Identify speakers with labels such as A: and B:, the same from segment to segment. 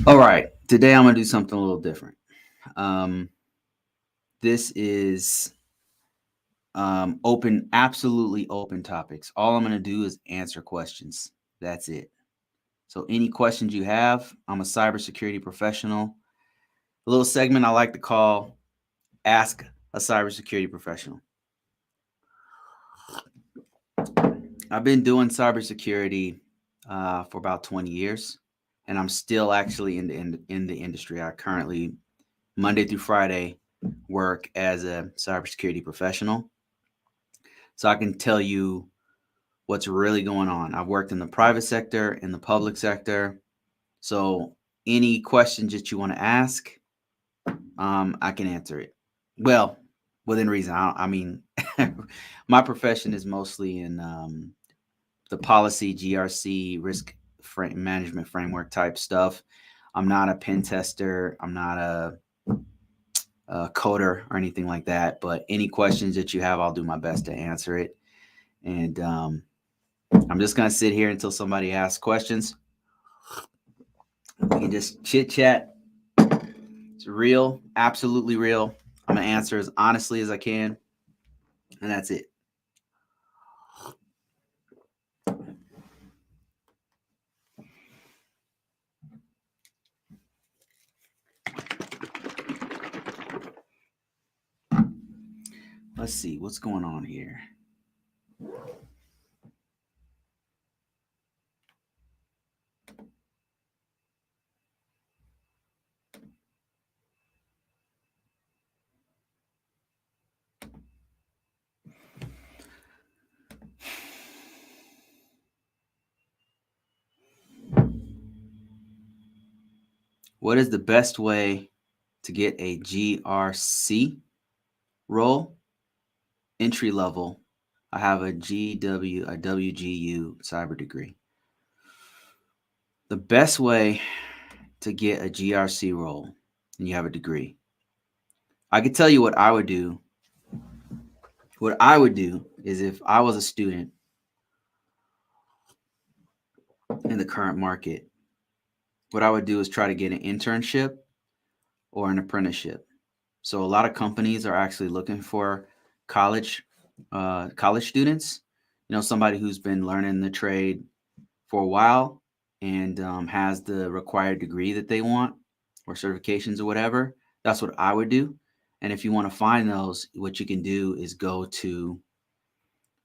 A: All right, today I'm gonna do something a little different. Um, this is open, absolutely open topics. All I'm gonna do is answer questions. That's it. So any questions you have, I'm a cybersecurity professional. A little segment I like to call "Ask a Cybersecurity Professional." I've been doing cybersecurity for about 20 years, and I'm still actually in the industry. I currently Monday through Friday work as a cybersecurity professional. So I can tell you what's really going on. I've worked in the private sector, in the public sector. So any questions that you want to ask, I can answer it. Well, within reason. I mean, my profession is mostly in the policy, GRC, management framework type stuff. I'm not a pen tester. I'm not a coder or anything like that. But any questions that you have, I'll do my best to answer it. And I'm just gonna sit here until somebody asks questions. We can just chit chat. It's real, absolutely real. I'm gonna answer as honestly as I can, and that's it. Let's see what's going on here. What is the best way to get a GRC role? Entry level. I have a WGU cyber degree. The best way to get a GRC role and you have a degree. I could tell you what I would do. What I would do is if I was a student in the current market, what I would do is try to get an internship or an apprenticeship. So a lot of companies are actually looking for college college students. You know, somebody who's been learning the trade for a while and has the required degree that they want or certifications or whatever. That's what I would do. And if you want to find those, what you can do is go to,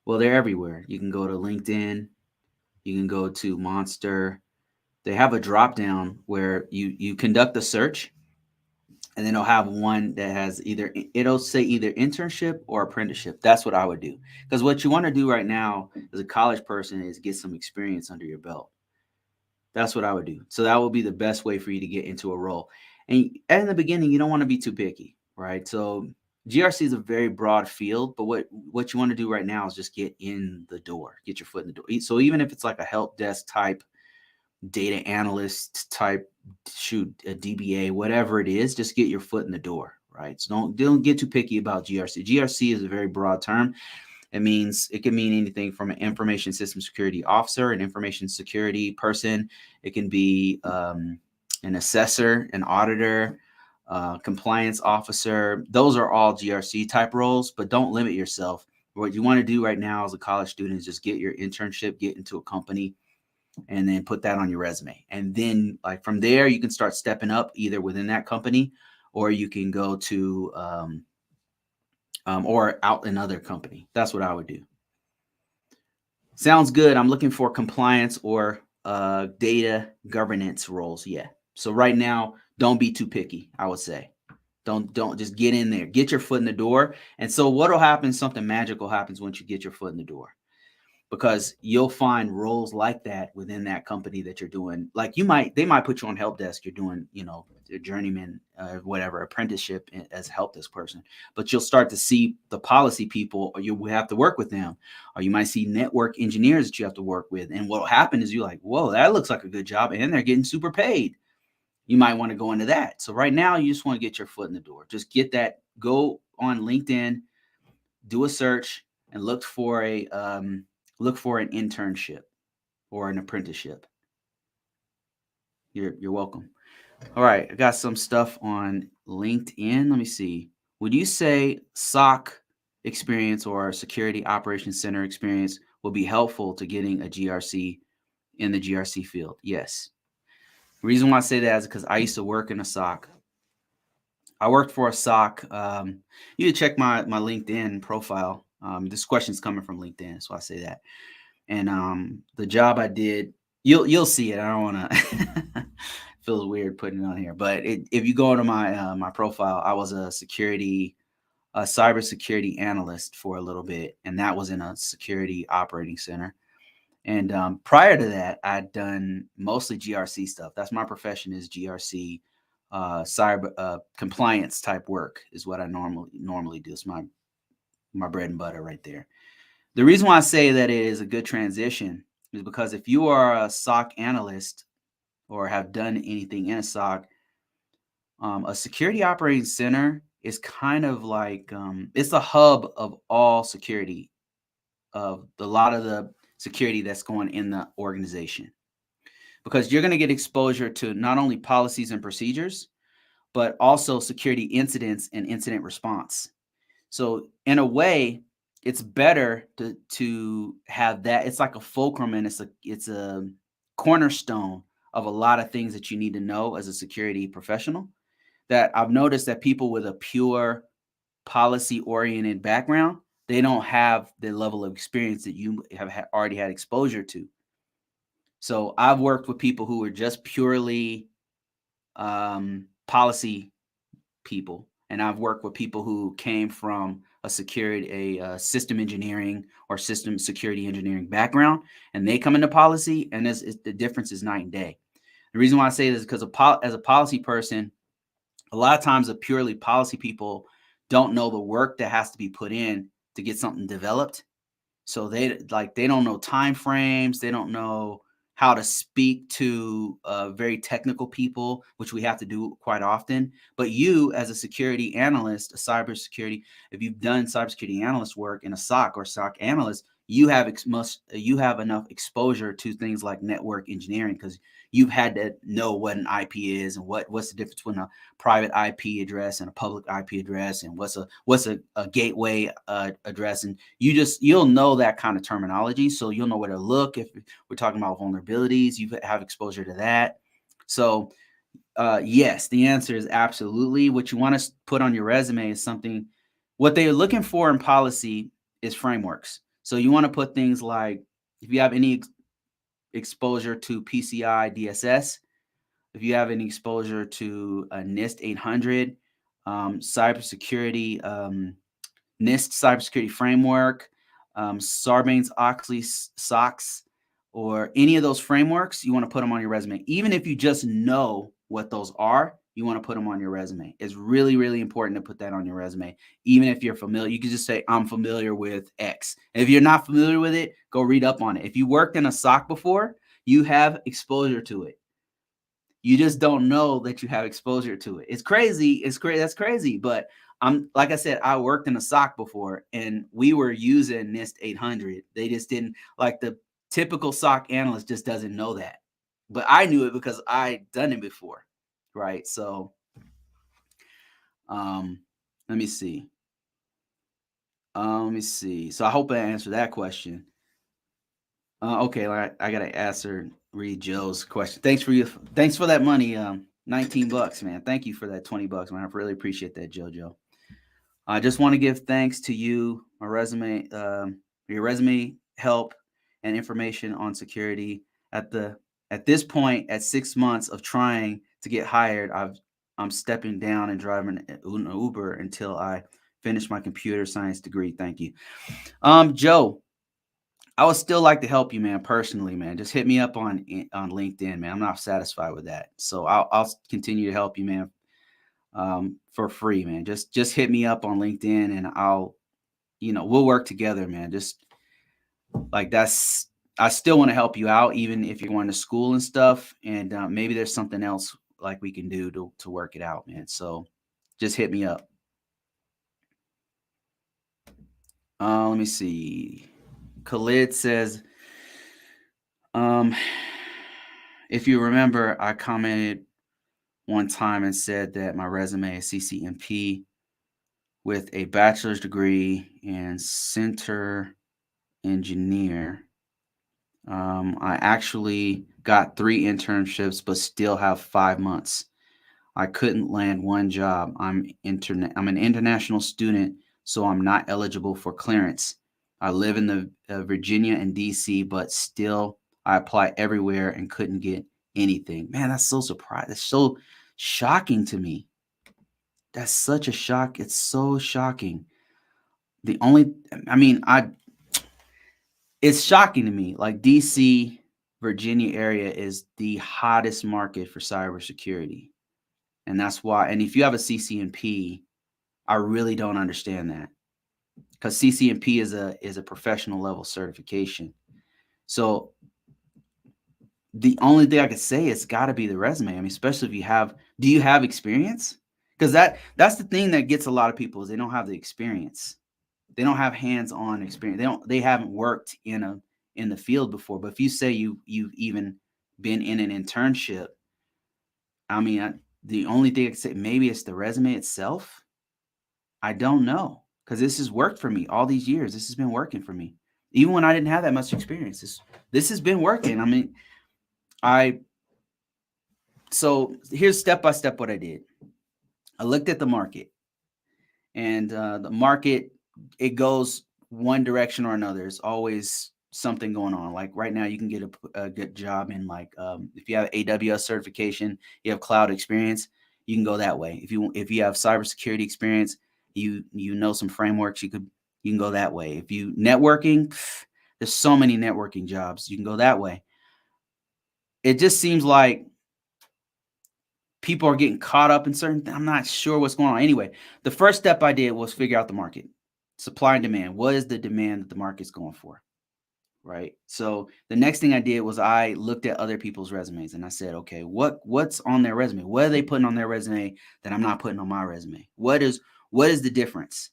A: well, they're everywhere. You can go to LinkedIn, you can go to Monster. They have a drop down where you conduct a search, and then it'll have one that has it'll say either internship or apprenticeship. That's what I would do. Because what you want to do right now as a college person is get some experience under your belt. That's what I would do. So that would be the best way for you to get into a role. And in the beginning, you don't want to be too picky, right? So GRC is a very broad field, but what you want to do right now is just get in the door, get your foot in the door. So even if it's like a help desk type, data analyst type, shoot, a DBA, whatever it is, just get your foot in the door, right? So don't get too picky about GRC. GRC is a very broad term. It can mean anything from an information system security officer, an information security person. It can be an assessor, an auditor, compliance officer. Those are all GRC type roles, but don't limit yourself. What you want to do right now as a college student is just get your internship, get into a company, and then put that on your resume. And then, like from there, you can start stepping up either within that company, or you can go to or out another company. That's what I would do. Sounds good. I'm looking for compliance or data governance roles. Yeah. So right now, don't be too picky. I would say, don't just get in there, get your foot in the door. And so what'll happen? Something magical happens once you get your foot in the door, because you'll find roles like that within that company that you're doing. Like they might put you on help desk. You're doing, a journeyman, whatever, apprenticeship as a help desk person, but you'll start to see the policy people, or you have to work with them, or you might see network engineers that you have to work with. And what'll happen is you're like, whoa, that looks like a good job, and they're getting super paid. You might want to go into that. So right now, you just want to get your foot in the door. Just get that. Go on LinkedIn, do a search, and look for an internship or an apprenticeship. You're welcome. All right, I got some stuff on LinkedIn. Let me see. Would you say SOC experience or security operations center experience will be helpful to getting a GRC in the GRC field? Yes. The reason why I say that is because I used to work in a SOC. I worked for a SOC. You can check my LinkedIn profile. This question's coming from LinkedIn, so I say that. And the job I did, you'll see it. I don't want to. Feels weird putting it on here, but if you go into my profile, I was a cybersecurity analyst for a little bit, and that was in a security operating center. And prior to that, I'd done mostly GRC stuff. That's my profession, is GRC, cyber compliance type work is what I normally do. It's my bread and butter right there. The reason why I say that it is a good transition is because if you are a SOC analyst or have done anything in a SOC, a security operating center is kind of like it's the hub of all security, of a lot of the security that's going in the organization, because you're going to get exposure to not only policies and procedures, but also security incidents and incident response. So in a way, it's better to have that. It's like a fulcrum, and it's a cornerstone of a lot of things that you need to know as a security professional. That I've noticed that people with a pure policy oriented background, they don't have the level of experience that you have already had exposure to. So I've worked with people who are just purely policy people, and I've worked with people who came from a system engineering or system security engineering background, and they come into policy, and the difference is night and day. The reason why I say this is because as a policy person, a lot of times the purely policy people don't know the work that has to be put in to get something developed. So they don't know time frames, they don't know how to speak to very technical people, which we have to do quite often. But you, as a security analyst, a cybersecurity, if you've done cybersecurity analyst work in a SOC or SOC analyst, you have enough exposure to things like network engineering, because you've had to know what an IP is and what's the difference between a private IP address and a public IP address, and what's a gateway address, and you'll know that kind of terminology, so you'll know where to look if we're talking about vulnerabilities. You have exposure to that. So yes, the answer is absolutely. What you want to put on your resume is something. What they're looking for in policy is frameworks. So you want to put things like, if you have any exposure to PCI DSS, if you have any exposure to NIST 800, cybersecurity, NIST cybersecurity framework, Sarbanes-Oxley SOX, or any of those frameworks, you want to put them on your resume. Even if you just know what those are, you want to put them on your resume. It's really, really important to put that on your resume. Even if you're familiar, you can just say, I'm familiar with X. And if you're not familiar with it, go read up on it. If you worked in a SOC before, you have exposure to it. You just don't know that you have exposure to it. It's crazy. It's crazy. That's crazy. But like I said, I worked in a SOC before, and we were using NIST 800. They just didn't, like, the typical SOC analyst just doesn't know that. But I knew it because I done it before, right? So, let me see. Let me see. So I hope I answered that question. Okay, I gotta read Joe's question. Thanks for that money. $19, man. Thank you for that $20, man. I really appreciate that, JoJo. I just want to give thanks to you, your resume help and information on security. At this point, at 6 months of trying to get hired, I'm stepping down and driving an Uber until I finish my computer science degree. Thank you, Joe. I would still like to help you, man. Personally, man, just hit me up on LinkedIn, man. I'm not satisfied with that, so I'll continue to help you, man, for free, man. Just hit me up on LinkedIn, and we'll work together, man. Just like that's, I still want to help you out, even if you're going to school and stuff. And maybe there's something else like we can do to work it out, man. So just hit me up. Let me see. Khalid says, if you remember, I commented one time and said that my resume is CCNP with a bachelor's degree in center engineer. I actually got 3 internships, but still have 5 months. I couldn't land one job. I'm an international student, so I'm not eligible for clearance. I live in the Virginia and DC, but still I apply everywhere and couldn't get anything. Man, that's so surprising. That's so shocking to me. That's such a shock. It's so shocking. The only, I mean, I it's shocking to me. Like DC, Virginia area is the hottest market for cybersecurity. And that's why, and if you have a CCNP, I really don't understand that. Because CCNP is a professional level certification. So the only thing I could say is got to be the resume. I mean, especially if you have, do you have experience? Because that's the thing that gets a lot of people is they don't have the experience. They don't have hands-on experience. They haven't worked in the field before. But if you say you've even been in an internship, I mean, the only thing I could say maybe it's the resume itself. I don't know because this has worked for me all these years. This has been working for me, even when I didn't have that much experience. This has been working. I mean, I so here's step by step what I did. I looked at the market, and the market it goes one direction or another. It's always something going on. Like right now, you can get a good job in like if you have AWS certification, you have cloud experience, you can go that way. If you have cybersecurity experience, you know some frameworks, you can go that way. If you networking, there's so many networking jobs, you can go that way. It just seems like people are getting caught up in certain things. I'm not sure what's going on. Anyway, the first step I did was figure out the market, supply and demand. What is the demand that the market's going for? Right. So the next thing I did was I looked at other people's resumes and I said, okay, what's on their resume? What are they putting on their resume that I'm not putting on my resume? What is the difference?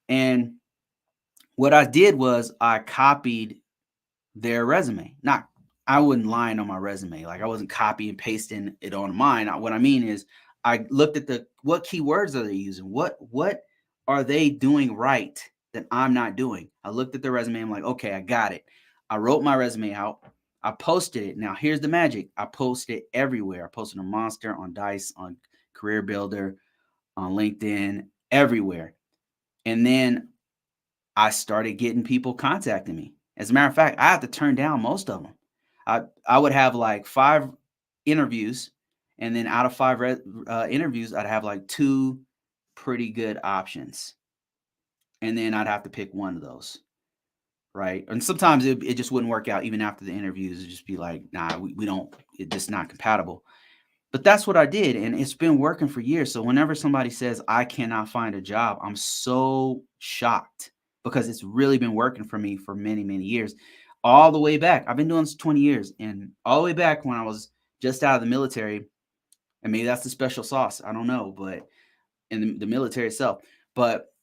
A: And what I did was I copied their resume. Not I wasn't lying on my resume. Like I wasn't copy and pasting it on mine. What I mean is I looked at the what keywords are they using? What are they doing right that I'm not doing? I looked at the resume. I'm like, okay, I got it. I wrote my resume out. I posted it. Now here's the magic. I posted it everywhere. I posted on Monster, on Dice, on Career Builder, on LinkedIn, everywhere. And then I started getting people contacting me. As a matter of fact, I have to turn down most of them. I would have like 5 interviews, and then out of 5 interviews, I'd have like 2 pretty good options, and then I'd have to pick one of those, right? And sometimes it just wouldn't work out even after the interviews. It'd just be like, nah, we don't. It's just not compatible. But that's what I did, and it's been working for years. So whenever somebody says I cannot find a job, I'm so shocked because it's really been working for me for many, many years. All the way back. I've been doing this 20 years, and all the way back when I was just out of the military, and maybe that's the special sauce. I don't know, but in the military itself. But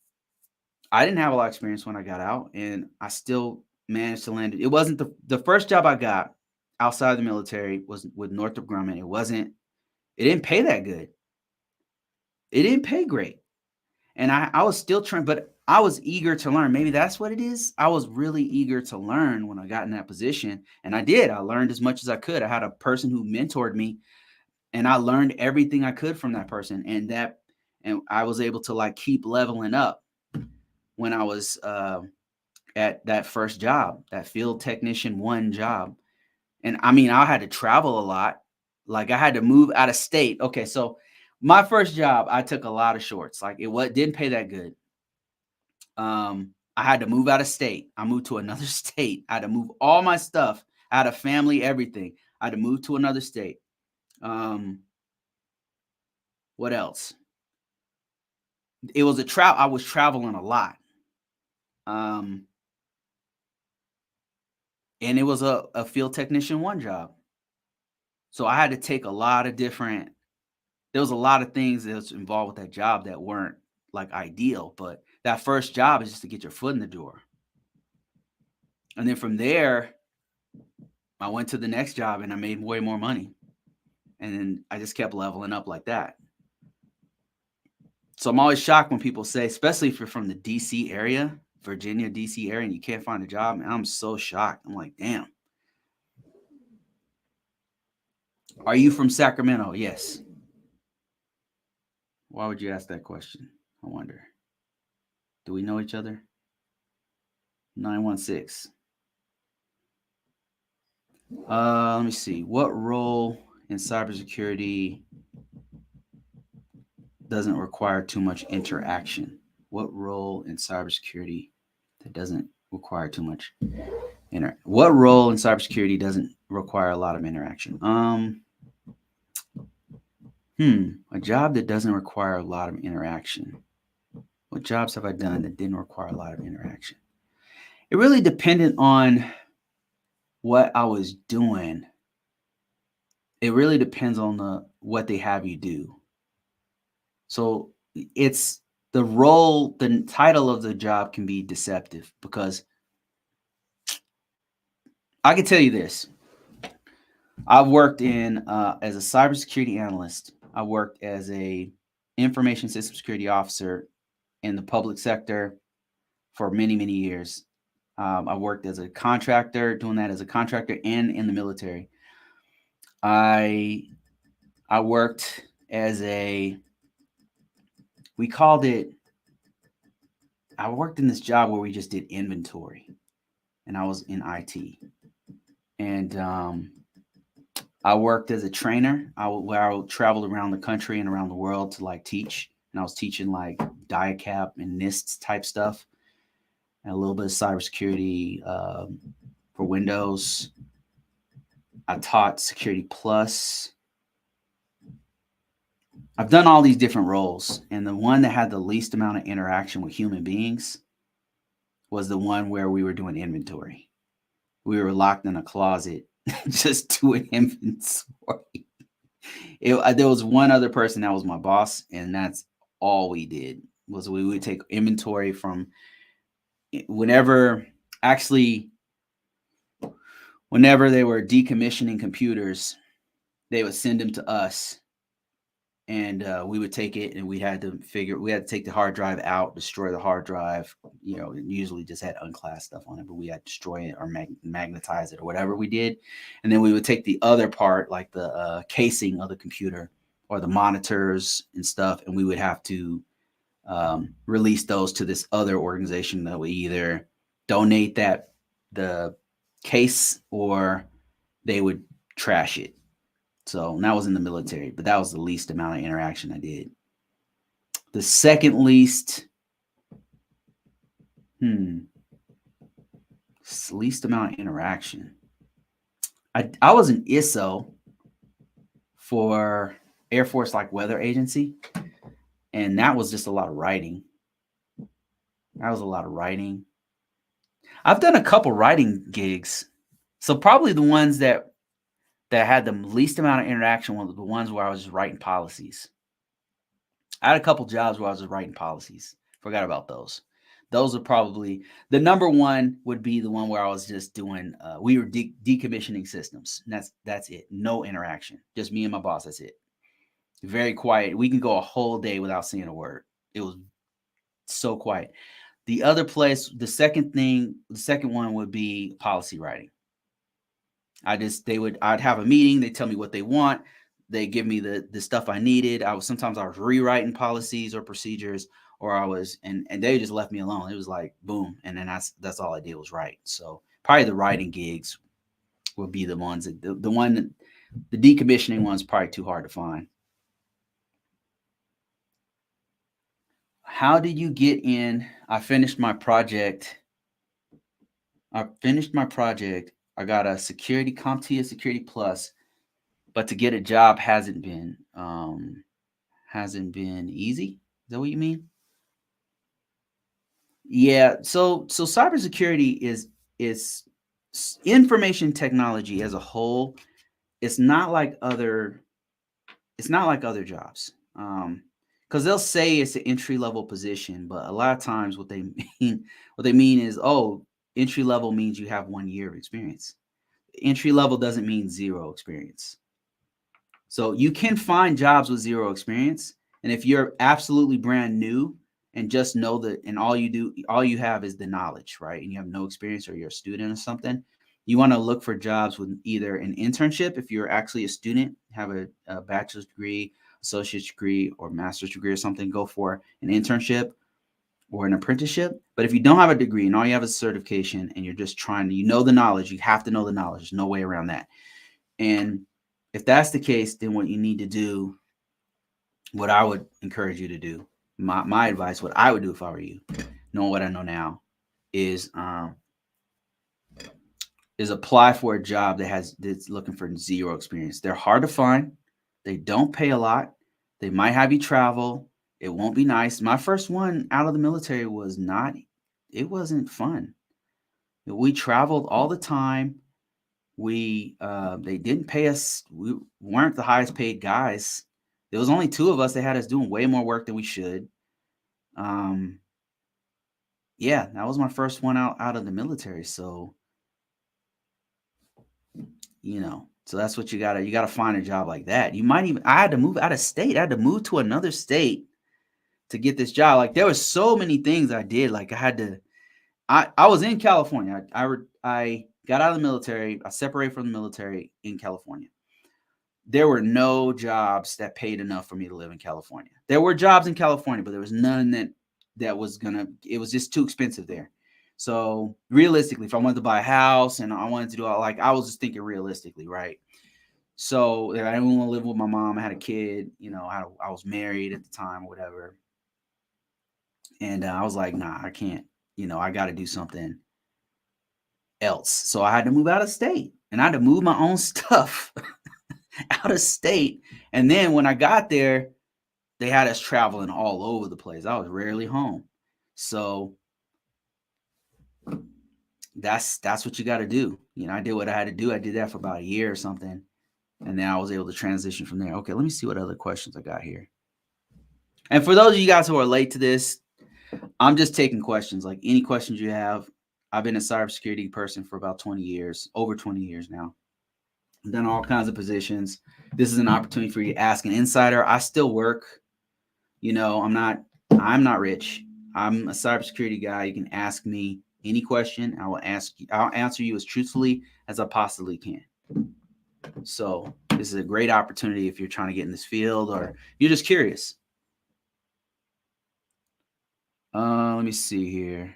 A: I didn't have a lot of experience when I got out, and I still managed to land it. It wasn't the first job I got outside the military was with Northrop Grumman. It didn't pay that good. It didn't pay great. And I was still trying, but I was eager to learn. Maybe that's what it is. I was really eager to learn when I got in that position. And I did. I learned as much as I could. I had a person who mentored me, and I learned everything I could from that person. And I was able to like keep leveling up when I was at that first job, that field technician 1 job. And I mean, I had to travel a lot. Like I had to move out of state. Okay, so my first job, I took a lot of shorts. Like didn't pay that good. I had to move out of state. I moved to another state. I had to move all my stuff. I had a family, everything. I had to move to another state. What else? It was I was traveling a lot. Um, and it was a field technician 1 job. So I had to take a lot of different there was a lot of things that was involved with that job that weren't like ideal, but that first job is just to get your foot in the door. And then from there, I went to the next job and I made way more money. And then I just kept leveling up like that. So I'm always shocked when people say, especially if you're from the DC area, Virginia, DC area, and you can't find a job. And I'm so shocked. I'm like, damn. Are you from Sacramento? Yes. Why would you ask that question? I wonder. Do we know each other? 916. Let me see. What role in cybersecurity doesn't require too much interaction? What role in cybersecurity that doesn't require too much What role in cybersecurity doesn't require a lot of interaction? A job that doesn't require a lot of interaction. What jobs have I done that didn't require a lot of interaction? It really depended on what I was doing. It really depends on what they have you do. So it's the role, the title of the job can be deceptive, because I can tell you this. I've worked in as a cybersecurity analyst. I worked as a information system security officer in the public sector for many, many years. I worked as a contractor, doing that as a contractor, and in the military. I worked as we called it, I worked in this job where we just did inventory, and I was in IT. And I worked as a trainer where I traveled around the country and around the world to like teach. And I was teaching like DIACAP and NIST type stuff, and a little bit of cybersecurity for Windows. I taught Security Plus. I've done all these different roles, and the one that had the least amount of interaction with human beings was the one where we were doing inventory. We were locked in a closet just doing inventory. There was one other person that was my boss, and that's all we did. Was we would take inventory from whenever they were decommissioning computers, they would send them to us, and we would take it, and we had to take the hard drive out, destroy the hard drive. It usually just had unclassed stuff on it, but we had to destroy it or magnetize it or whatever we did. And then we would take the other part, like the casing of the computer or the monitors and stuff, and we would have to release those to this other organization that would either donate the case, or they would trash it. So that was in the military, but that was the least amount of interaction I did. The second least, least amount of interaction. I was an ISO for Air Force weather agency, and that was just a lot of writing. I've done a couple writing gigs, so probably the ones that had the least amount of interaction were the ones where I was just writing policies. I had a couple jobs where I was just writing policies. Forgot about those. Those are probably the number one. Would be the one where I was just doing. We were decommissioning systems. And that's it. No interaction. Just me and my boss. That's it. Very quiet. We can go a whole day without saying a word. It was so quiet. The other place, the second one would be policy writing. I'd have a meeting. They tell me what they want. They give me the stuff I needed. Sometimes I was rewriting policies or procedures, or I was, and they just left me alone. It was like, boom. And then that's all I did was write. So probably the writing gigs would be the ones that the decommissioning one's probably too hard to find. How did you get in? I finished my project. I got a CompTIA Security Plus, but to get a job hasn't been easy. Is that what you mean? Yeah. So cybersecurity is information technology as a whole. It's not like other jobs. Because they'll say it's an entry level position, but a lot of times what they mean is, entry level means you have 1 year of experience. Entry level doesn't mean zero experience. So you can find jobs with zero experience. And if you're absolutely brand new and just know that, and all you have is the knowledge, right? And you have no experience, or you're a student or something, you want to look for jobs with either an internship. If you're actually a student, have a bachelor's degree, associate's degree, or master's degree or something, go for an internship or an apprenticeship. But if you don't have a degree and all you have is a certification and you're just trying to, the knowledge, you have to know the knowledge. There's no way around that. And if that's the case, then what you need to do, what I would encourage you to do, my advice, what I would do if I were you, knowing what I know now, is apply for a job that's looking for zero experience. They're hard to find. They don't pay a lot. They might have you travel. It won't be nice. My first one out of the military it wasn't fun. We traveled all the time. They didn't pay us. We weren't the highest paid guys. There was only 2 of us. They had us doing way more work than we should. Yeah, that was my first one out of the military. So, so that's what you gotta find a job like that. I had to move out of state. I had to move to another state to get this job. Like, there was so many things I did. Like, I was in California. I got out of the military. I separated from the military in California. There were no jobs that paid enough for me to live in California. There were jobs in California, but there was none that was it was just too expensive there. So realistically, if I wanted to buy a house and I wanted to do I was just thinking realistically, right? So I didn't want to live with my mom. I had a kid, I was married at the time or whatever. And I was like, nah, I can't, I got to do something else. So I had to move out of state, and I had to move my own stuff out of state. And then when I got there, they had us traveling all over the place. I was rarely home. So that's what you got to do. I did what I had to do. I did that for about a year or something. And then I was able to transition from there. Okay, let me see what other questions I got here. And for those of you guys who are late to this, I'm just taking questions. Like, any questions you have. I've been a cybersecurity person for about 20 years, over 20 years now. I've done all kinds of positions. This is an opportunity for you to ask an insider. I still work. I'm not rich. I'm a cybersecurity guy. You can ask me any question. I'll answer you as truthfully as I possibly can. So this is a great opportunity if you're trying to get in this field or you're just curious. Let me see here.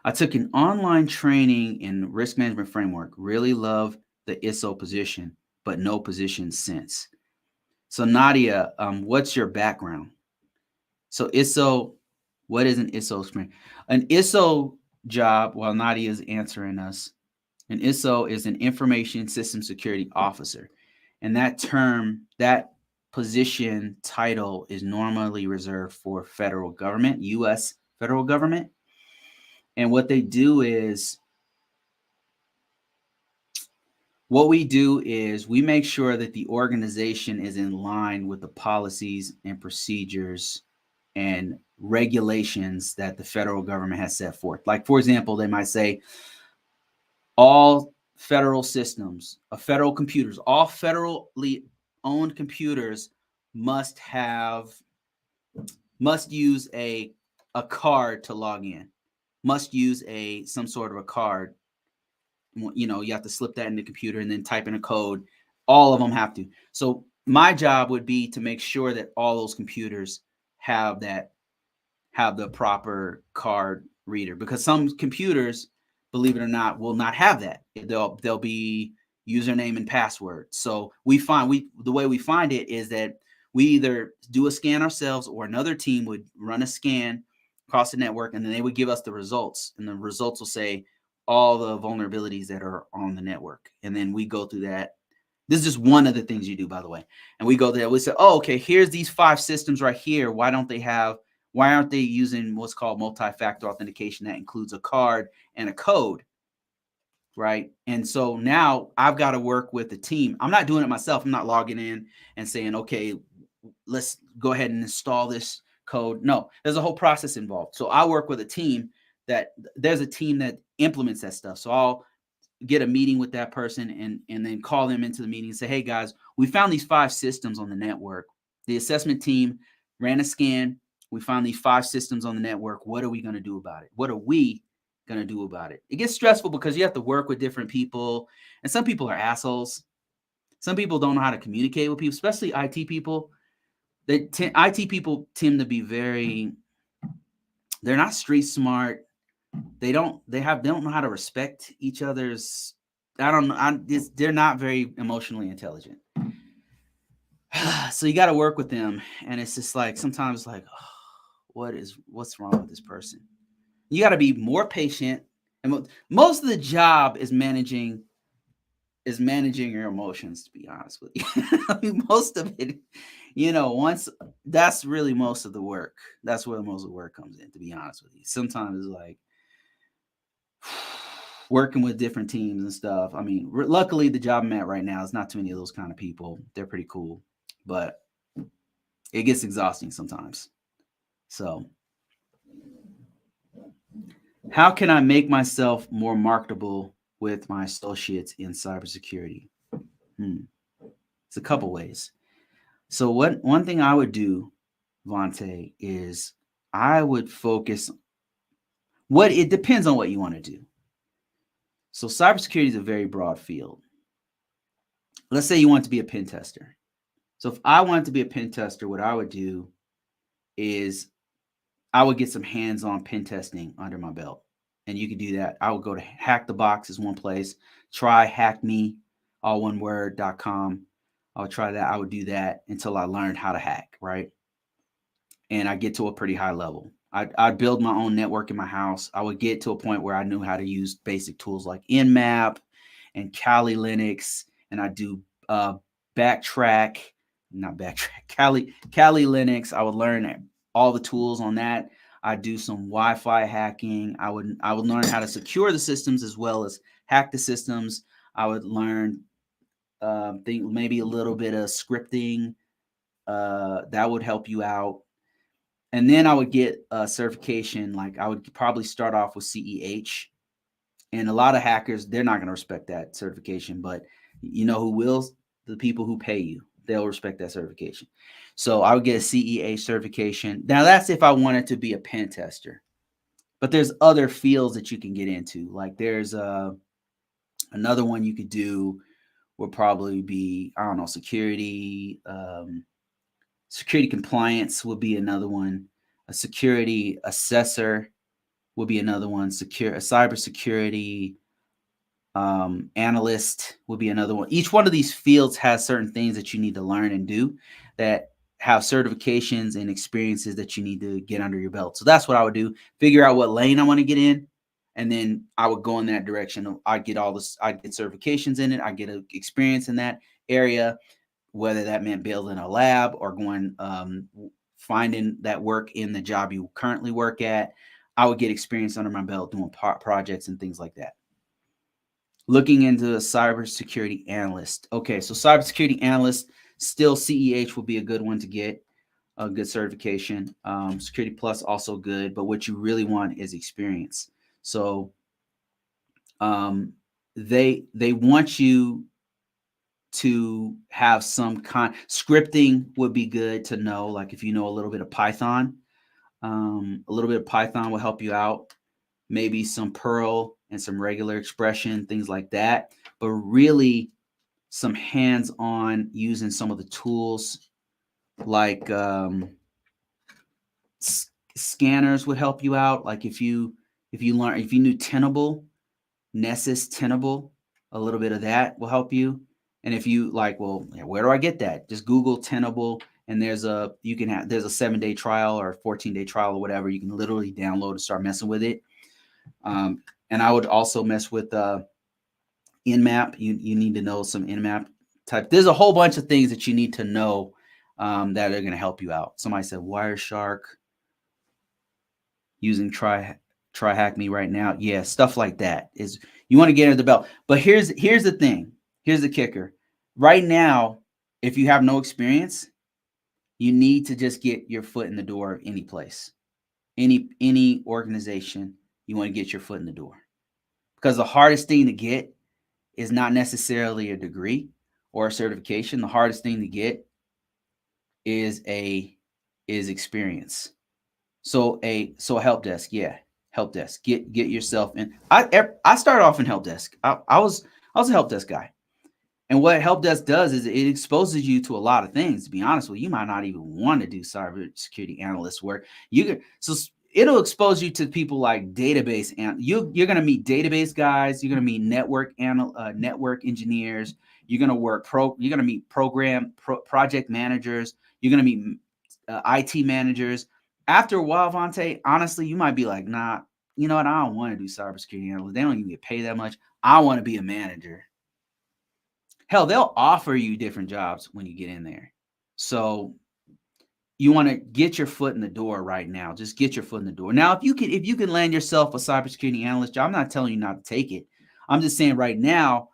A: I took an online training in risk management framework. Really love the ISO position, but no position since. So Nadia, what's your background? So ISO, what is an ISO experience? An ISO job, while Nadia is answering us, an ISO is an information system security officer. And that position title is normally reserved for federal government, U.S. federal government. And what they do is, what we do is we make sure that the organization is in line with the policies and procedures and regulations that the federal government has set forth. Like, for example, they might say all federal systems, federal computers, all federally owned computers must use a card to log in, must use some sort of a card. You have to slip that in the computer and then type in a code. All of them have to. So my job would be to make sure that all those computers have the proper card reader, because some computers, believe it or not, will not have that. They'll be username and password. So the way we find it is that we either do a scan ourselves, or another team would run a scan across the network, and then they would give us the results, and the results will say all the vulnerabilities that are on the network. And then we go through that. This is just one of the things you do, by the way. And we go there, we say, oh, okay, here's these 5 systems right here. Why aren't they using what's called multi-factor authentication that includes a card and a code, right? And so now I've got to work with the team. I'm not doing it myself. I'm not logging in and saying, okay, let's go ahead and install this code. No, there's a whole process involved. So I work with a team there's a team that implements that stuff. So get a meeting with that person and then call them into the meeting and say, hey guys, we found these 5 systems on the network. The assessment team ran a scan. We found these 5 systems on the network. What are we going to do about it? What are we going to do about it? It gets stressful because you have to work with different people, and some people are assholes. Some people don't know how to communicate with people, especially IT people. IT people tend to be they're not street smart. They don't know how to respect each other's. I don't know. They're not very emotionally intelligent. So you got to work with them, and it's just like sometimes like, oh, what's wrong with this person? You got to be more patient, and most of the job is managing your emotions. To be honest with you, I mean, most of it, once that's really most of the work. That's where most of the work comes in. To be honest with you, sometimes it's like working with different teams and stuff. I mean, luckily the job I'm at right now is not too many of those kind of people. They're pretty cool, but it gets exhausting sometimes. So, how can I make myself more marketable with my associates in cybersecurity? It's a couple ways. So, one thing I would do, Vontae, is I would focus. It depends on what you want to do. So, cybersecurity is a very broad field. Let's say you want to be a pen tester. So if I wanted to be a pen tester, what I would do is I would get some hands-on pen testing under my belt. And you could do that. I would go to Hack the Box is one place. Try Hack Me, all one word.com. I would try that. I would do that until I learned how to hack, right? And I get to a pretty high level. I'd build my own network in my house. I would get to a point where I knew how to use basic tools like Nmap and Kali Linux, and I do backtrack, not backtrack, Kali Linux. I would learn all the tools on that. I do some Wi-Fi hacking. I would learn how to secure the systems as well as hack the systems. I would learn maybe a little bit of scripting. That would help you out. And then I would get a certification. Like I would probably start off with CEH. And a lot of hackers, they're not going to respect that certification, but you know who will? The people who pay you. They'll respect that certification. So I would get a CEH certification. Now that's if I wanted to be a pen tester. But there's other fields that you can get into. Like there's another one you could do would probably be, I don't know, security. Security compliance would be another one. A security assessor would be another one. A cybersecurity analyst would be another one. Each one of these fields has certain things that you need to learn and do that have certifications and experiences that you need to get under your belt. So that's what I would do. Figure out what lane I want to get in, and then I would go in that direction. I'd get certifications in it. I get experience in that area, whether that meant building a lab or going finding that work in the job you currently work at. I would get experience under my belt doing projects and things like that. Looking into a cybersecurity analyst. Okay, so cybersecurity analyst, still CEH would be a good one to get, a good certification. Security Plus also good, but what you really want is experience. So they want you to have some scripting would be good to know. Like if you know a little bit of Python, a little bit of Python will help you out. Maybe some Perl and some regular expression, things like that. But really some hands-on using some of the tools like scanners would help you out. Like if you knew Tenable, Nessus Tenable, a little bit of that will help you. And if you like, well, where do I get that? Just Google Tenable, and there's a 7-day trial or a 14-day trial or whatever. You can literally download and start messing with it. And I would also mess with Nmap. You need to know some Nmap type. There's a whole bunch of things that you need to know that are going to help you out. Somebody said Wireshark, using try hack me right now. Yeah, stuff like that is you want to get under the belt. But here's the thing. Here's the kicker. Right now, if you have no experience, you need to just get your foot in the door of any place, any organization. You want to get your foot in the door, because the hardest thing to get is not necessarily a degree or a certification. The hardest thing to get is experience. So a help desk, yeah, help desk. Get yourself in. I started off in help desk. I was a help desk guy. And what help desk does is it exposes you to a lot of things. To be honest with you, might not even want to do cybersecurity analyst work. It'll expose you to people like database, and you're going to meet database guys. You're going to meet network engineers. You're going to You're going to meet project managers. You're going to meet IT managers. After a while, Vontae, honestly, you might be like, nah, you know what? I don't want to do cybersecurity analyst. They don't even get paid that much. I want to be a manager. Hell, they'll offer you different jobs when you get in there. So you want to get your foot in the door right now. Just get your foot in the door. Now, if you can land yourself a cybersecurity analyst job, I'm not telling you not to take it. I'm just saying right now,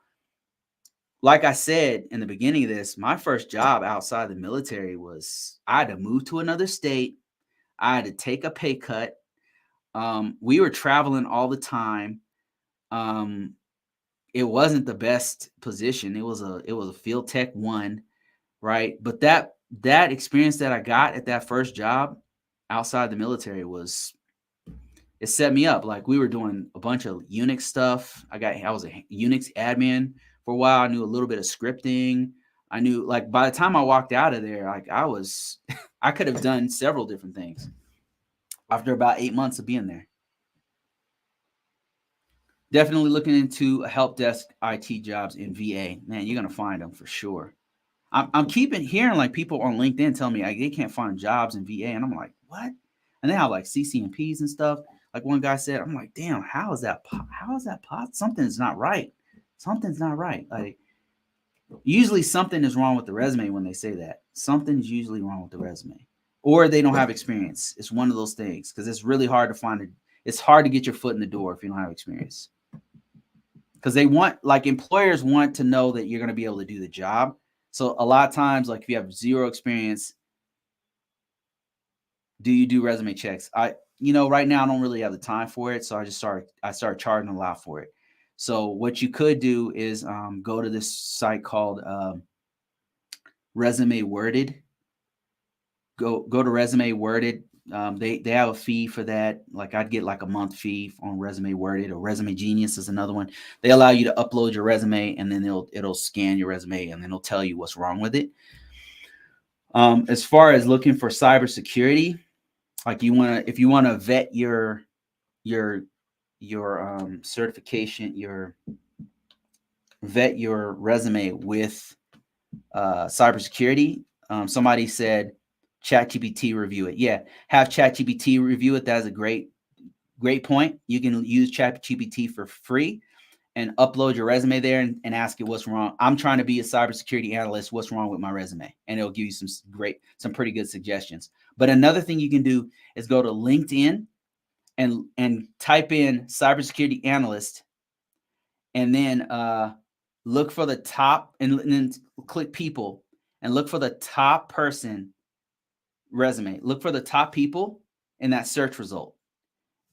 A: like I said in the beginning of this, my first job outside the military was I had to move to another state. I had to take a pay cut. We were traveling all the time. It wasn't the best position. It was a field tech 1, right? But that experience that I got at that first job outside the military it set me up. Like we were doing a bunch of Unix stuff. I was a Unix admin for a while. I knew a little bit of scripting. I knew, like, by the time I walked out of there, like I could have done several different things after about 8 months of being there. Definitely looking into help desk IT jobs in VA. Man, you're gonna find them for sure. I'm keeping hearing like people on LinkedIn tell me like they can't find jobs in VA, and I'm like, what? And they have like CCNPs and stuff. Like one guy said, I'm like, damn, how is that? How is that possible? Something's not right. Something's not right. Like usually something is wrong with the resume when they say that. Something's usually wrong with the resume, or they don't have experience. It's one of those things because it's really hard to find it. It's hard to get your foot in the door if you don't have experience. Because employers want to know that you're going to be able to do the job. So a lot of times, like if you have zero experience, do you do resume checks? Right now I don't really have the time for it, so I started charging a lot for it. So what you could do is go to this site called Resume Worded. Go to Resume Worded. They have a fee for that. Like I'd get like a month fee on Resume Worded, or Resume Genius is another one. They allow you to upload your resume, and then it'll scan your resume, and then it'll tell you what's wrong with it. As far as looking for cybersecurity, like if you want to vet your certification, vet your resume with cybersecurity. Somebody said ChatGPT review it. Yeah, have ChatGPT review it. That's a great point. You can use ChatGPT for free and upload your resume there and ask it what's wrong. I'm trying to be a cybersecurity analyst. What's wrong with my resume? And it'll give you some pretty good suggestions. But another thing you can do is go to LinkedIn and type in cybersecurity analyst, and then look for the top, and then click people and look for the top person resume. Look for the top people in that search result,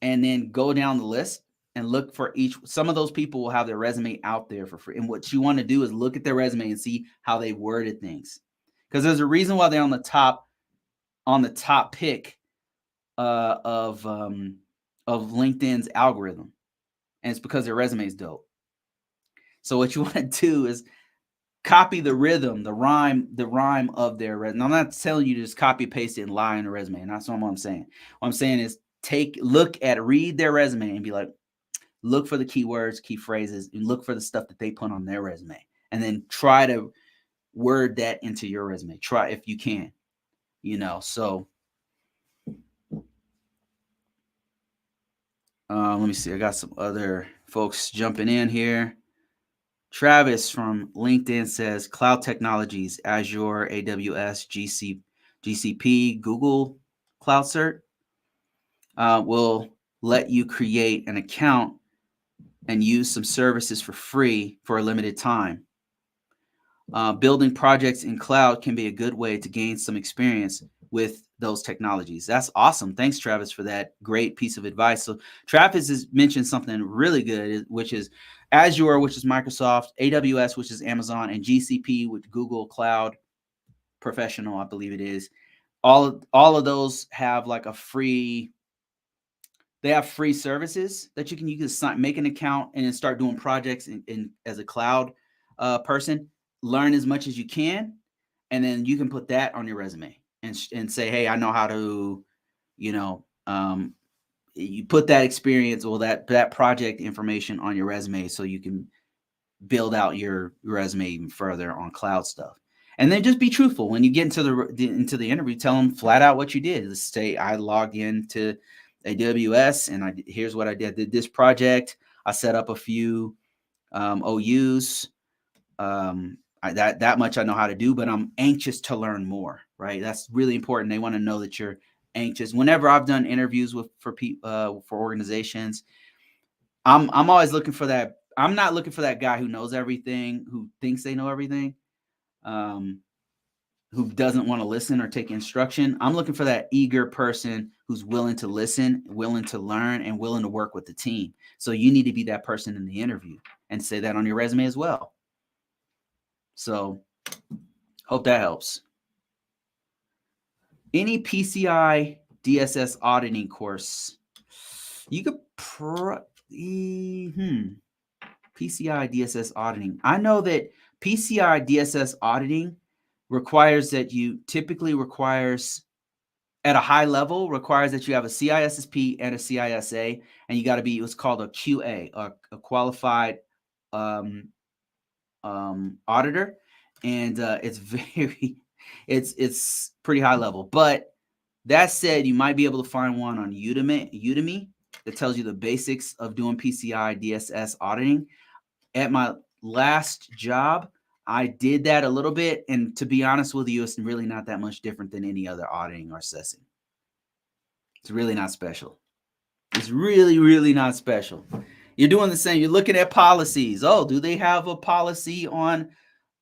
A: and then go down the list and look for some of those people will have their resume out there for free. And what you want to do is look at their resume and see how they worded things, because there's a reason why they're on the top pick of LinkedIn's algorithm, and it's because their resume is dope. So what you want to do is copy the rhythm, the rhyme of their resume. I'm not telling you to just copy paste it and lie on the resume. And that's not what I'm saying. What I'm saying is read their resume and be like, look for the keywords, key phrases, and look for the stuff that they put on their resume, and then try to word that into your resume. Try if you can, so let me see. I got some other folks jumping in here. Travis from LinkedIn says cloud technologies, Azure, AWS, GCP, Google Cloud Cert will let you create an account and use some services for free for a limited time. Building projects in cloud can be a good way to gain some experience with those technologies. That's awesome. Thanks, Travis, for that great piece of advice. So Travis has mentioned something really good, which is Azure, which is Microsoft, AWS, which is Amazon, and GCP, with Google Cloud Professional, I believe it is. All of those have like a free. They have free services that you can make an account and then start doing projects in as a cloud person. Learn as much as you can, and then you can put that on your resume and say, hey, I know how to, you know, you put that experience or that project information on your resume so you can build out your resume even further on cloud stuff. And then just be truthful when you get into the interview. Tell them flat out what you did. Let's say I logged into AWS and here's what I did. I did this project. I set up a few OUs. That much I know how to do, but I'm anxious to learn more. Right? That's really important. They want to know that you're anxious. Whenever I've done interviews for organizations, I'm always looking for that. I'm not looking for that guy who knows everything, who thinks they know everything, who doesn't want to listen or take instruction. I'm looking for that eager person who's willing to listen, willing to learn, and willing to work with the team. So you need to be that person in the interview and say that on your resume as well. So hope that helps. Any PCI DSS auditing course, you could PCI DSS auditing. I know that PCI DSS auditing typically requires at a high level requires that you have a CISSP and a CISA, and you got to be what's called a QA, a qualified auditor, and it's pretty high level. But that said, you might be able to find one on Udemy that tells you the basics of doing PCI DSS auditing. At my last job, I did that a little bit, and to be honest with you, it's really not that much different than any other auditing or assessing. It's really not special. It's really, really not special. You're doing the same. You're looking at policies. Oh, do they have a policy on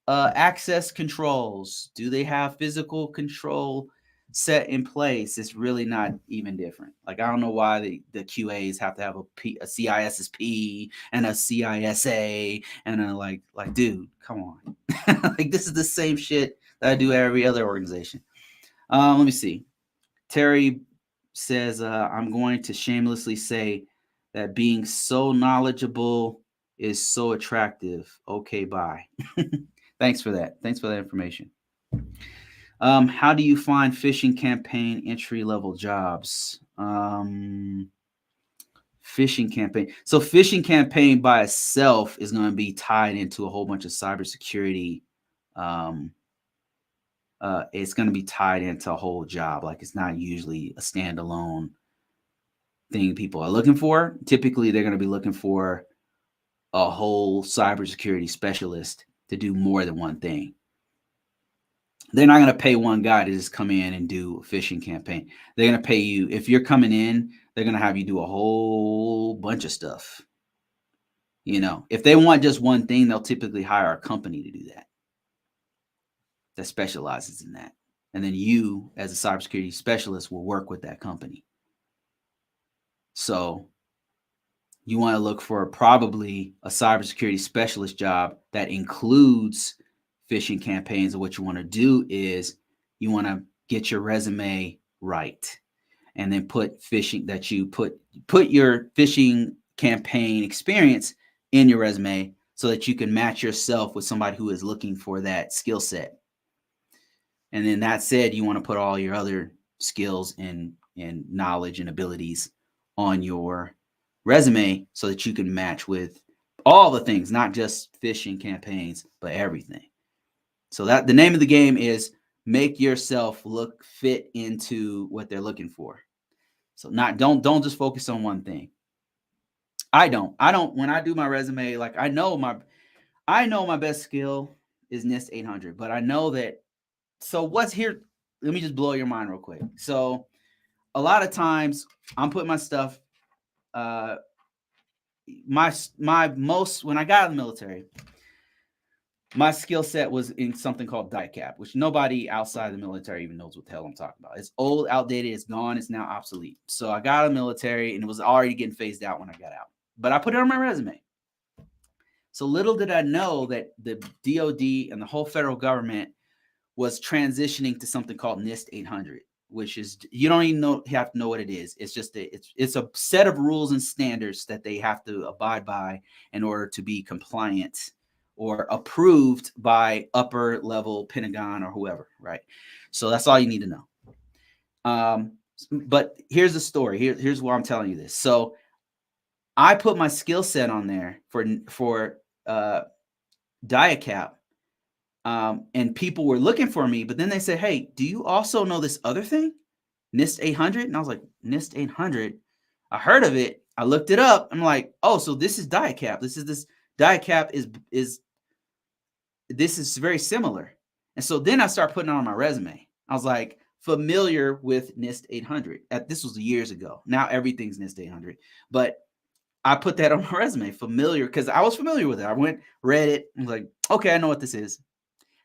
A: access controls? Do they have physical control set in place? It's really not even different. Like, I don't know why the QAs have to have a CISSP and a CISA and a like, dude, come on. Like, this is the same shit that I do at every other organization. Let me see. Terry says, I'm going to shamelessly say that being so knowledgeable is so attractive. Okay, bye. Thanks for that. Thanks for that information. How do you find phishing campaign entry-level jobs? Phishing campaign. So phishing campaign by itself is going to be tied into a whole bunch of cybersecurity. It's going to be tied into a whole job. Like, it's not usually a standalone thing people are looking for. Typically, they're going to be looking for a whole cybersecurity specialist to do more than one thing. They're not going to pay one guy to just come in and do a phishing campaign. They're going to pay you. If you're coming in, they're going to have you do a whole bunch of stuff. You know, if they want just one thing, they'll typically hire a company to do that specializes in that. And then you, as a cybersecurity specialist, will work with that company. So you want to look for probably a cybersecurity specialist job that includes phishing campaigns. And what you want to do is you want to get your resume right, and then put phishing that you put your phishing campaign experience in your resume so that you can match yourself with somebody who is looking for that skill set. And then that said, you want to put all your other skills and knowledge and abilities on your resume so that you can match with all the things, not just phishing campaigns, but everything. So that the name of the game is make yourself look fit into what they're looking for. So don't just focus on one thing. I don't when I do my resume, like I know my best skill is NIST 800, but I know that. So what's here? Let me just blow your mind real quick. So a lot of times I'm putting my stuff, my most, when I got out of the military, my skill set was in something called DICAP, which nobody outside the military even knows what the hell I'm talking about. It's old, outdated, it's gone, it's now obsolete. So I got out of the military and it was already getting phased out when I got out. But I put it on my resume. So little did I know that the DoD and the whole federal government was transitioning to something called NIST 800, which is, you don't even have to know what it is. It's just it's a set of rules and standards that they have to abide by in order to be compliant or approved by upper level Pentagon or whoever, right? So that's all you need to know. But here's the story. Here's why I'm telling you this. So I put my skill set on there for DIACAP. And people were looking for me, but then they said, "Hey, do you also know this other thing, NIST 800?" And I was like, "NIST 800? I heard of it. I looked it up. I'm like, oh, so this is DIACAP. This DIACAP this is very similar." And so then I start putting it on my resume. I was like, familiar with NIST 800. This was years ago. Now everything's NIST 800, but I put that on my resume, familiar, because I was familiar with it. I went, read it, and was like, okay, I know what this is,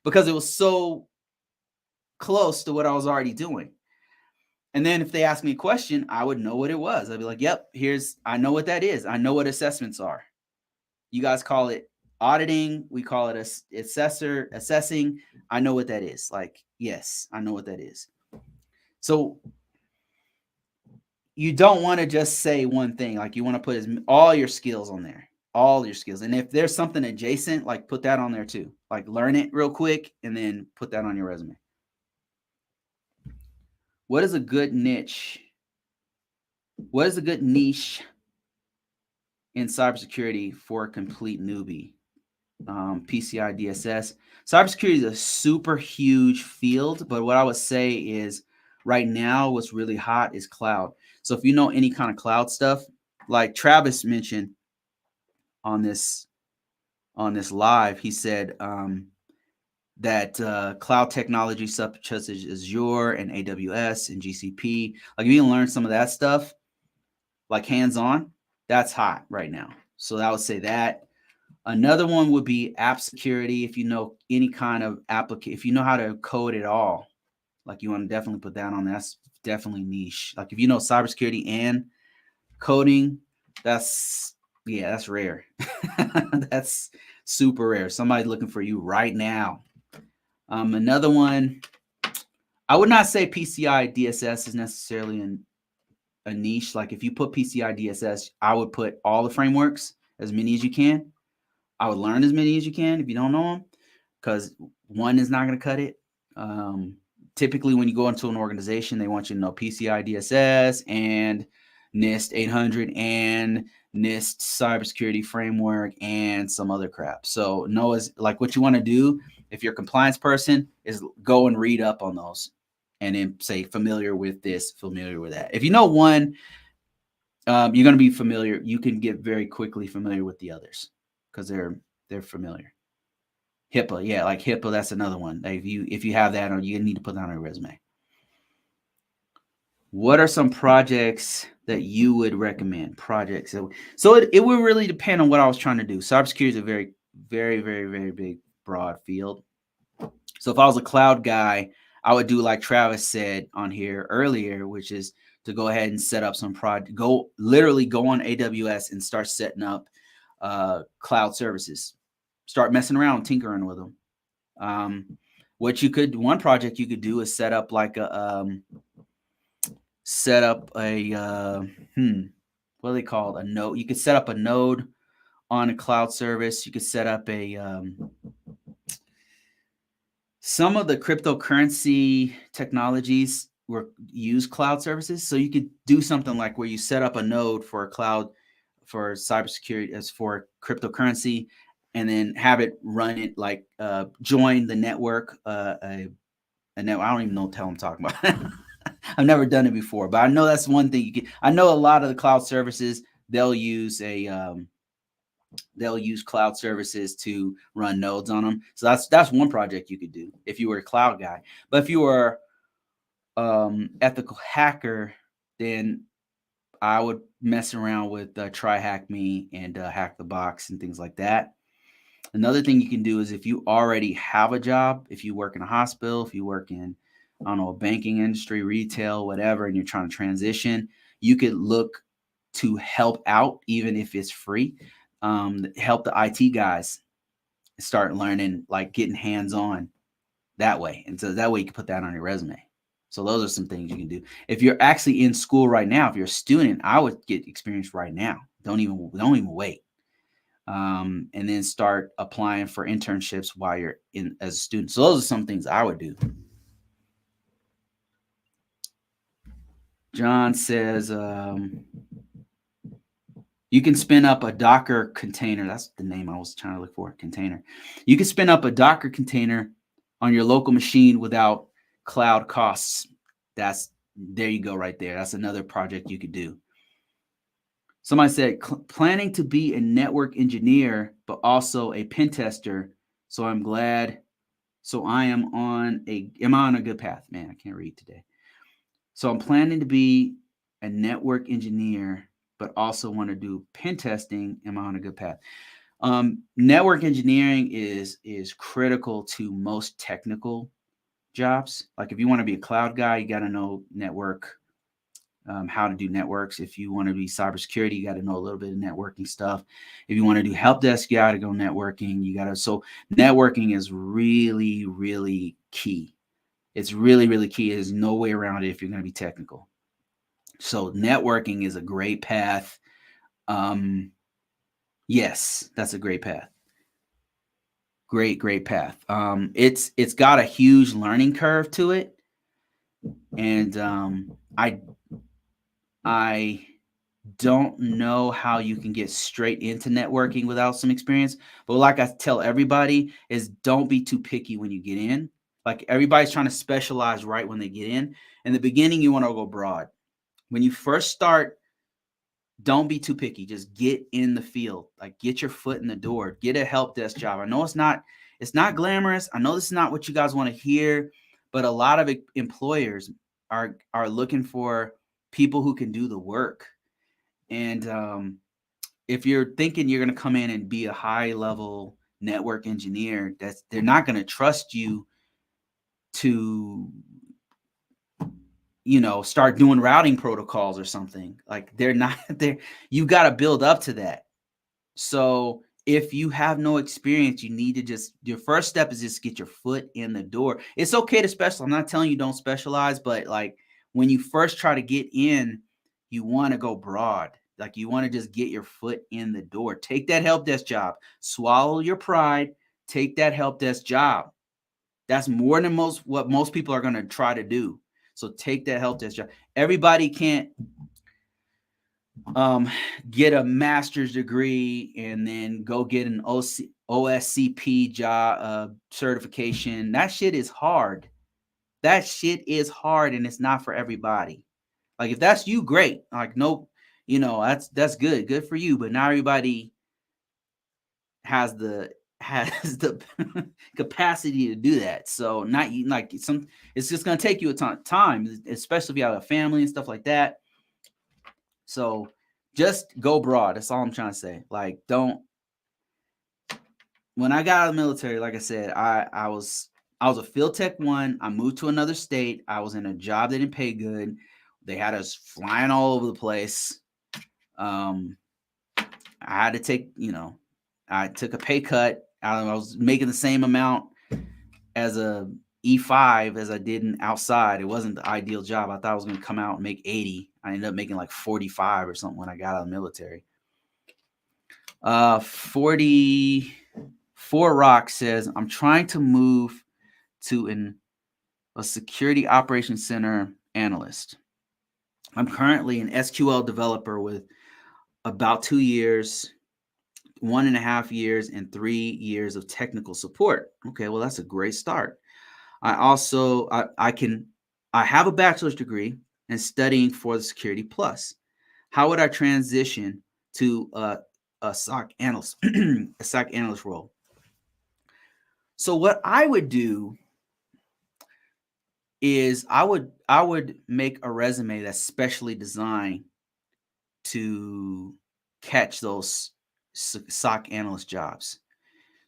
A: because it was so close to what I was already doing. And then if they ask me a question, I would know what it was. I'd be like, yep, I know what that is. I know what assessments are. You guys call it auditing. We call it assessing. I know what that is. Like, yes, I know what that is. So you don't want to just say one thing. Like, you want to put all your skills on there, all your skills. And if there's something adjacent, like, put that on there too. Like, learn it real quick and then put that on your resume. What is a good niche? What is a good niche in cybersecurity for a complete newbie? PCI DSS. Cybersecurity is a super huge field, but what I would say is right now what's really hot is cloud. So if you know any kind of cloud stuff, like Travis mentioned on this live, he said that cloud technology such as Azure and AWS and GCP, like if you can learn some of that stuff, like hands-on, that's hot right now. So I would say that. Another one would be app security. If you know any kind of application, if you know how to code at all, like, you want to definitely put that on. That's definitely niche. Like, if you know cybersecurity and coding, that's rare. That's super rare. Somebody's looking for you right now. Another one, I would not say PCI DSS is necessarily a niche. Like, if you put PCI DSS, I would put all the frameworks, as many as you can. I would learn as many as you can if you don't know them, because one is not going to cut it. Typically, when you go into an organization, they want you to know PCI DSS and NIST 800 and NIST Cybersecurity Framework and some other crap. So Noah's like, what you want to do if you're a compliance person is go and read up on those and then say familiar with this, familiar with that. If you know one, you're going to be familiar. You can get very quickly familiar with the others because they're familiar. HIPAA, yeah, like HIPAA, that's another one. Like, if you have that on, you need to put that on your resume. What are some projects that you would recommend? Projects. So it would really depend on what I was trying to do. Cybersecurity is a very, very, very, very big, broad field. So if I was a cloud guy, I would do like Travis said on here earlier, which is to go ahead and set up some project. Literally go on AWS and start setting up cloud services. Start messing around, tinkering with them. One project you could do is set up like what are they called? A node. You could set up a node on a cloud service. You could set up some of the cryptocurrency technologies use cloud services. So you could do something like where you set up a node for a cloud for cybersecurity as for cryptocurrency, and then have it run it like join the network. I don't even know what the hell I'm talking about. I've never done it before, but I know that's one thing you can. I know a lot of the cloud services, they'll use cloud services to run nodes on them. So that's one project you could do if you were a cloud guy. But if you were ethical hacker, then I would mess around with Try Hack Me and Hack the Box and things like that. Another thing you can do is if you already have a job, if you work in a hospital, if you work in, I don't know, a banking industry, retail, whatever, and you're trying to transition, you could look to help out even if it's free. help the IT guys start learning, like getting hands-on that way. And so that way you can put that on your resume. So those are some things you can do. If you're actually in school right now, if you're a student, I would get experience right now. Don't even wait. And then start applying for internships while you're in as a student. So those are some things I would do. John says, you can spin up a Docker container. That's the name I was trying to look for, container. You can spin up a Docker container on your local machine without cloud costs. There you go right there. That's another project you could do. Somebody said, planning to be a network engineer, but also a pen tester. So I'm glad. So am I on a good path? Man, I can't read today. So I'm planning to be a network engineer, but also want to do pen testing. Am I on a good path? Network engineering is critical to most technical jobs. Like if you want to be a cloud guy, you got to know network, how to do networks. If you want to be cybersecurity, you got to know a little bit of networking stuff. If you want to do help desk, you got to go networking. So networking is really, really key. It's really, really key. There's no way around it if you're going to be technical. So networking is a great path. Yes, that's a great path. Great path. It's got a huge learning curve to it. And I don't know how you can get straight into networking without some experience. But like I tell everybody is don't be too picky when you get in. Like everybody's trying to specialize right when they get in. In the beginning, you want to go broad. When you first start, don't be too picky. Just get in the field. Like get your foot in the door. Get a help desk job. I know it's not glamorous. I know this is not what you guys want to hear, but a lot of employers are looking for people who can do the work. And if you're thinking you're going to come in and be a high level network engineer, they're not going to trust you to start doing routing protocols or something. Like they're not there. You got to build up to that. So if you have no experience, you need to your first step is just get your foot in the door. It's okay to specialize. I'm not telling you don't specialize, but like when you first try to get in, you want to go broad. Like you want to just get your foot in the door. Take that help desk job. Swallow your pride. Take that help desk job. That's more than what most people are going to try to do. So take that help desk job. Everybody can't get a master's degree and then go get an OSCP job certification. That shit is hard. And it's not for everybody. Like if that's you, great. Like no, that's good. Good for you. But not everybody has the capacity to do that. So it's just gonna take you a ton of time, especially if you have a family and stuff like that. So just go broad. That's all I'm trying to say. Like when I got out of the military, like I said, I was a field tech 1. I moved to another state. I was in a job that didn't pay good. They had us flying all over the place. I had to take, I took a pay cut. I was making the same amount as a E5 as I did outside. It wasn't the ideal job. I thought I was going to come out and make 80. I ended up making like 45 or something when I got out of the military. 44 Rock says, I'm trying to move to a security operations center analyst. I'm currently an SQL developer with about 2 years, 1.5 years, and 3 years of technical support. Okay, well, that's a great start. I also, I have a bachelor's degree and studying for the Security Plus. How would I transition to a SOC analyst, a SOC analyst role? So what I would do is I would make a resume that's specially designed to catch those SOC analyst jobs.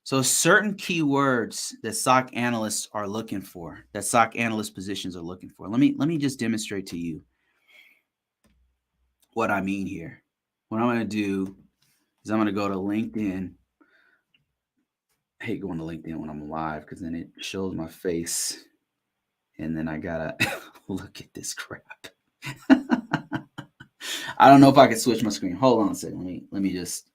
A: So certain keywords that SOC analysts are looking for, that SOC analyst positions are looking for. Let me just demonstrate to you what I mean here. What I'm going to do is I'm going to go to LinkedIn. I hate going to LinkedIn when I'm live because then it shows my face. And then I got to look at this crap. I don't know if I can switch my screen. Hold on a second. Let me just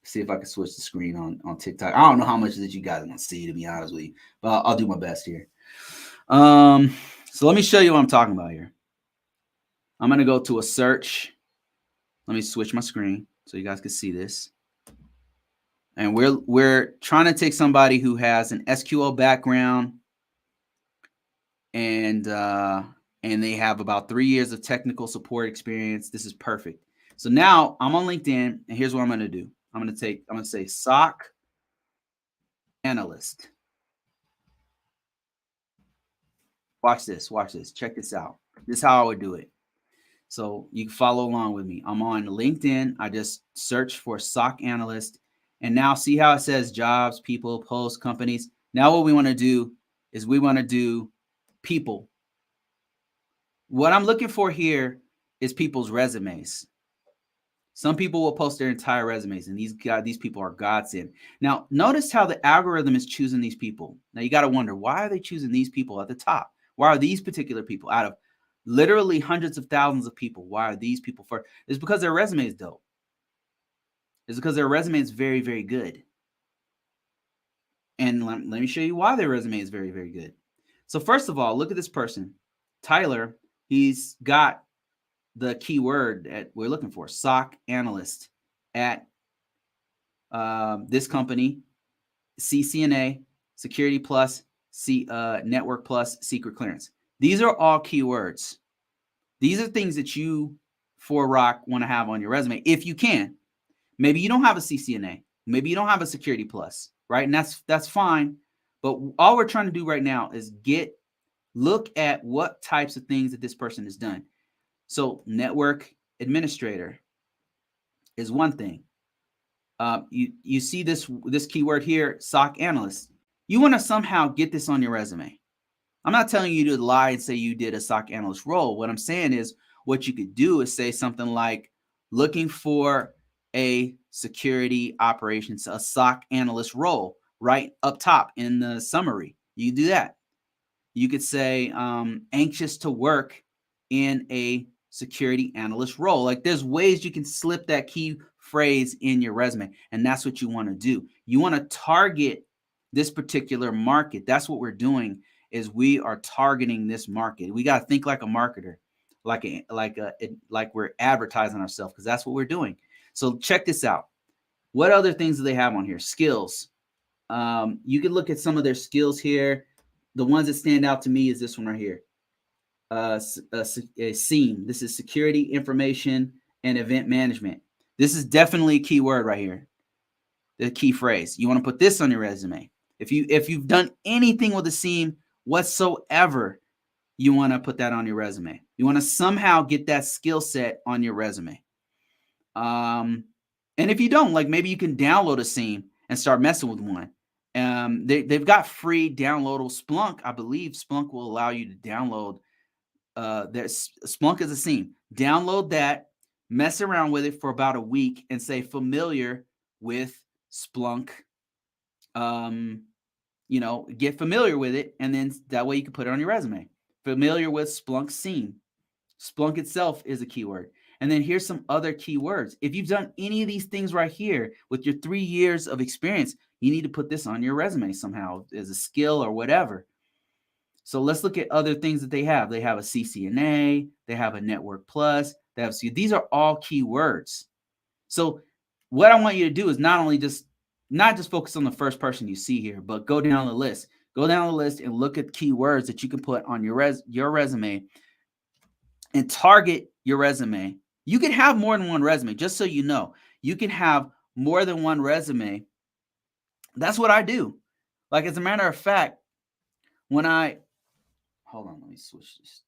A: see if I can switch the screen on TikTok. I don't know how much that you guys are going to see, to be honest with you. But I'll do my best here. So let me show you what I'm talking about here. I'm going to go to a search. Let me switch my screen so you guys can see this. And we're trying to take somebody who has an SQL background and they have about 3 years of technical support experience. This is perfect. So now I'm on LinkedIn, and here's what I'm going to do. I'm going to say SOC analyst. Watch this. Check this out. This is how I would do it. So you can follow along with me. I'm on LinkedIn. I just search for SOC analyst. And now see how it says jobs, people, posts, companies. Now what we want to do is we want to do people. What I'm looking for here is people's resumes. Some people will post their entire resumes, and these people are godsend. Now, notice how the algorithm is choosing these people. Now, you got to wonder, why are they choosing these people at the top? Why are these particular people out of literally hundreds of thousands of people? Why are these people first? It's because their resume is dope. It's because their resume is very, very good. And let me show you why their resume is very, very good. So first of all, look at this person, Tyler. He's got the keyword that we're looking for, SOC analyst at this company, CCNA, Security Plus, Network Plus, Secret Clearance. These are all keywords. These are things that you, for Rock, want to have on your resume if you can. Maybe you don't have a CCNA. Maybe you don't have a Security Plus, right? And that's fine. But all we're trying to do right now is look at what types of things that this person has done. So network administrator is one thing. You see this keyword here, SOC analyst. You want to somehow get this on your resume. I'm not telling you to lie and say you did a SOC analyst role. What I'm saying is what you could do is say something like looking for a security operations, a SOC analyst role right up top in the summary. You do that. You could say anxious to work in a security analyst role. Like there's ways you can slip that key phrase in your resume, and that's what you want to do. You want to target this particular market. That's what we're doing, is we are targeting this market. We got to think like a marketer, like we're advertising ourselves, because that's what we're doing. So check this out. What other things do they have on here? Skills. You can look at some of their skills here. The ones that stand out to me is this one right here. SIEM. This is security, information, and event management. This is definitely a key word right here. The key phrase. You want to put this on your resume. If you've done anything with a SIEM whatsoever, you want to put that on your resume. You want to somehow get that skill set on your resume. And if you don't, like maybe you can download a SIEM and start messing with one. They've got free downloadable Splunk. I believe Splunk will allow you to download. Splunk is a SIEM. Download that, mess around with it for about a week, and say familiar with Splunk. Get familiar with it, and then that way you can put it on your resume. Familiar with Splunk SIEM. Splunk itself is a keyword. And then here's some other keywords. If you've done any of these things right here with your 3 years of experience, you need to put this on your resume somehow as a skill or whatever. So let's look at other things that they have. They have a CCNA, they have a Network Plus, these are all keywords. So what I want you to do is not just focus on the first person you see here, but go down the list. Go down the list and look at keywords that you can put on your resume and target your resume. You can have more than one resume, just so you know. You can have more than one resume. That's what I do. Like, as a matter of fact, hold on, let me switch this.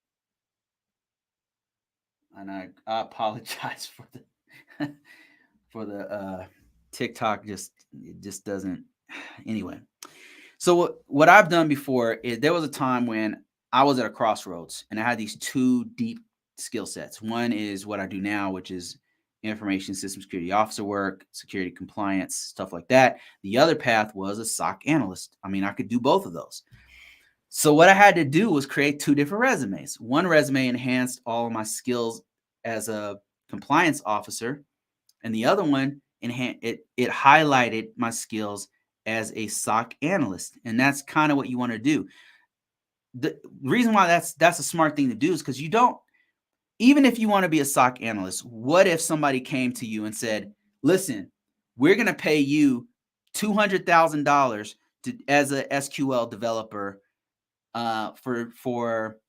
A: And I apologize for the TikTok just doesn't. Anyway, so what I've done before is there was a time when I was at a crossroads and I had these two deep skill sets. One is what I do now, which is information system security officer work, security compliance, stuff like that. The other path was a SOC analyst. I mean, I could do both of those. So what I had to do was create 2 different resumes. One resume enhanced all of my skills as a compliance officer, and the other one it highlighted my skills as a SOC analyst. And that's kind of what you want to do. The reason why that's a smart thing to do is because you don't, even if you want to be a SOC analyst, what if somebody came to you and said, listen, we're going to pay you $200,000 as a SQL developer for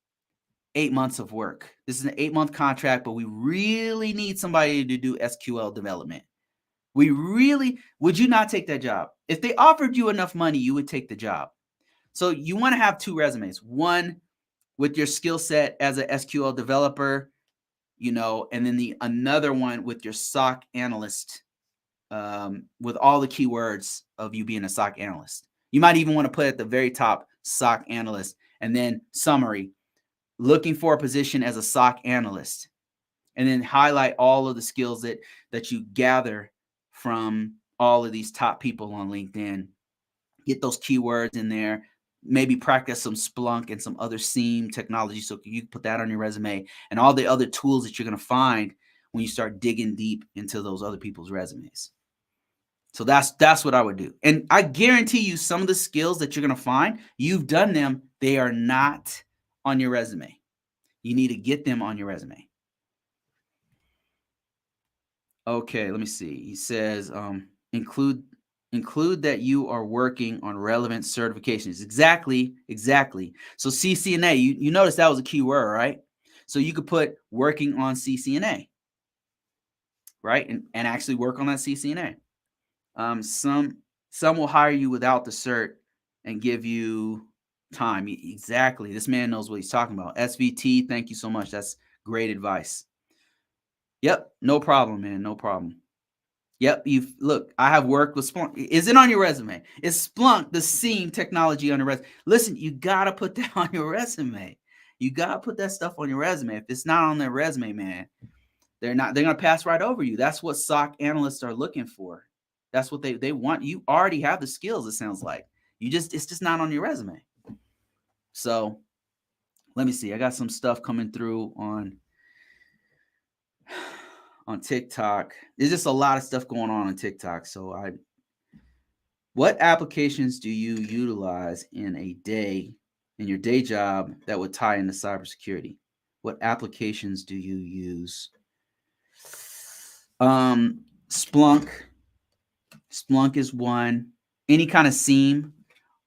A: 8 months of work. This is an 8-month contract, but we really need somebody to do SQL development. Would you not take that job? If they offered you enough money, you would take the job. So you want to have 2 resumes, one with your skill set as a SQL developer, and then another one with your SOC analyst, with all the keywords of you being a SOC analyst. You might even want to put at the very top SOC analyst, and then summary, looking for a position as a SOC analyst, and then highlight all of the skills that you gather from all of these top people on LinkedIn. Get those keywords in there. Maybe practice some Splunk and some other SIEM technology so you can put that on your resume, and all the other tools that you're going to find when you start digging deep into those other people's resumes. So that's what I would do. And I guarantee you some of the skills that you're going to find, you've done them. They are not on your resume. You need to get them on your resume. Okay, let me see. He says, include that you are working on relevant certifications. Exactly. So CCNA, you notice that was a key word, right? So you could put working on CCNA, right? And actually work on that CCNA. Some will hire you without the cert and give you time. Exactly. This man knows what he's talking about. SVT, thank you so much. That's great advice. Yep, no problem, man. No problem. Yep, look, I have worked with Splunk. Is it on your resume? Is Splunk the SIEM technology on your resume? Listen, you gotta put that on your resume. You gotta put that stuff on your resume. If it's not on their resume, man, they're gonna pass right over you. That's what SOC analysts are looking for. That's what they want. You already have the skills, it sounds like. It's just not on your resume. So let me see. I got some stuff coming through on TikTok. There's just a lot of stuff going on TikTok. So what applications do you utilize in your day job that would tie into cybersecurity? What applications do you use? Splunk. Splunk is one. Any kind of SIEM.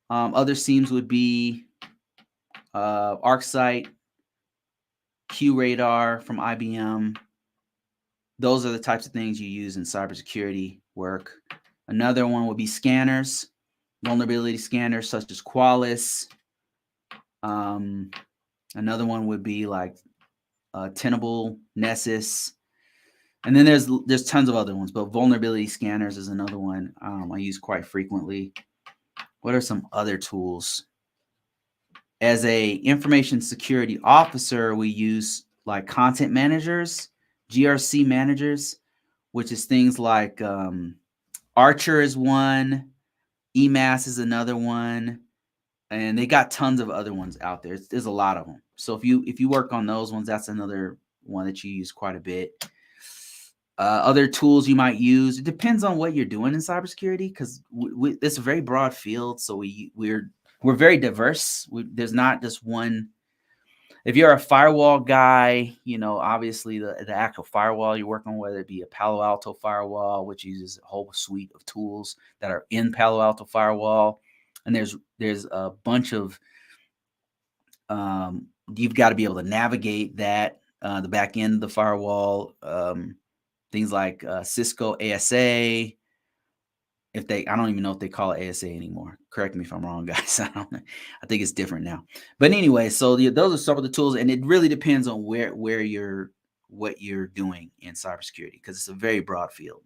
A: Other SIEMs would be ArcSight, QRadar from IBM. Those are the types of things you use in cybersecurity work. Another one would be scanners, vulnerability scanners such as Qualys. Another one would be like Tenable, Nessus. And then there's tons of other ones, but vulnerability scanners is another one I use quite frequently. What are some other tools? As a information security officer, we use like content managers, GRC managers, which is things like Archer is one, EMAS is another one, and they got tons of other ones out there. There's a lot of them. So if you work on those ones, that's another one that you use quite a bit. Other tools you might use, it depends on what you're doing in cybersecurity, because it's a very broad field. So we're very diverse. There's not just one. If you're a firewall guy, obviously the actual firewall you work on, whether it be a Palo Alto firewall, which uses a whole suite of tools that are in Palo Alto firewall, and there's a bunch of you've got to be able to navigate that the back end of the firewall. Things like Cisco ASA. I don't even know if they call it ASA anymore. Correct me if I'm wrong, guys. I think it's different now. But anyway, so those are some of the tools, and it really depends on what you're doing in cybersecurity, because it's a very broad field.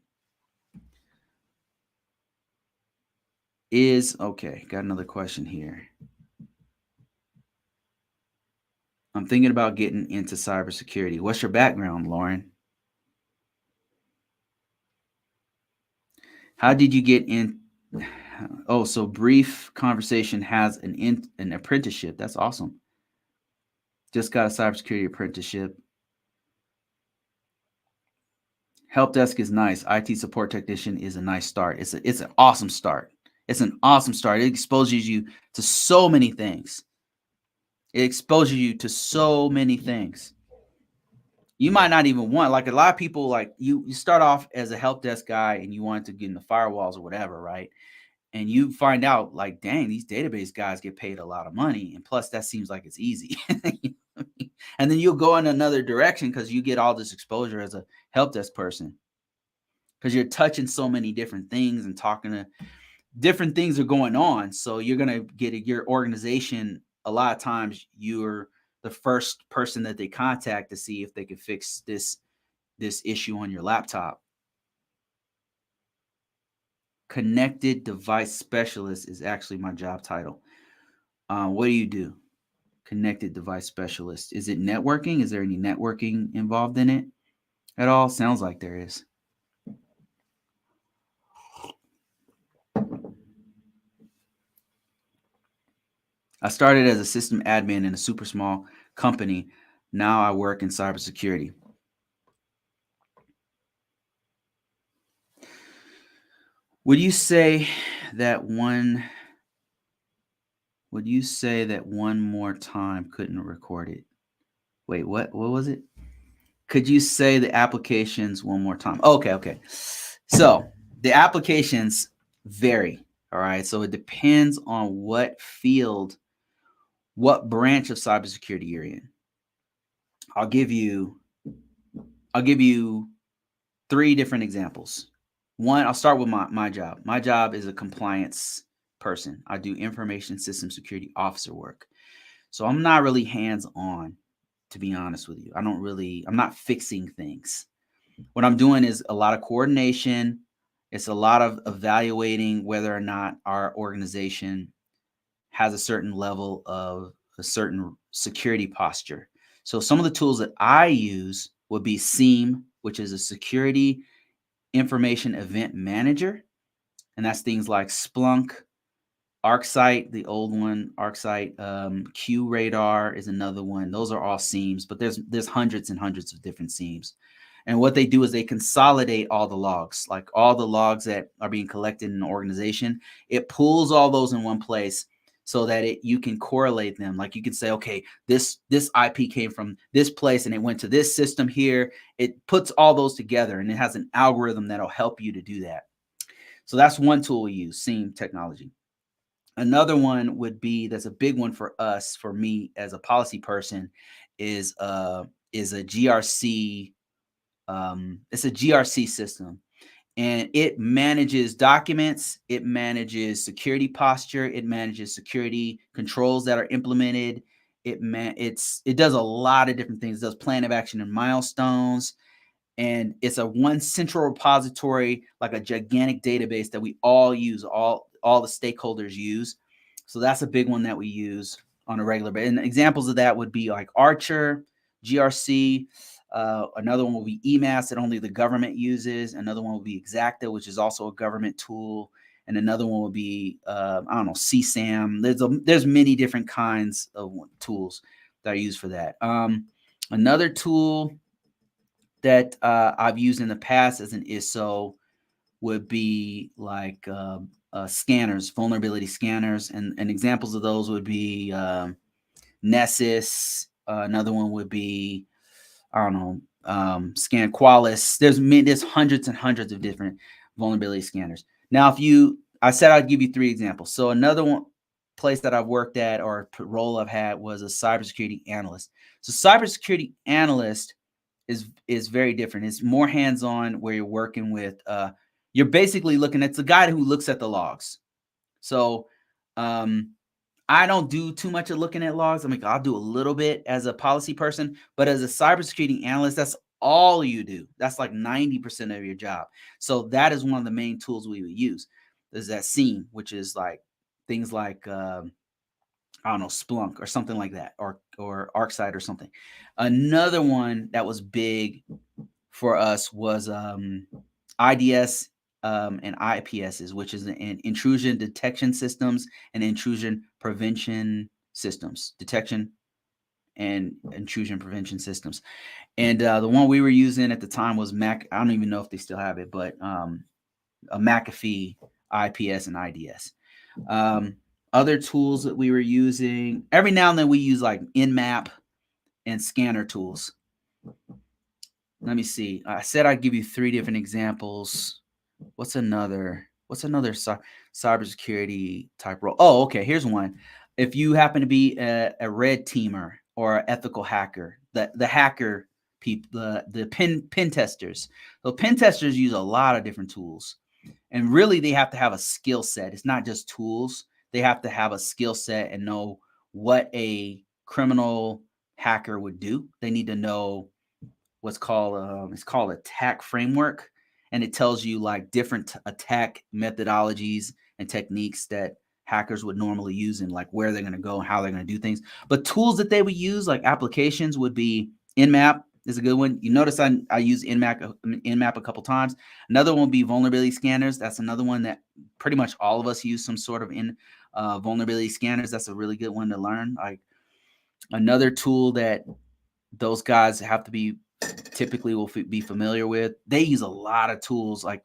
A: Okay, got another question here. I'm thinking about getting into cybersecurity. What's your background, Lauren? How did you get in? Oh, so brief conversation has an apprenticeship. That's awesome. Just got a cybersecurity apprenticeship. Help desk is nice. IT support technician is a nice start. It's an awesome start. It's an awesome start. It exposes you to so many things. It exposes you to so many things. You might not even want, like a lot of people, like you start off as a help desk guy and you want to get in the firewalls or whatever, right? And you find out like, dang, these database guys get paid a lot of money. And plus that seems like it's easy. And then you'll go in another direction because you get all this exposure as a help desk person. Because you're touching so many different things and talking to different things are going on. So you're going to get your organization. A lot of times you're the first person that they contact to see if they can fix this issue on your laptop. Connected device specialist is actually my job title. What do you do? Connected device specialist. Is it networking? Is there any networking involved in it at all? Sounds like there is. I started as a system admin in a super small company. Now I work in cybersecurity. Would you say that one more time couldn't record it? Wait, what was it? Could you say the applications one more time? Okay. So the applications vary. All right. So it depends on what field, what branch of cybersecurity you're in. I'll give you 3 different examples. One, I'll start with my job. My job is a compliance person. I do information system security officer work. So I'm not really hands-on, to be honest with you. I'm not fixing things. What I'm doing is a lot of coordination. It's a lot of evaluating whether or not our organization has a certain level of a certain security posture. So some of the tools that I use would be SIEM, which is a security information event manager. And that's things like Splunk, ArcSight, the old one, ArcSight, QRadar is another one. Those are all SIEMs, but there's hundreds and hundreds of different SIEMs. And what they do is they consolidate all the logs, like all the logs that are being collected in an organization. It pulls all those in one place so that you can correlate them. Like you can say, okay, this IP came from this place and it went to this system here. It puts all those together and it has an algorithm that'll help you to do that. So that's one tool we use, SIEM technology. Another one would be, that's a big one for us, for me as a policy person, is a GRC. It's a GRC system, and it manages documents. It manages security posture. It manages security controls that are implemented. It does a lot of different things. It does plan of action and milestones. And it's a one central repository, like a gigantic database that we all use, all the stakeholders use. So that's a big one that we use on a regular basis. And examples of that would be like Archer, GRC. Another one will be EMAS that only the government uses. Another one will be Exacta, which is also a government tool. And another one will be, CSAM. There's many different kinds of tools that are used for that. Another tool that I've used in the past as an ISO would be like scanners, vulnerability scanners, and examples of those would be Nessus. Another one would be, Scan Qualys. There's hundreds and hundreds of different vulnerability scanners. Now, I said I'd give you 3 examples. So another one place that I've worked at, or role I've had, was a cybersecurity analyst. So cybersecurity analyst is very different. It's more hands-on, where you're working with you're basically looking at the guy who looks at the logs. So I don't do too much of looking at logs. I mean, I'll do a little bit as a policy person, but as a cybersecurity analyst, that's all you do. That's like 90% of your job. So that is one of the main tools we would use. There's that SIEM, which is like things like Splunk or something like that, or ArcSight or something. Another one that was big for us was IDS and IPSs, which is an intrusion detection systems and intrusion prevention systems, detection and intrusion prevention systems. And the one we were using at the time was Mac. I don't even know if they still have it, but a McAfee IPS and IDS. Other tools that we were using, every now and then we use like Nmap and scanner tools. Let me see. I said I'd give you 3 different examples. What's another cybersecurity type role? Oh, okay. Here's one. If you happen to be a red teamer or an ethical hacker, the hacker people, the pen testers. So pen testers use a lot of different tools, and really they have to have a skill set. It's not just tools. They have to have a skill set and know what a criminal hacker would do. They need to know what's called it's called attack framework, and it tells you like different attack methodologies and techniques that hackers would normally use and like where they're going to go and how they're going to do things. But tools that they would use, like applications, would be Nmap is a good one. You notice I use Nmap a couple times. Another one would be vulnerability scanners. That's another one that pretty much all of us use some sort of vulnerability scanners. That's a really good one to learn. Like another tool that those guys have to be typically will be familiar with. They use a lot of tools like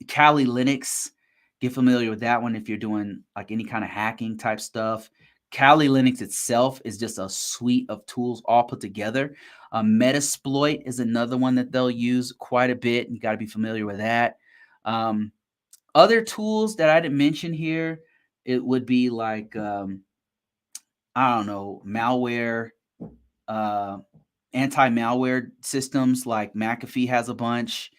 A: Kali Linux. Get familiar with that one if you're doing like any kind of hacking type stuff. Kali Linux itself is just a suite of tools all put together. Metasploit is another one that they'll use quite a bit. You got to be familiar with that. Other tools that I didn't mention here, it would be like I don't know, malware, anti-malware systems like McAfee has a bunch.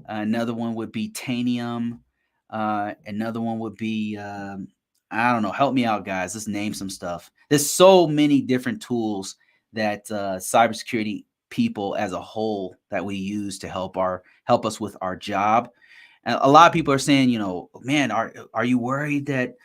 A: Another one would be Tanium. Another one would be I don't know. Help me out, guys. Let's name some stuff. There's so many different tools that cybersecurity people as a whole that we use to help us with our job. And a lot of people are saying, you know, man, are you worried that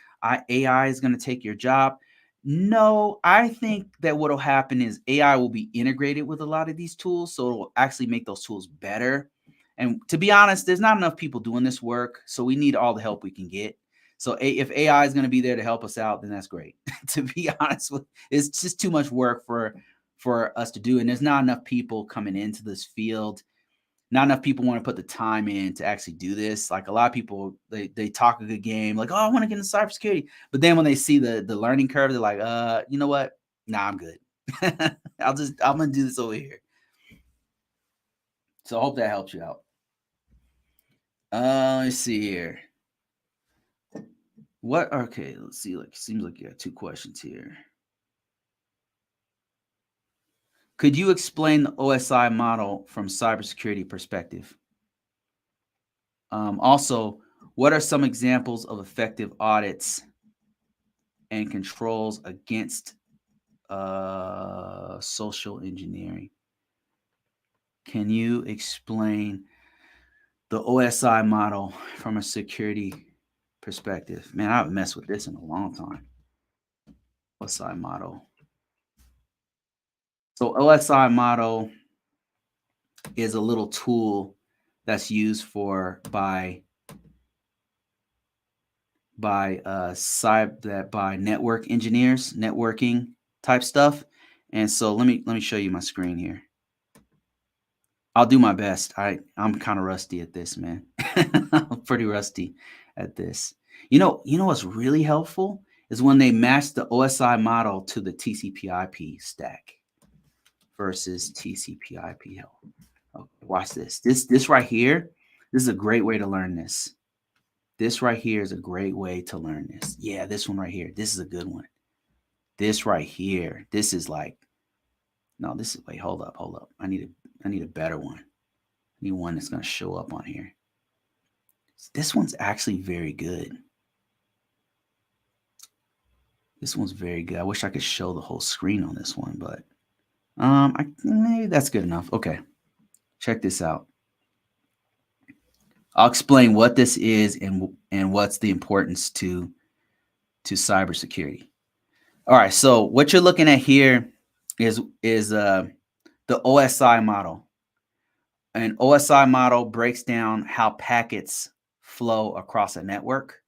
A: AI is going to take your job? No, I think that what will happen is AI will be integrated with a lot of these tools, so it will actually make those tools better. And to be honest, there's not enough people doing this work, so we need all the help we can get. So if AI is going to be there to help us out, then that's great. To be honest with, it's just too much work for us to do, and there's not enough people coming into this field. Not enough people want to put the time in to actually do this. Like a lot of people, they talk a good game, like, oh, I want to get into cybersecurity. But then when they see the learning curve, they're like, you know what? Nah, I'm good. I'm gonna do this over here. So I hope that helps you out. Let's see here. Okay, let's see. Like, seems like you got 2 questions here. Could you explain the OSI model from cybersecurity perspective? Also, what are some examples of effective audits and controls against social engineering? Can you explain the OSI model from a security perspective? Man, I haven't messed with this in a long time. OSI model. So OSI model is a little tool that's used by network engineers, networking type stuff. And so let me show you my screen here. I'll do my best. I'm kind of rusty at this, man. I'm pretty rusty at this. You know what's really helpful is when they match the OSI model to the TCP/IP stack versus TCP/IP help. Okay, watch this. This right here. This is a great way to learn this. This right here is a great way to learn this. Yeah, this one right here. This is a good one. This right here. This is like, no, this is, wait, hold up. I need a better one. I need one that's going to show up on here. This one's actually very good. This one's very good. I wish I could show the whole screen on this one, but maybe that's good enough. Okay, check this out. I'll explain what this is and what's the importance to cybersecurity. All right, so what you're looking at here is the OSI model. An OSI model breaks down how packets flow across a network.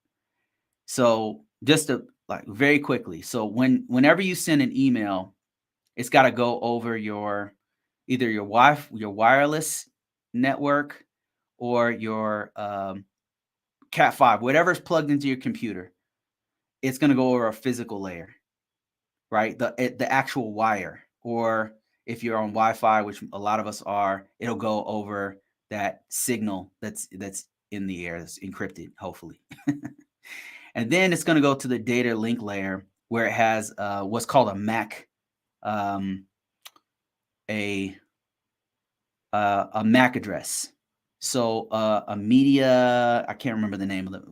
A: So just to like very quickly. So whenever you send an email, it's got to go over either your wireless network or your Cat5, whatever's plugged into your computer. It's going to go over a physical layer, right? The actual wire, or if you're on Wi-Fi, which a lot of us are, it'll go over that signal that's in the air, that's encrypted, hopefully. And then it's going to go to the data link layer where it has what's called a MAC, a MAC address. So a media, I can't remember the name of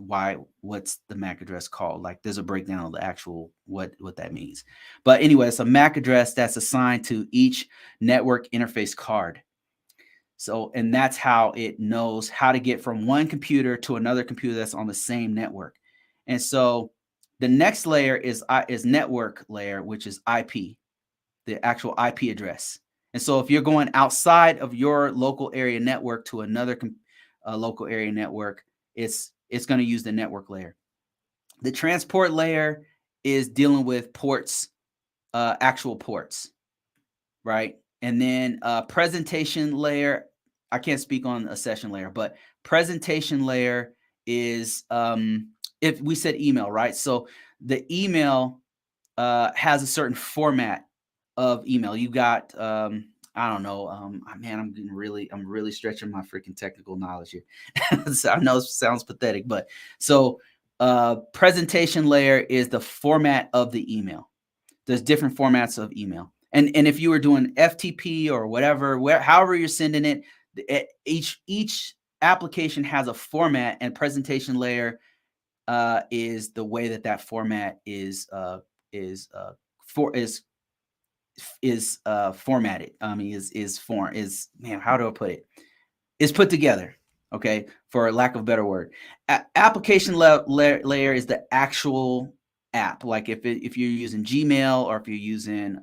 A: what's the MAC address called? Like there's a breakdown of the actual what that means. But anyway, it's a MAC address that's assigned to each network interface card. So, and that's how it knows how to get from one computer to another computer that's on the same network. And so the next layer is network layer, which is IP, the actual IP address. And so if you're going outside of your local area network to another local area network, it's going to use the network layer. The transport layer is dealing with ports, actual ports, right? And then presentation layer, I can't speak on a session layer, but presentation layer is if we said email, right? So the email has a certain format of email. You got I don't know, man, I'm really stretching my freaking technical knowledge here. So I know it sounds pathetic, but so presentation layer is the format of the email. There's different formats of email. And if you were doing FTP or whatever, however you're sending it, each application has a format, and presentation layer is the way that format is formatted. I mean, man, how do I put it? Is put together. Okay, for lack of a better word. Application layer is the actual app. Like if you're using Gmail, or if you're using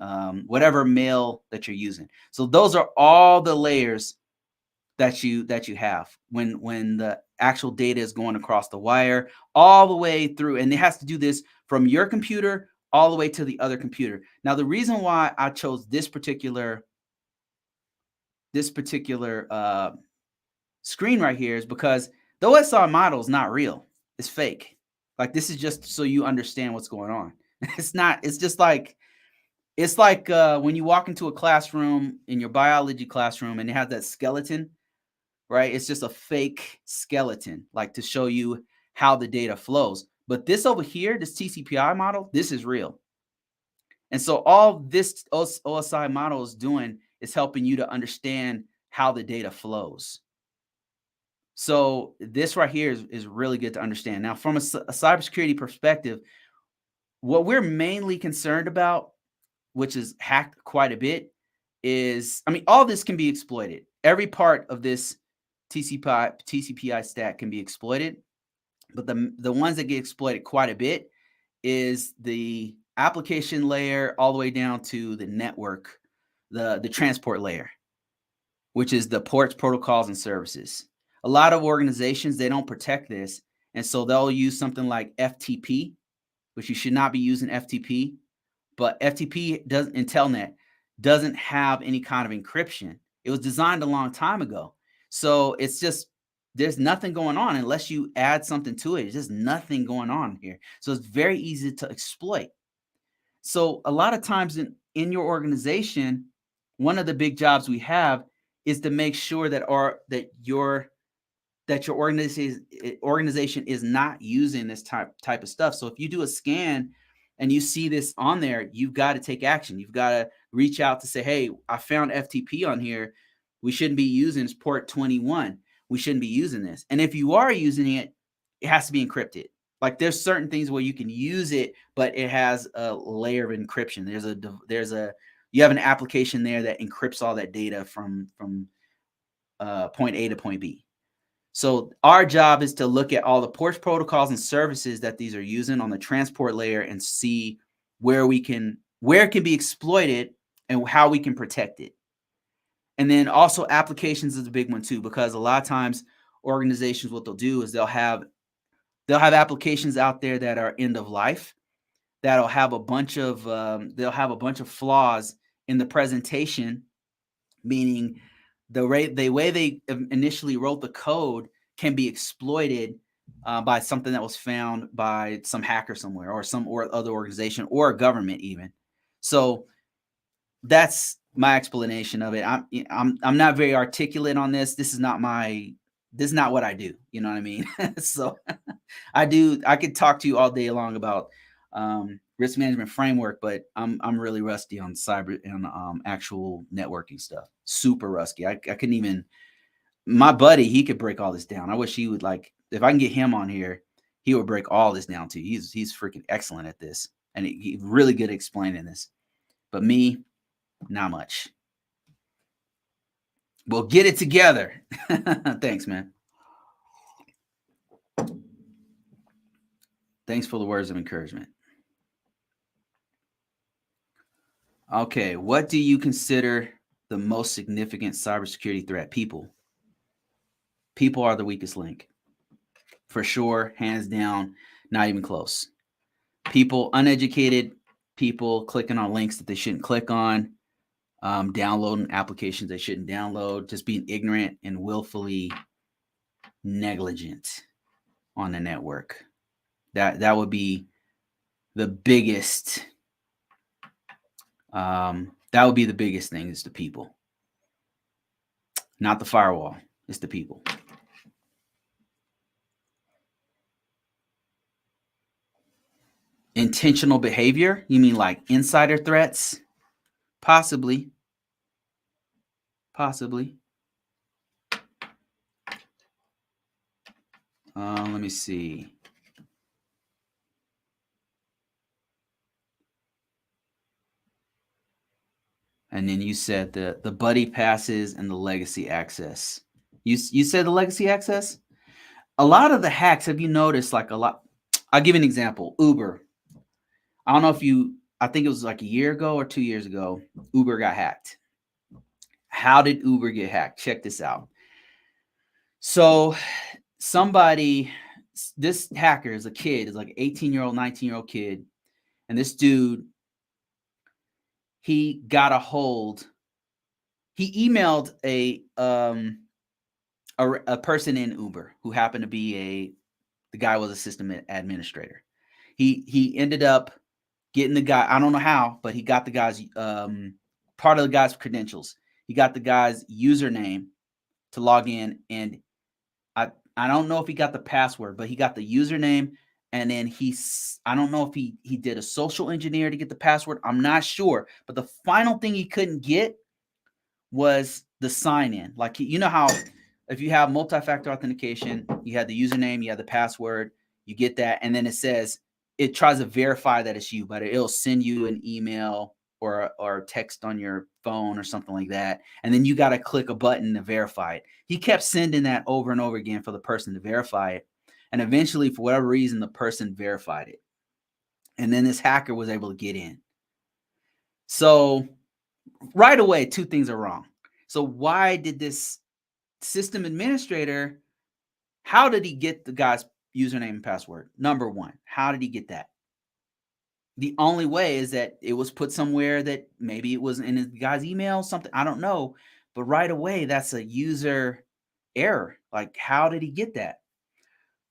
A: whatever mail that you're using. So those are all the layers that you have when the actual data is going across the wire all the way through, and it has to do this from your computer all the way to the other computer. Now, the reason why I chose this particular screen right here is because the OSI model is not real. It's fake. Like, this is just so you understand what's going on. It's not. It's just like when you walk into a classroom, in your biology classroom, and it has that skeleton, right? It's just a fake skeleton, like to show you how the data flows. But this over here, this TCPI model, this is real. And so all this OSI model is doing is helping you to understand how the data flows. So this right here is really good to understand. Now, from a cybersecurity perspective, what we're mainly concerned about, which is hacked quite a bit, is, I mean, all this can be exploited. Every part of this TCPI stack can be exploited, but the ones that get exploited quite a bit is the application layer all the way down to the network, the transport layer, which is the ports, protocols, and services. A lot of organizations, they don't protect this, and so they'll use something like FTP, which you should not be using FTP. But FTP doesn't, and Telnet doesn't have any kind of encryption. It was designed a long time ago. So it's just, there's nothing going on unless you add something to it. There's just nothing going on here. So it's very easy to exploit. So a lot of times in your organization, one of the big jobs we have is to make sure that your organization is not using this type of stuff. So if you do a scan and you see this on there, you've got to take action. You've got to reach out to say, hey, I found FTP on here. We shouldn't be using this port 21. We shouldn't be using this. And if you are using it, it has to be encrypted. Like, there's certain things where you can use it, but it has a layer of encryption. You have an application there that encrypts all that data from point A to point B. So our job is to look at all the ports, protocols, and services that these are using on the transport layer and see where it can be exploited and how we can protect it. And then also applications is a big one too, because a lot of times organizations, what they'll do is they'll have applications out there that are end of life, that'll have a bunch of flaws in the presentation, meaning the way they initially wrote the code can be exploited by something that was found by some hacker somewhere, or some other organization, or a government even. So that's my explanation of it. I'm not very articulate on this. This is not what I do. You know what I mean? So I could talk to you all day long about risk management framework, but I'm really rusty on cyber and actual networking stuff. Super rusty. I couldn't even. My buddy, he could break all this down. I wish he would, like, if I can get him on here, he would break all this down too. He's freaking excellent at this, and he's really good at explaining this. But me, not much. We'll get it together. Thanks, man. Thanks for the words of encouragement. Okay, what do you consider the most significant cybersecurity threat? People. People are the weakest link. For sure, hands down, not even close. People, uneducated people clicking on links that they shouldn't click on, downloading applications they shouldn't download, just being ignorant and willfully negligent on the network. That would be the biggest. That would be the biggest thing, is the people. Not the firewall, it's the people. Intentional behavior? You mean like insider threats? Possibly. Let me see. And then you said the buddy passes and the legacy access. You said the legacy access? A lot of the hacks, have you noticed, like a lot? I'll give you an example. Uber. I don't know if I think it was like a year ago or 2 years ago, Uber got hacked. How did Uber get hacked? Check this out. So this hacker is a kid, is like an 18-year-old, 19-year-old kid. And this dude, he got a hold. He emailed a person in Uber who happened to be the guy was a system administrator. He ended up getting the guy, I don't know how, but he got the guy's part of the guy's credentials. He got the guy's username to log in, and I don't know if he got the password, but he got the username, and then I don't know if he did a social engineer to get the password. I'm not sure, but the final thing he couldn't get was the sign in. Like, you know how if you have multi-factor authentication, you have the username, you have the password, you get that, and then it tries to verify that it's you, but it'll send you an email or text on your phone or something like that, and then you got to click a button to verify it. He kept sending that over and over again for the person to verify it, and eventually, for whatever reason, the person verified it, and then this hacker was able to get in. So right away, two things are wrong. So why did this system administrator, how did he get the guy's username and password? Number one, how did he get that? The only way is that it was put somewhere, that maybe it was in the guy's email, something, I don't know. But right away, that's a user error. Like, how did he get that?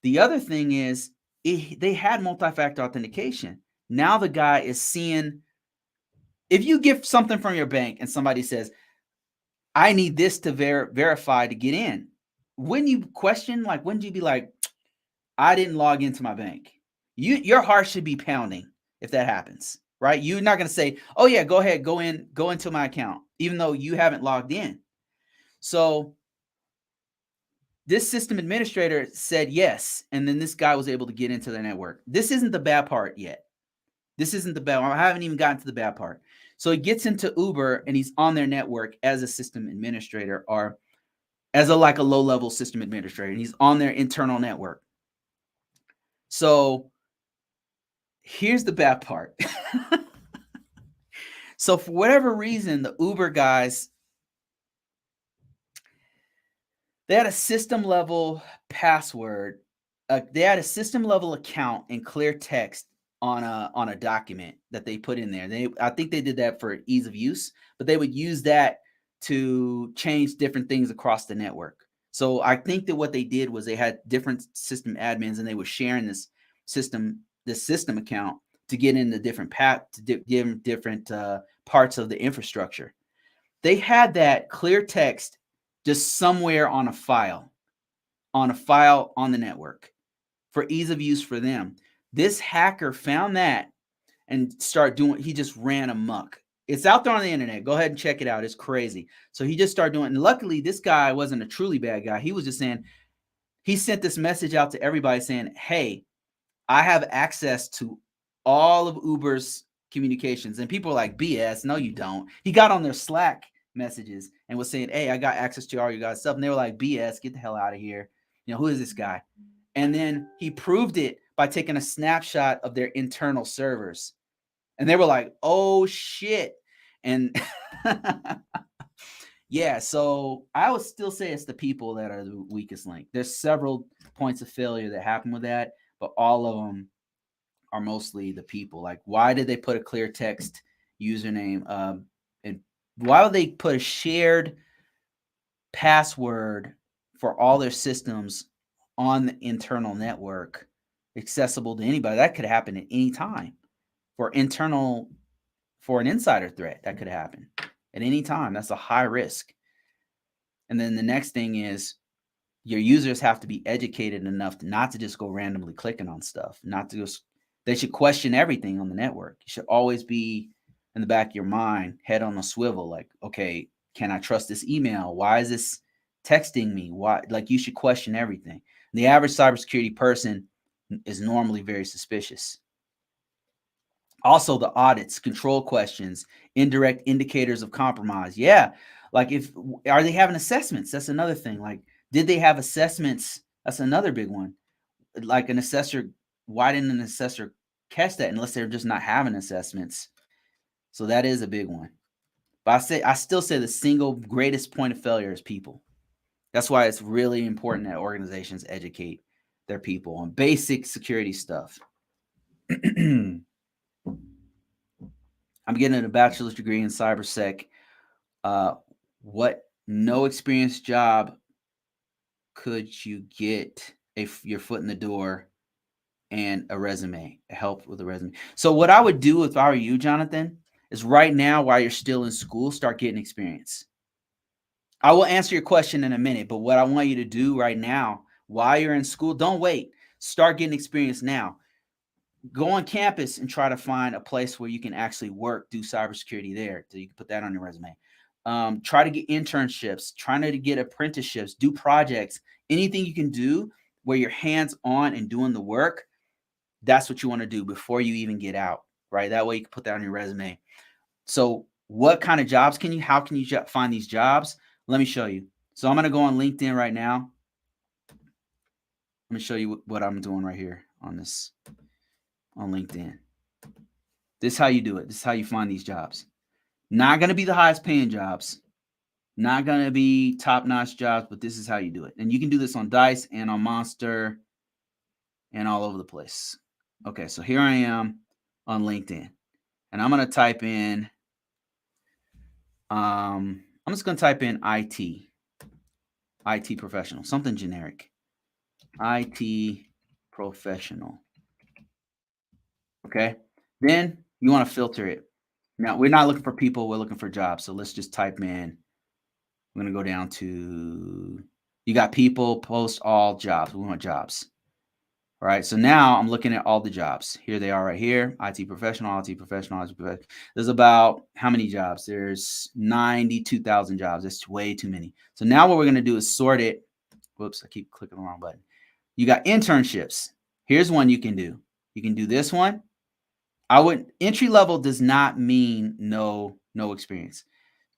A: The other thing is, they had multi-factor authentication. Now the guy is seeing, if you get something from your bank and somebody says, I need this to verify to get in, wouldn't you question, like, wouldn't you be like, I didn't log into my bank? Your heart should be pounding if that happens, right? You're not going to say, oh yeah, go ahead, go into my account, even though you haven't logged in. So this system administrator said yes, and then this guy was able to get into the network. This isn't the bad part yet. This isn't the bad. I haven't even gotten to the bad part. So he gets into Uber, and he's on their network as a system administrator, or as a low-level system administrator, and he's on their internal network. So here's the bad part. So for whatever reason, the Uber guys, They had a system level password. They had a system level account in clear text on a document that they put in there. I think they did that for ease of use, but they would use that to change different things across the network. So I think that what they did was they had different system admins and they were sharing this system account to get into different give different parts of the infrastructure. They had that clear text just somewhere on a file on the network for ease of use for them. This hacker found that and he just ran amok. It's out there on the internet. Go ahead and check it out. It's crazy. So he just started doing it. And luckily, this guy wasn't a truly bad guy. He was just saying, he sent this message out to everybody saying, hey, I have access to all of Uber's communications. And people are like, BS. No, you don't. He got on their Slack messages and was saying, hey, I got access to all your guys' stuff. And they were like, BS, get the hell out of here. Who is this guy? And then he proved it by taking a snapshot of their internal servers. And they were like, oh, shit. And yeah, so I would still say it's the people that are the weakest link. There's several points of failure that happen with that, but all of them are mostly the people. Like, why did they put a clear text username? And why would they put a shared password for all their systems on the internal network, accessible to anybody? That could happen at any time. For an insider threat, that could happen at any time. That's a high risk. And then the next thing is your users have to be educated enough not to just go randomly clicking on stuff, they should question everything on the network. You should always be in the back of your mind, head on a swivel, like, okay, can I trust this email? Why is this texting me? Why? Like, you should question everything. The average cybersecurity person is normally very suspicious. Also, the audits, control questions, indirect indicators of compromise. Yeah. Like, are they having assessments? That's another thing. Like, did they have assessments? That's another big one. Like an assessor, why didn't an assessor catch that unless they're just not having assessments? So that is a big one. But I still say the single greatest point of failure is people. That's why it's really important that organizations educate their people on basic security stuff. I'm getting a bachelor's degree in cybersec. What no experience job could you get your foot in the door and a resume, help with a resume? So what I would do if I were you, Jonathan, is right now while you're still in school, start getting experience. I will answer your question in a minute, but what I want you to do right now while you're in school, don't wait. Start getting experience now. Go on campus and try to find a place where you can actually work, do cybersecurity there, so you can put that on your resume. Try to get internships, trying to get apprenticeships, do projects, anything you can do where you're hands-on and doing the work. That's what you want to do before you even get out, right? That way you can put that on your resume. So what kind of jobs how can you find these jobs? Let me show you. So I'm going to go on LinkedIn right now. Let me show you what I'm doing right here on LinkedIn. This is how you do it. This is how you find these jobs. Not going to be the highest paying jobs. Not going to be top-notch jobs, but this is how you do it. And you can do this on Dice and on Monster and all over the place. Okay, so here I am on LinkedIn. And I'm going to type in, I'm just going to type in IT professional, something generic. IT professional. Okay, then you want to filter it. Now, we're not looking for people, we're looking for jobs. So let's just type in, I'm going to go down to, you got people, post all jobs. We want jobs. All right, so now I'm looking at all the jobs. Here they are right here, IT professional, IT professional, IT professional. There's about, how many jobs? There's 92,000 jobs. That's way too many. So now what we're going to do is sort it. Whoops, I keep clicking the wrong button. You got internships. Here's one you can do. You can do this one. Entry level does not mean no experience,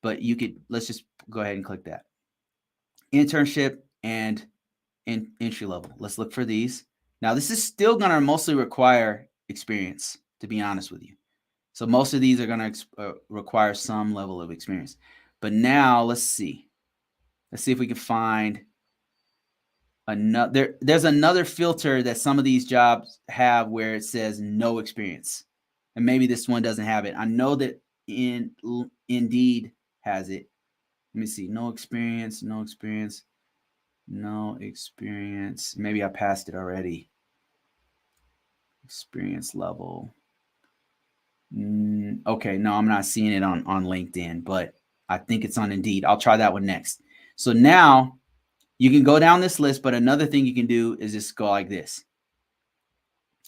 A: but you could, let's just go ahead and click that. Internship and entry level. Let's look for these. Now, this is still going to mostly require experience, to be honest with you. So most of these are going to require some level of experience. But now let's see. Let's see if we can find There's another filter that some of these jobs have where it says no experience, and maybe this one doesn't have it. I know that Indeed has it. Let me see. No experience. No experience. No experience. Maybe I passed it already. Experience level. Okay, no, I'm not seeing it on LinkedIn, but I think it's on Indeed. I'll try that one next. So now you can go down this list, but another thing you can do is just go like this.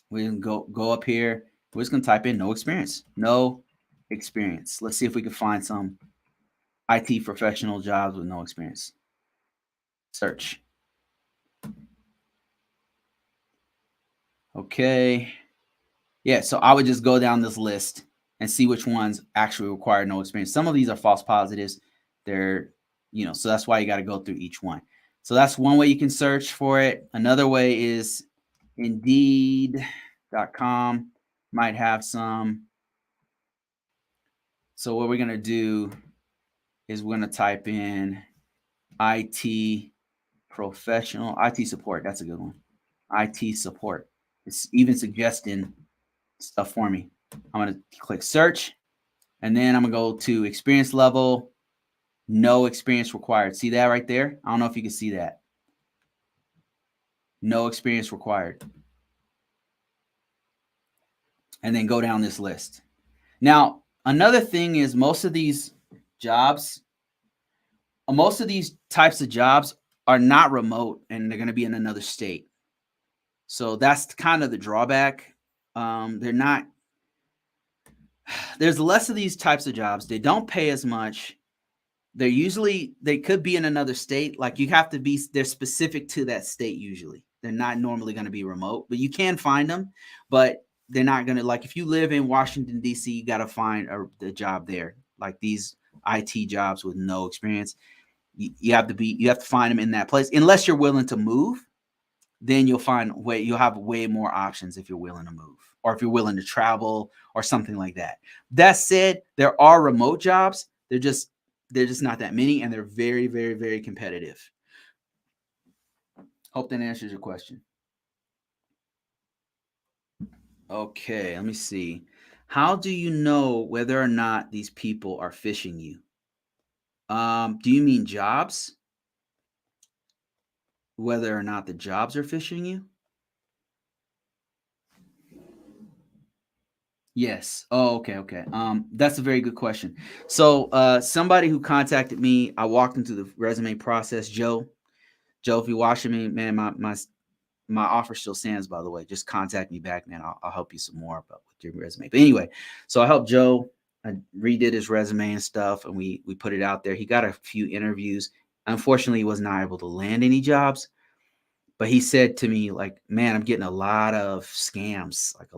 A: We can go up here. We're just gonna type in no experience. No experience. Let's see if we can find some IT professional jobs with no experience. Search. Okay. Yeah, so I would just go down this list and see which ones actually require no experience. Some of these are false positives. They're, so that's why you got to go through each one. So that's one way you can search for it. Another way is Indeed.com might have some. So what we're going to do is we're going to type in IT professional, IT support. That's a good one. IT support. It's even suggesting stuff for me. I'm going to click search, and then I'm going to go to experience level, no experience required. See that right there? I don't know if you can see that. No experience required. And then go down this list. Now, another thing is most of these types of jobs are not remote, and they're going to be in another state. So that's kind of the drawback. They're not. There's less of these types of jobs. They don't pay as much. They could be in another state. Like they're specific to that state usually. They're not normally going to be remote, but you can find them. But they're not going to, like, if you live in Washington, D.C., you got to find the job there. Like these IT jobs with no experience, you have to find them in that place. Unless you're willing to move, then you'll have way more options if you're willing to move, or if you're willing to travel or something like that. That said, there are remote jobs. They're just not that many, and they're very, very, very competitive. Hope that answers your question. Okay, let me see. How do you know whether or not these people are phishing you? Do you mean jobs? Whether or not the jobs are phishing you? Yes. Oh, okay, okay. That's a very good question. So, somebody who contacted me, I walked into the resume process. Joe, if you're watching me, man, my offer still stands. By the way, just contact me back, man. I'll help you some more about with your resume. But anyway, so I helped Joe. I redid his resume and stuff, and we put it out there. He got a few interviews. Unfortunately, he was not able to land any jobs. But he said to me, like, man, I'm getting a lot of scams, like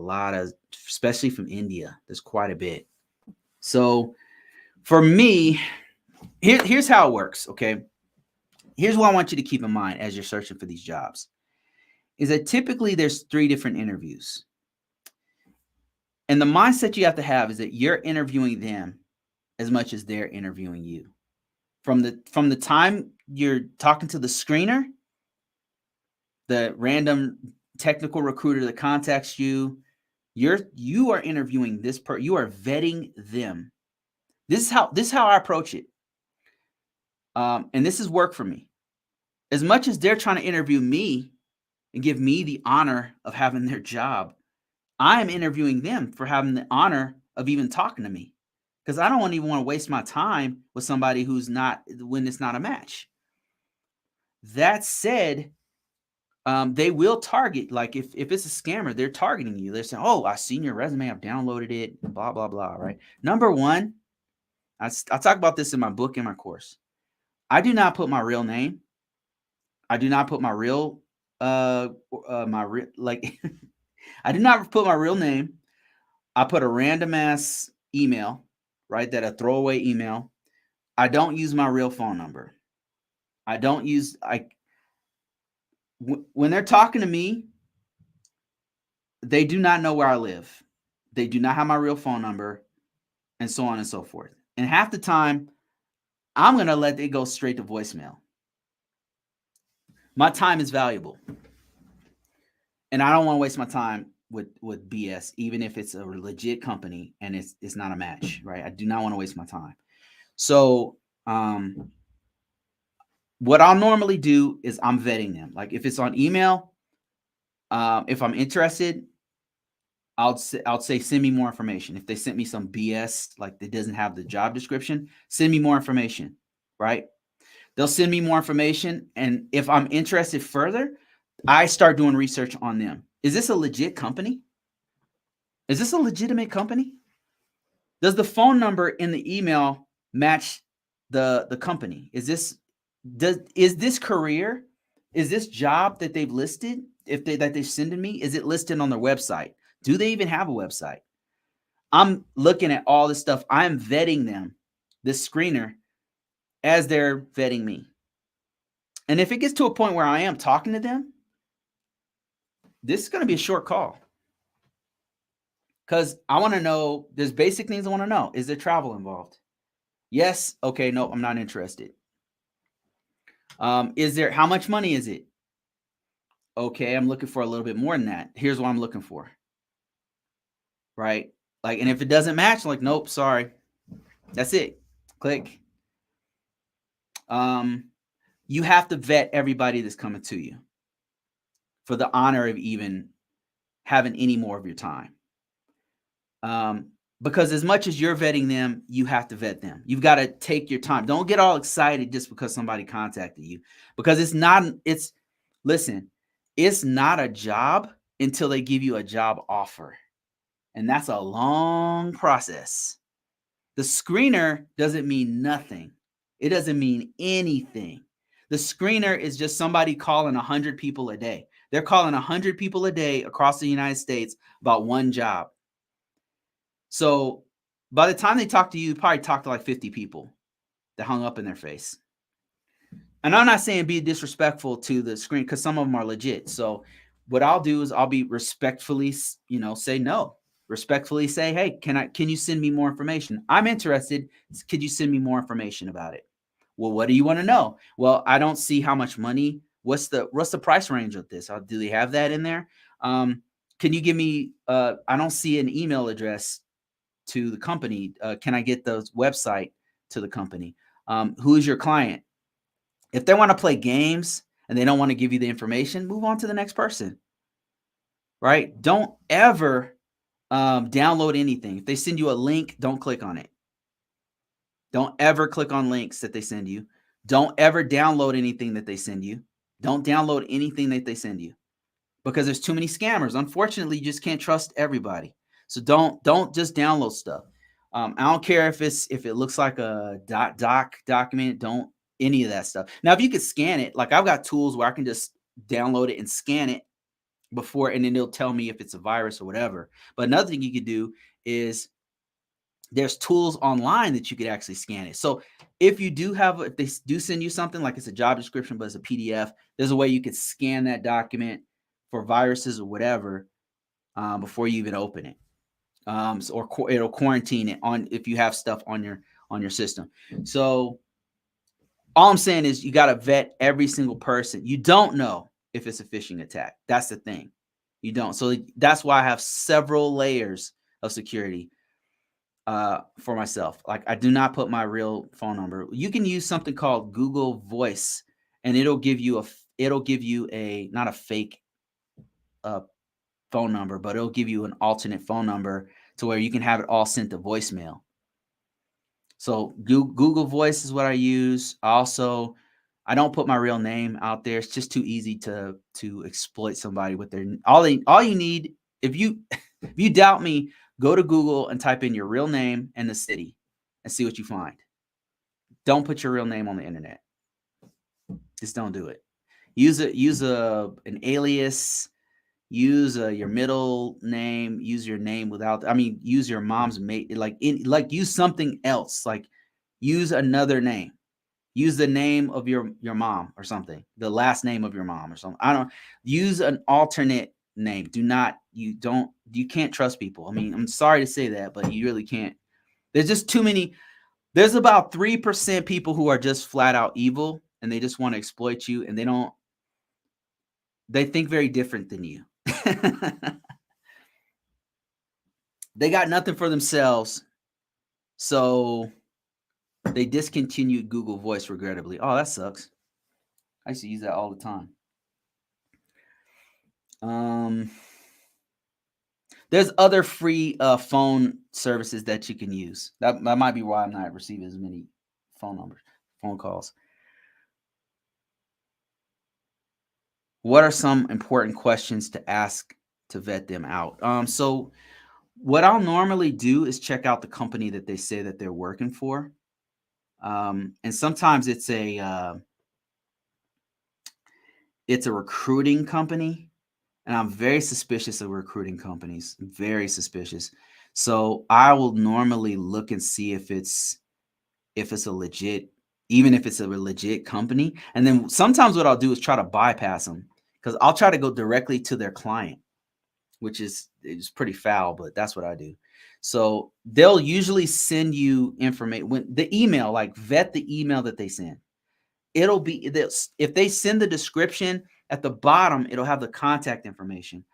A: especially from India. There's quite a bit. So for me, here's how it works. Okay. Here's what I want you to keep in mind as you're searching for these jobs is that typically there's 3 different interviews. And the mindset you have to have is that you're interviewing them as much as they're interviewing you. From the time you're talking to the screener, the random technical recruiter that contacts you, you are interviewing this person. You are vetting them. This is how I approach it. And this has worked for me. As much as they're trying to interview me and give me the honor of having their job, I am interviewing them for having the honor of even talking to me, because I don't even want to waste my time with somebody when it's not a match. That said, they will target, like if it's a scammer, they're targeting you. They're saying, oh, I've seen your resume, I've downloaded it, blah, blah, blah, right? Number one, I talk about this in my book and my course. I do not put my real name. I do not put my real, I do not put my real name. I put a random ass email, right? That a throwaway email. I don't use my real phone number. When they're talking to me, they do not know where I live. They do not have my real phone number, and so on and so forth. And half the time, I'm going to let it go straight to voicemail. My time is valuable, and I don't want to waste my time with BS, even if it's a legit company and it's not a match, right? I do not want to waste my time. So, what I'll normally do is I'm vetting them. Like if it's on email, if I'm interested, I'll say send me more information. If they sent me some BS like that doesn't have the job description, send me more information, right? They'll send me more information, and if I'm interested further, I start doing research on them. Is this a legit company? Is this a legitimate company? Does the phone number in the email match the company? Is this career? Is this job that they've listed, that they're sending me, is it listed on their website? Do they even have a website? I'm looking at all this stuff. I'm vetting them, this screener, as they're vetting me. And if it gets to a point where I am talking to them, this is going to be a short call. Because I want to know, there's basic things I want to know. Is there travel involved? Yes. Okay. No, I'm not interested. How much money is it? Okay, I'm looking for a little bit more than that. Here's what I'm looking for. Right? Like, and if it doesn't match, I'm like, nope, sorry. That's it. Click. You have to vet everybody that's coming to you for the honor of even having any more of your time. Because as much as you're vetting them, you have to vet them. You've got to take your time. Don't get all excited just because somebody contacted you, because it's not a job until they give you a job offer. And that's a long process. The screener doesn't mean nothing. It doesn't mean anything. The screener is just somebody calling 100 people a day. They're calling 100 people a day across the United States about one job. So by the time they talk to you, probably talk to like 50 people that hung up in their face. And I'm not saying be disrespectful to the screen, because some of them are legit. So what I'll do is I'll be respectfully, say no. Respectfully say, hey, can you send me more information? I'm interested. Could you send me more information about it? Well, what do you want to know? Well, I don't see how much money. What's the price range of this? Do they have that in there? Can you give me? I don't see an email address to the company. Can I get the website to the company? Who is your client? If they want to play games and they don't want to give you the information, move on to the next person. Right? Don't ever download anything. If they send you a link, don't click on it. Don't ever click on links that they send you. Don't ever download anything that they send you. Don't download anything that they send you, because there's too many scammers. Unfortunately, you just can't trust everybody. So don't just download stuff. I don't care if it looks like a document. Don't any of that stuff. Now, if you could scan it, like I've got tools where I can just download it and scan it before, and then it'll tell me if it's a virus or whatever. But another thing you could do is there's tools online that you could actually scan it. So if they do send you something like it's a job description, but it's a PDF, there's a way you could scan that document for viruses or whatever before you even open it. Or it'll quarantine it on if you have stuff on your system. So all I'm saying is you got to vet every single person. You don't know if it's a phishing attack. That's the thing. You don't. So that's why I have several layers of security for myself. Like I do not put my real phone number. You can use something called Google Voice, and it'll give you a not a fake phone number, but it'll give you an alternate phone number to where you can have it all sent to voicemail. So Google Voice is what I use. I don't put my real name out there. It's just too easy to exploit somebody with their all you need. If you doubt me, go to Google and type in your real name and the city and see what you find. Don't put your real name on the internet. Just don't do it. Use an alias. Use your middle name. Use your name use your mom's mate. Use something else. Like use another name. Use the name of your mom or something. The last name of your mom or something. I don't use an alternate name. You can't trust people. I mean, I'm sorry to say that, but you really can't. There's just too many. There's about 3% people who are just flat out evil and they just want to exploit you, and they don't They think very different than you. They got nothing for themselves, so they discontinued Google Voice regrettably. Oh, that sucks. I used to use that all the time. There's other free phone services that you can use. That might be why I'm not receiving as many phone calls. What are some important questions to ask to vet them out? So what I'll normally do is check out the company that they say that they're working for. And sometimes it's a recruiting company, and I'm very suspicious of recruiting companies. Very suspicious. So I will normally look and see if it's a legit, even if it's a legit company. And then sometimes what I'll do is try to bypass them, because I'll try to go directly to their client, which is pretty foul, but that's what I do. So they'll usually send you information when the email, like vet the email that they send. It'll be this. If they send the description at the bottom, it'll have the contact information.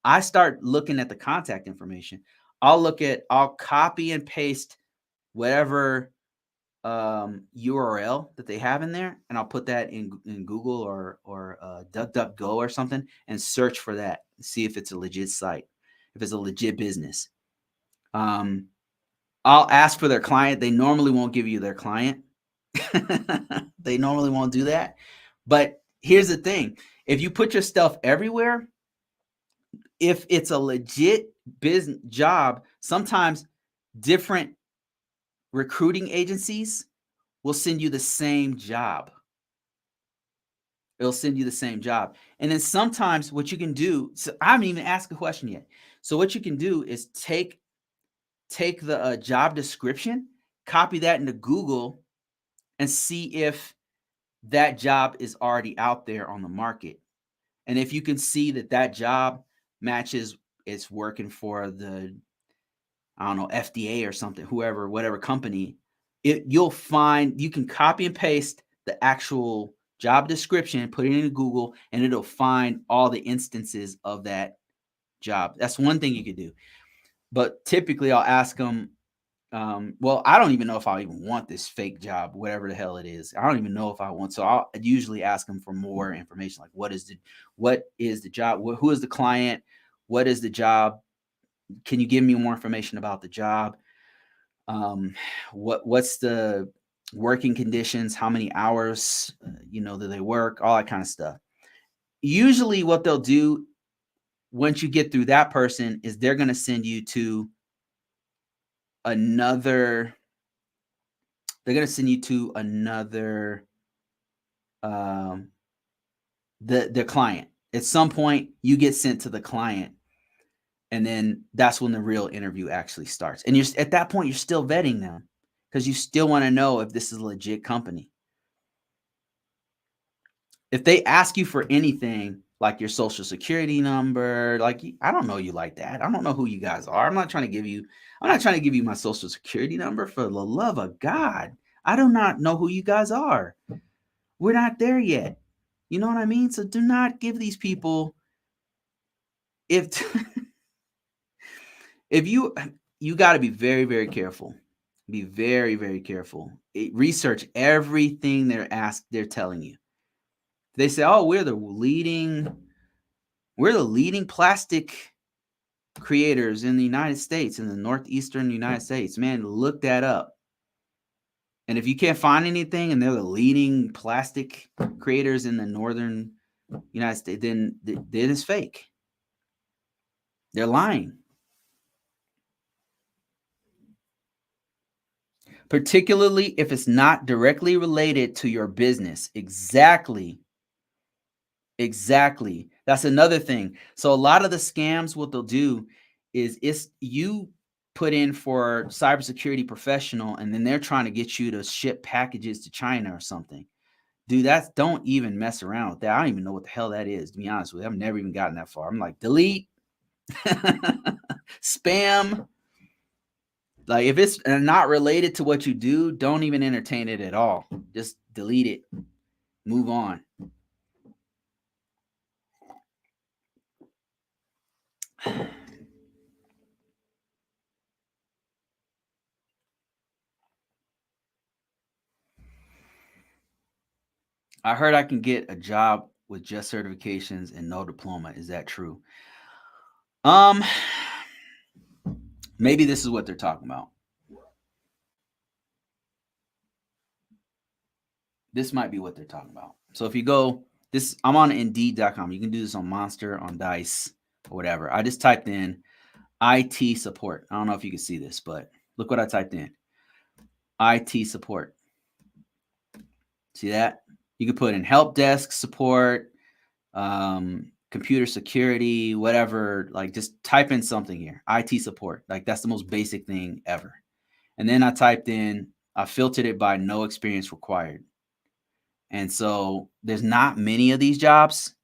A: I start looking at the contact information. I'll copy and paste whatever URL that they have in there, and I'll put that in Google or DuckDuckGo or something, and search for that. See if it's a legit site, if it's a legit business. I'll ask for their client. They normally won't give you their client. They normally won't do that. But here's the thing: if you put your stuff everywhere, if it's a legit business job, sometimes different recruiting agencies will send you the same job. It'll send you the same job. And then sometimes what you can do, so I haven't even asked a question yet. So what you can do is take the job description, copy that into Google, and see if that job is already out there on the market. And if you can see that job matches, it's working for the, I don't know, FDA or something, whatever company, you can copy and paste the actual job description, put it into Google, and it'll find all the instances of that job. That's one thing you could do. But typically I'll ask them, well, I don't even know if I even want this fake job, whatever the hell it is. I don't even know if I want. So I'll usually ask them for more information, like what is the job? Who is the client? What is the job? Can you give me more information about the job? What's the working conditions? How many hours, do they work? All that kind of stuff. Usually what they'll do once you get through that person is they're going to send you to another the client. At some point you get sent to the client, and then that's when the real interview actually starts. And you're at that point, you're still vetting them, because you still want to know if this is a legit company. If they ask you for anything like your social security number, like, I don't know you like that. I don't know who you guys are. I'm not trying to give you my social security number, for the love of God. I do not know who you guys are. We're not there yet. You know what I mean? So do not give these people, if if you got to be very, very careful. Be very, very careful. Research everything they're telling you. They say, "Oh, we're the leading plastic creators in the United States, in the northeastern United States." Man, look that up. And if you can't find anything, and they're the leading plastic creators in the northern United States, then it's fake. They're lying. Particularly if it's not directly related to your business. Exactly. That's another thing. So a lot of the scams, what they'll do is you put in for Cybersecurity Professional, and then they're trying to get you to ship packages to China or something. Dude, don't even mess around with that. I don't even know what the hell that is, to be honest with you. I've never even gotten that far. I'm like, delete. Spam. Like, if it's not related to what you do, don't even entertain it at all. Just delete it. Move on. I heard I can get a job with just certifications and no diploma. Is that true? Um, maybe this is what they're talking about. This might be what they're talking about. So if you go this, I'm on Indeed.com. You can do this on Monster, on Dice, or whatever. I just typed in IT support. I don't know if you can see this, but look what I typed in. IT support. See that? You can put in help desk support, computer security, whatever. Like just type in something here. IT support. Like that's the most basic thing ever. And then I filtered it by no experience required. And so there's not many of these jobs.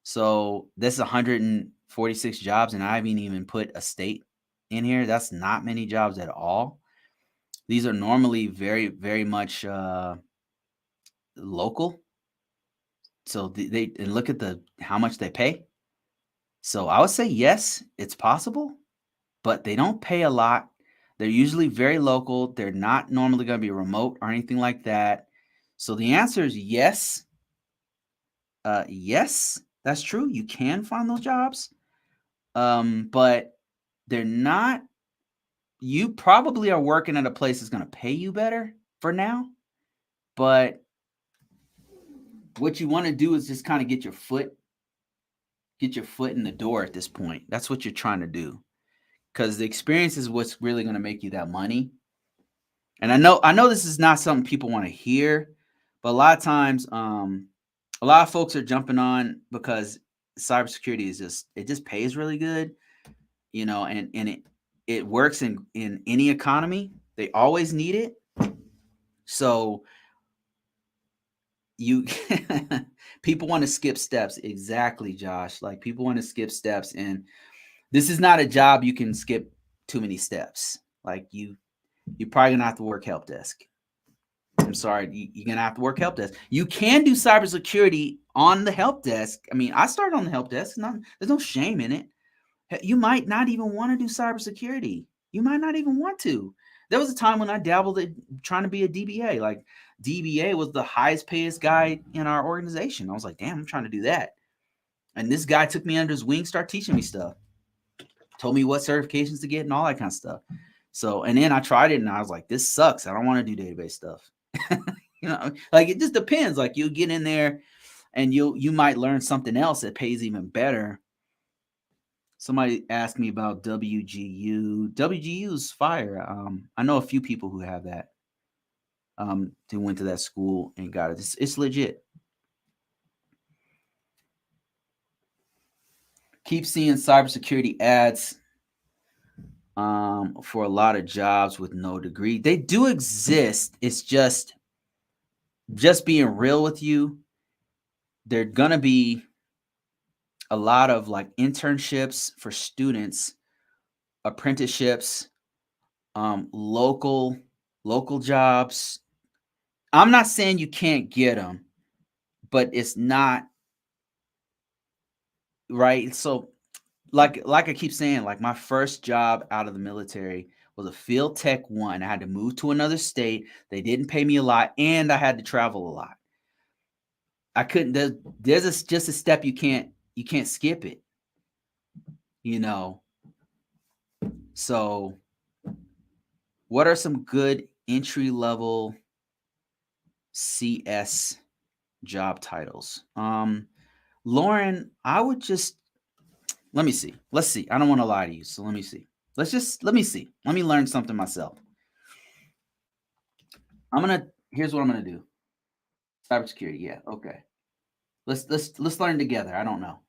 A: So this is 146 jobs, and I haven't even put a state in here. That's not many jobs at all. These are normally very, very much local. So they and look at how much they pay. So I would say yes, it's possible, but they don't pay a lot. They're usually very local. They're not normally going to be remote or anything like that. So the answer is yes. Yes, that's true. You can find those jobs. But they're not. You probably are working at a place that's going to pay you better for now. But what you want to do is just kind of get your foot in the door at this point. That's what you're trying to do. Because the experience is what's really going to make you that money. And I know this is not something people want to hear, but a lot of times, a lot of folks are jumping on because cybersecurity it just pays really good, and it works in any economy. They always need it. So people want to skip steps. Exactly, Josh. Like people want to skip steps, and this is not a job you can skip too many steps. Like you're probably gonna have to work help desk. I'm sorry, you're gonna have to work help desk. You can do cybersecurity on the help desk. I mean, I started on the help desk. There's no shame in it. You might not even want to do cybersecurity. You might not even want to. There was a time when I dabbled in trying to be a DBA. Like DBA was the highest paid guy in our organization. I was like, damn, I'm trying to do that. And this guy took me under his wing, started teaching me stuff, told me what certifications to get and all that kind of stuff. So, and then I tried it and I was like, this sucks. I don't want to do database stuff. Like it just depends. Like you'll get in there and you might learn something else that pays even better. Somebody asked me about WGU. WGU is fire. I know a few people who have that. Who went to that school and got it. It's legit. Keep seeing cybersecurity ads for a lot of jobs with no degree. They do exist. It's just being real with you. They're gonna be a lot of like internships for students, apprenticeships, local jobs. I'm not saying you can't get them, but it's not right. So like I keep saying, like my first job out of the military was a field tech one. I had to move to another state. They didn't pay me a lot, and I had to travel a lot. I couldn't. There's just a step you can't skip it. So what are some good entry level CS job titles? Lauren, I would just let me see. Let's see. I don't want to lie to you, so let me see. Let me see. Let me learn something myself. Here's what I'm gonna do. Cybersecurity, yeah, okay. Let's learn together. I don't know.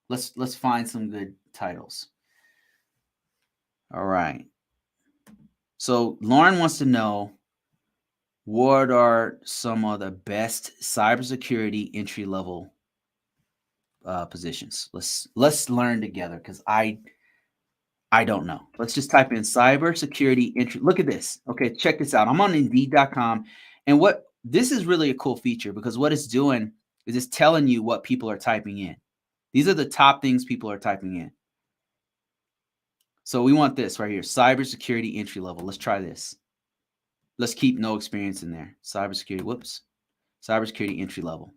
A: Let's find some good titles. All right. So Lauren wants to know what are some of the best cybersecurity entry level positions. Let's learn together because I don't know. Let's just type in cybersecurity entry. Look at this. Okay, check this out. I'm on Indeed.com, and this is really a cool feature because what it's doing is it's telling you what people are typing in. These are the top things people are typing in. So we want this right here, cybersecurity entry level. Let's try this. Let's keep no experience in there. Cybersecurity entry level.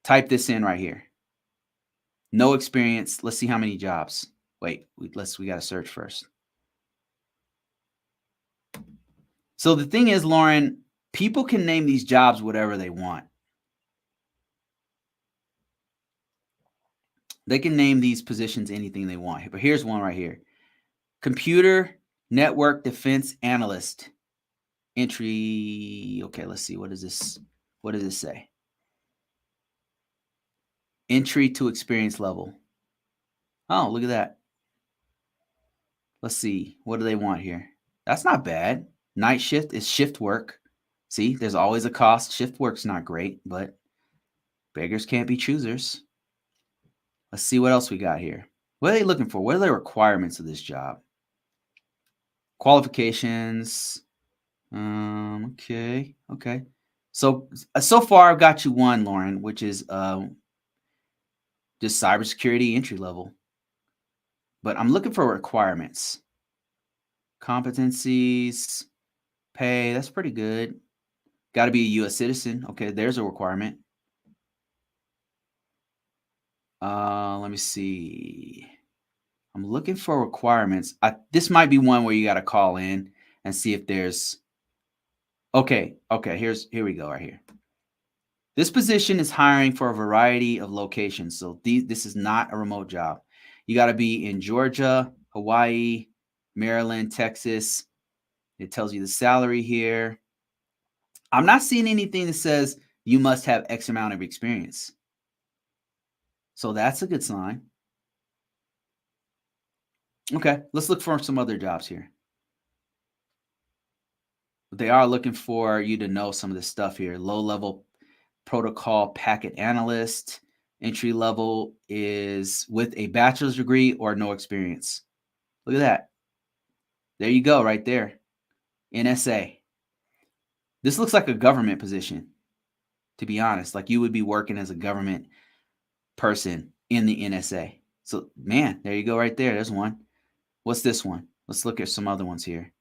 A: Type this in right here. No experience. Let's see how many jobs. Wait, we got to search first. So the thing is, Lauren, people can name these jobs whatever they want. They can name these positions anything they want. But here's one right here. Computer Network Defense Analyst. Entry. Okay, let's see. What does this say? Entry to experience level. Oh, look at that. Let's see. What do they want here? That's not bad. Night shift is shift work. See, there's always a cost. Shift work's not great, but beggars can't be choosers. Let's see what else we got here. What are they looking for? What are the requirements of this job? Qualifications. Okay. So far I've got you one, Lauren, which is just cybersecurity entry level. But I'm looking for requirements. Competencies, pay, that's pretty good. Got to be a U.S. citizen. Okay, there's a requirement. Let me see. I'm looking for requirements. This might be one where you got to call in and see if there's. Okay. Here we go right here. This position is hiring for a variety of locations. So this is not a remote job. You got to be in Georgia, Hawaii, Maryland, Texas. It tells you the salary here. I'm not seeing anything that says you must have X amount of experience. So that's a good sign. Okay, let's look for some other jobs here. They are looking for you to know some of this stuff here. Low-level protocol packet analyst. Entry level is with a bachelor's degree or no experience. Look at that. There you go, right there. NSA. This looks like a government position, to be honest. Like you would be working as a government person in the NSA. So, man, there you go right there. There's one. What's this one? Let's look at some other ones here.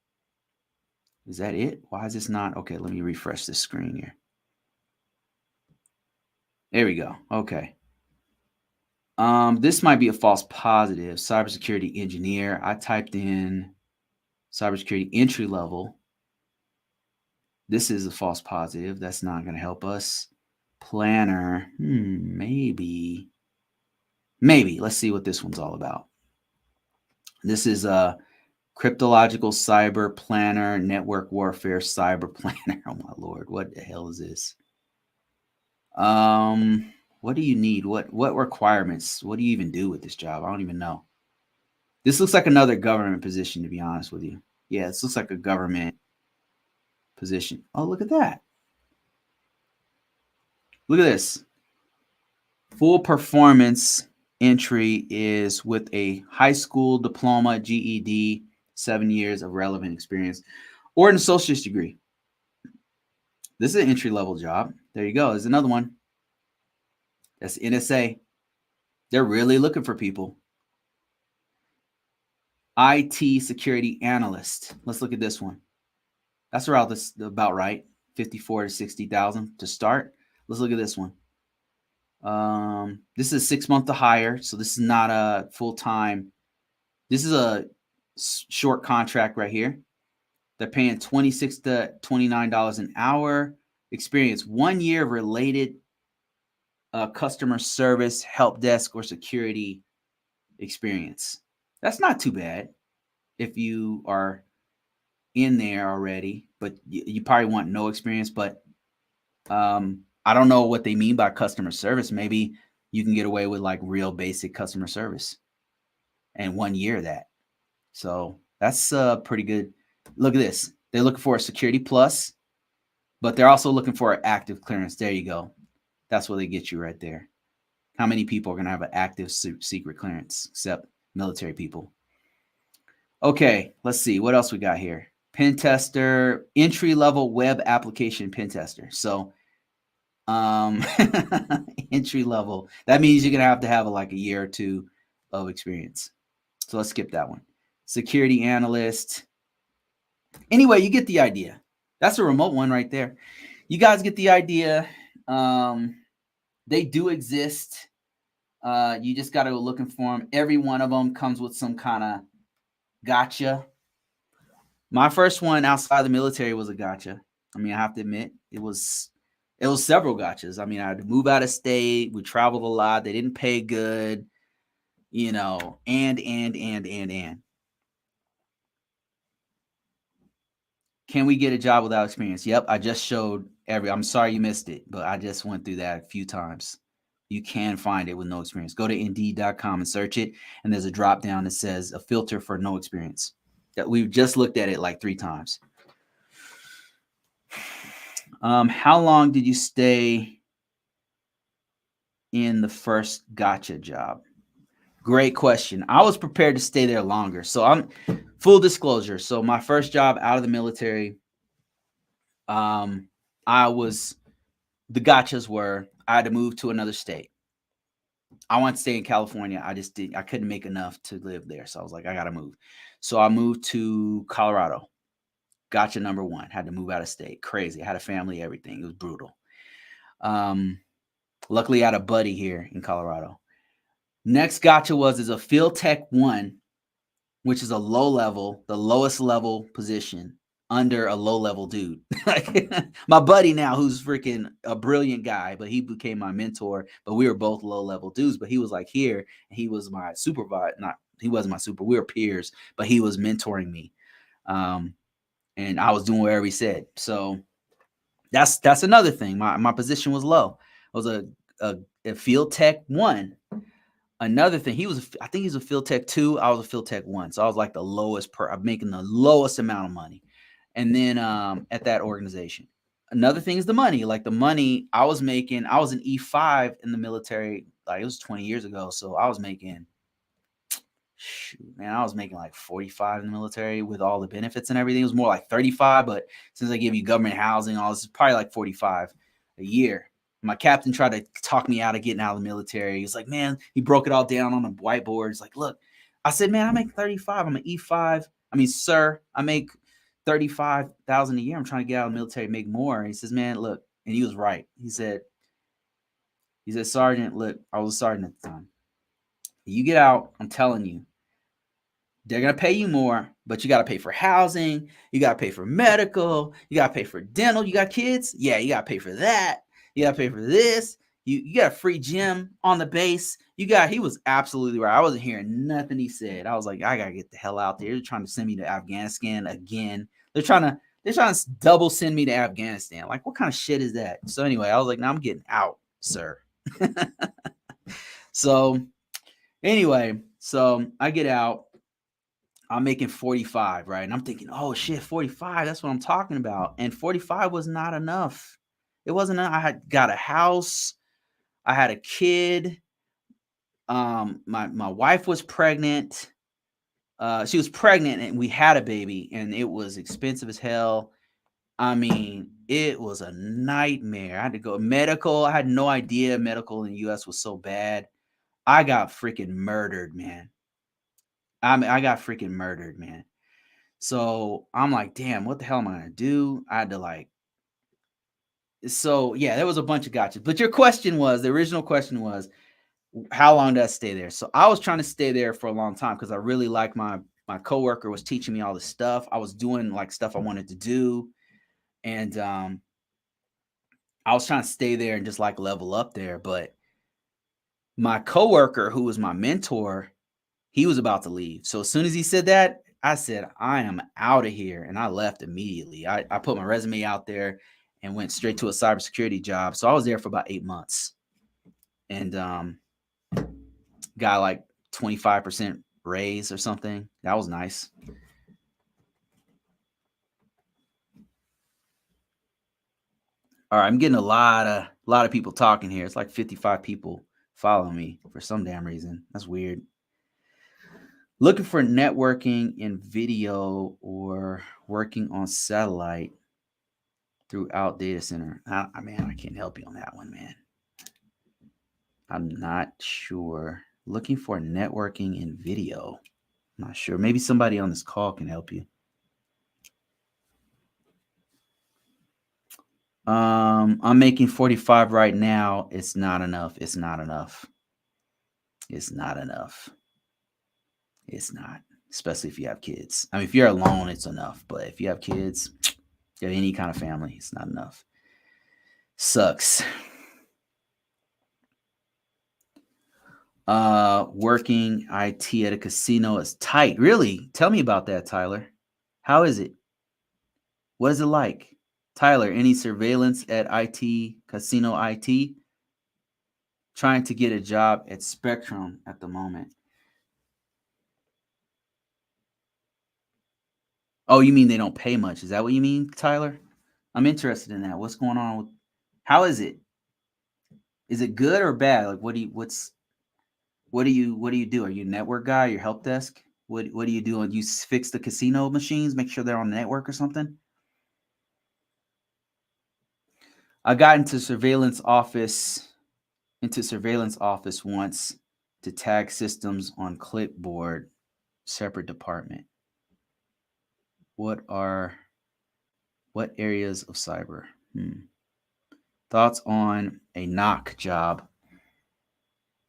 A: Is that it? Why is this not? Okay, let me refresh this screen here. There we go. Okay. This might be a false positive. Cybersecurity engineer. I typed in cybersecurity entry level. This is a false positive. That's not going to help us. Planner. Maybe. Let's see what this one's all about. This is a cryptological cyber planner, network warfare cyber planner. Oh my Lord, what the hell is this? What do you need? What requirements? What do you even do with this job? I don't even know. This looks like another government position, to be honest with you. Yeah, this looks like a government position. Oh, look at that. Look at this. Full performance entry is with a high school diploma, GED, 7 years of relevant experience, or an associate's degree. This is an entry-level job. There you go. There's another one. That's NSA. They're really looking for people. IT security analyst. Let's look at this one. That's about right. 54 to 60,000 to start. Let's look at this one. This is 6 month to hire, so this is not a full-time. This is a short contract right here. They're paying $26 to $29 an hour. Experience 1 year related customer service, help desk, or security experience. That's not too bad if you are in there already, but you probably want no experience. But I don't know what they mean by customer service. Maybe you can get away with like real basic customer service and 1 year of that. So that's pretty good. Look at this. They're looking for a security plus, but they're also looking for an active clearance. There you go. That's what they get you right there. How many people are going to have an active secret clearance except military people? Okay, let's see. What else we got here? Pen tester, entry-level web application pen tester. So entry level. That means you're going to have like a year or two of experience. So let's skip that one. security analyst. Anyway, you get the idea. That's a remote one right there. You guys get the idea. They do exist. You just got to go looking for them. Every one of them comes with some kind of gotcha. My first one outside the military was a gotcha. I mean, I have to admit, it was several gotchas. I mean, I had to move out of state. We traveled a lot. They didn't pay good, and. Can we get a job without experience? Yep, I just showed I'm sorry you missed it, but I just went through that a few times. You can find it with no experience. Go to Indeed.com and search it, and there's a drop down that says a filter for no experience. That we've just looked at it like 3 times. How long did you stay in the first gotcha job? Great question. I was prepared to stay there longer. So I'm full disclosure. So my first job out of the military, the gotchas were I had to move to another state. I wanted to stay in California. I couldn't make enough to live there. So I was like, I got to move. So I moved to Colorado. Gotcha number 1. Had to move out of state. Crazy. I had a family, everything. It was brutal. Luckily, I had a buddy here in Colorado. Next gotcha is a Field Tech 1, which is the lowest level position under a low level dude. My buddy now, who's freaking a brilliant guy, but he became my mentor. But we were both low level dudes. But he was like here, and he was my supervisor. He wasn't my super. We were peers, but he was mentoring me, and I was doing whatever he said. So that's another thing. My position was low. I was a Field Tech 1. Another thing, I think he was a Field Tech 2. I was a Field Tech 1. So I was like the lowest I'm making the lowest amount of money. And then at that organization. Another thing is the money. Like the money I was making, I was an E5 in the military. Like it was 20 years ago. So I was making, I was making like 45 in the military with all the benefits and everything. It was more like 35. But since I give you government housing, all this is probably like 45 a year. My captain tried to talk me out of getting out of the military. He was like, man, he broke it all down on a whiteboard. He's like, look, I said, man, I make 35. I'm an E5. I mean, sir, I make 35,000 a year. I'm trying to get out of the military, make more. And he says, man, look, and he was right. He said, Sergeant, look, I was a sergeant at the time. You get out, I'm telling you, they're going to pay you more, but you got to pay for housing. You got to pay for medical. You got to pay for dental. You got kids? Yeah, you got to pay for that. You got to pay for this. You got a free gym on the base. He was absolutely right. I wasn't hearing nothing he said. I was like, I got to get the hell out there. They're trying to send me to Afghanistan again. They're trying to double send me to Afghanistan. Like, what kind of shit is that? So anyway, I was like, no, I'm getting out, sir. So anyway, so I get out. I'm making 45, right? And I'm thinking, oh shit, 45, that's what I'm talking about. And 45 was not enough. It wasn't enough. I had got a house. I had a kid. My wife was pregnant. She was pregnant and we had a baby and it was expensive as hell. I mean, it was a nightmare. I had to go medical. I had no idea medical in the US was so bad. I got freaking murdered, man. I got freaking murdered, man. So I'm like, damn, what the hell am I gonna do? I had to so yeah, there was a bunch of gotchas. But the original question was, how long did I stay there? So I was trying to stay there for a long time because I really liked my coworker was teaching me all this stuff. I was doing like stuff I wanted to do. And I was trying to stay there and just like level up there. But my coworker, who was my mentor, he was about to leave. So as soon as he said that, I said, I am out of here. And I left immediately. I put my resume out there and went straight to a cybersecurity job. So I was there for about 8 months and got like 25% raise or something. That was nice. All right, I'm getting a lot of people talking here. It's like 55 people following me for some damn reason. That's weird. Looking for networking in video or working on satellite throughout data center. I can't help you on that one, man. I'm not sure. Looking for networking in video. Not sure. Maybe somebody on this call can help you. I'm making 45 right now. It's not enough. It's not enough. It's not enough. It's not, especially if you have kids. I mean, if you're alone, it's enough. But if you have kids, you have any kind of family, it's not enough. Sucks. Working IT at a casino is tight. Really? Tell me about that, Tyler. How is it? What is it like? Tyler, any surveillance at IT, casino IT? Trying to get a job at Spectrum at the moment. Oh, you mean they don't pay much? Is that what you mean, Tyler? I'm interested in that. What's going on with how is it? Is it good or bad? Like what do you do? Are you a network guy? Your help desk? What do you do? You fix the casino machines, make sure they're on the network or something? I got into surveillance office once to tag systems on clipboard, separate department. What areas of cyber? Thoughts on a knock job,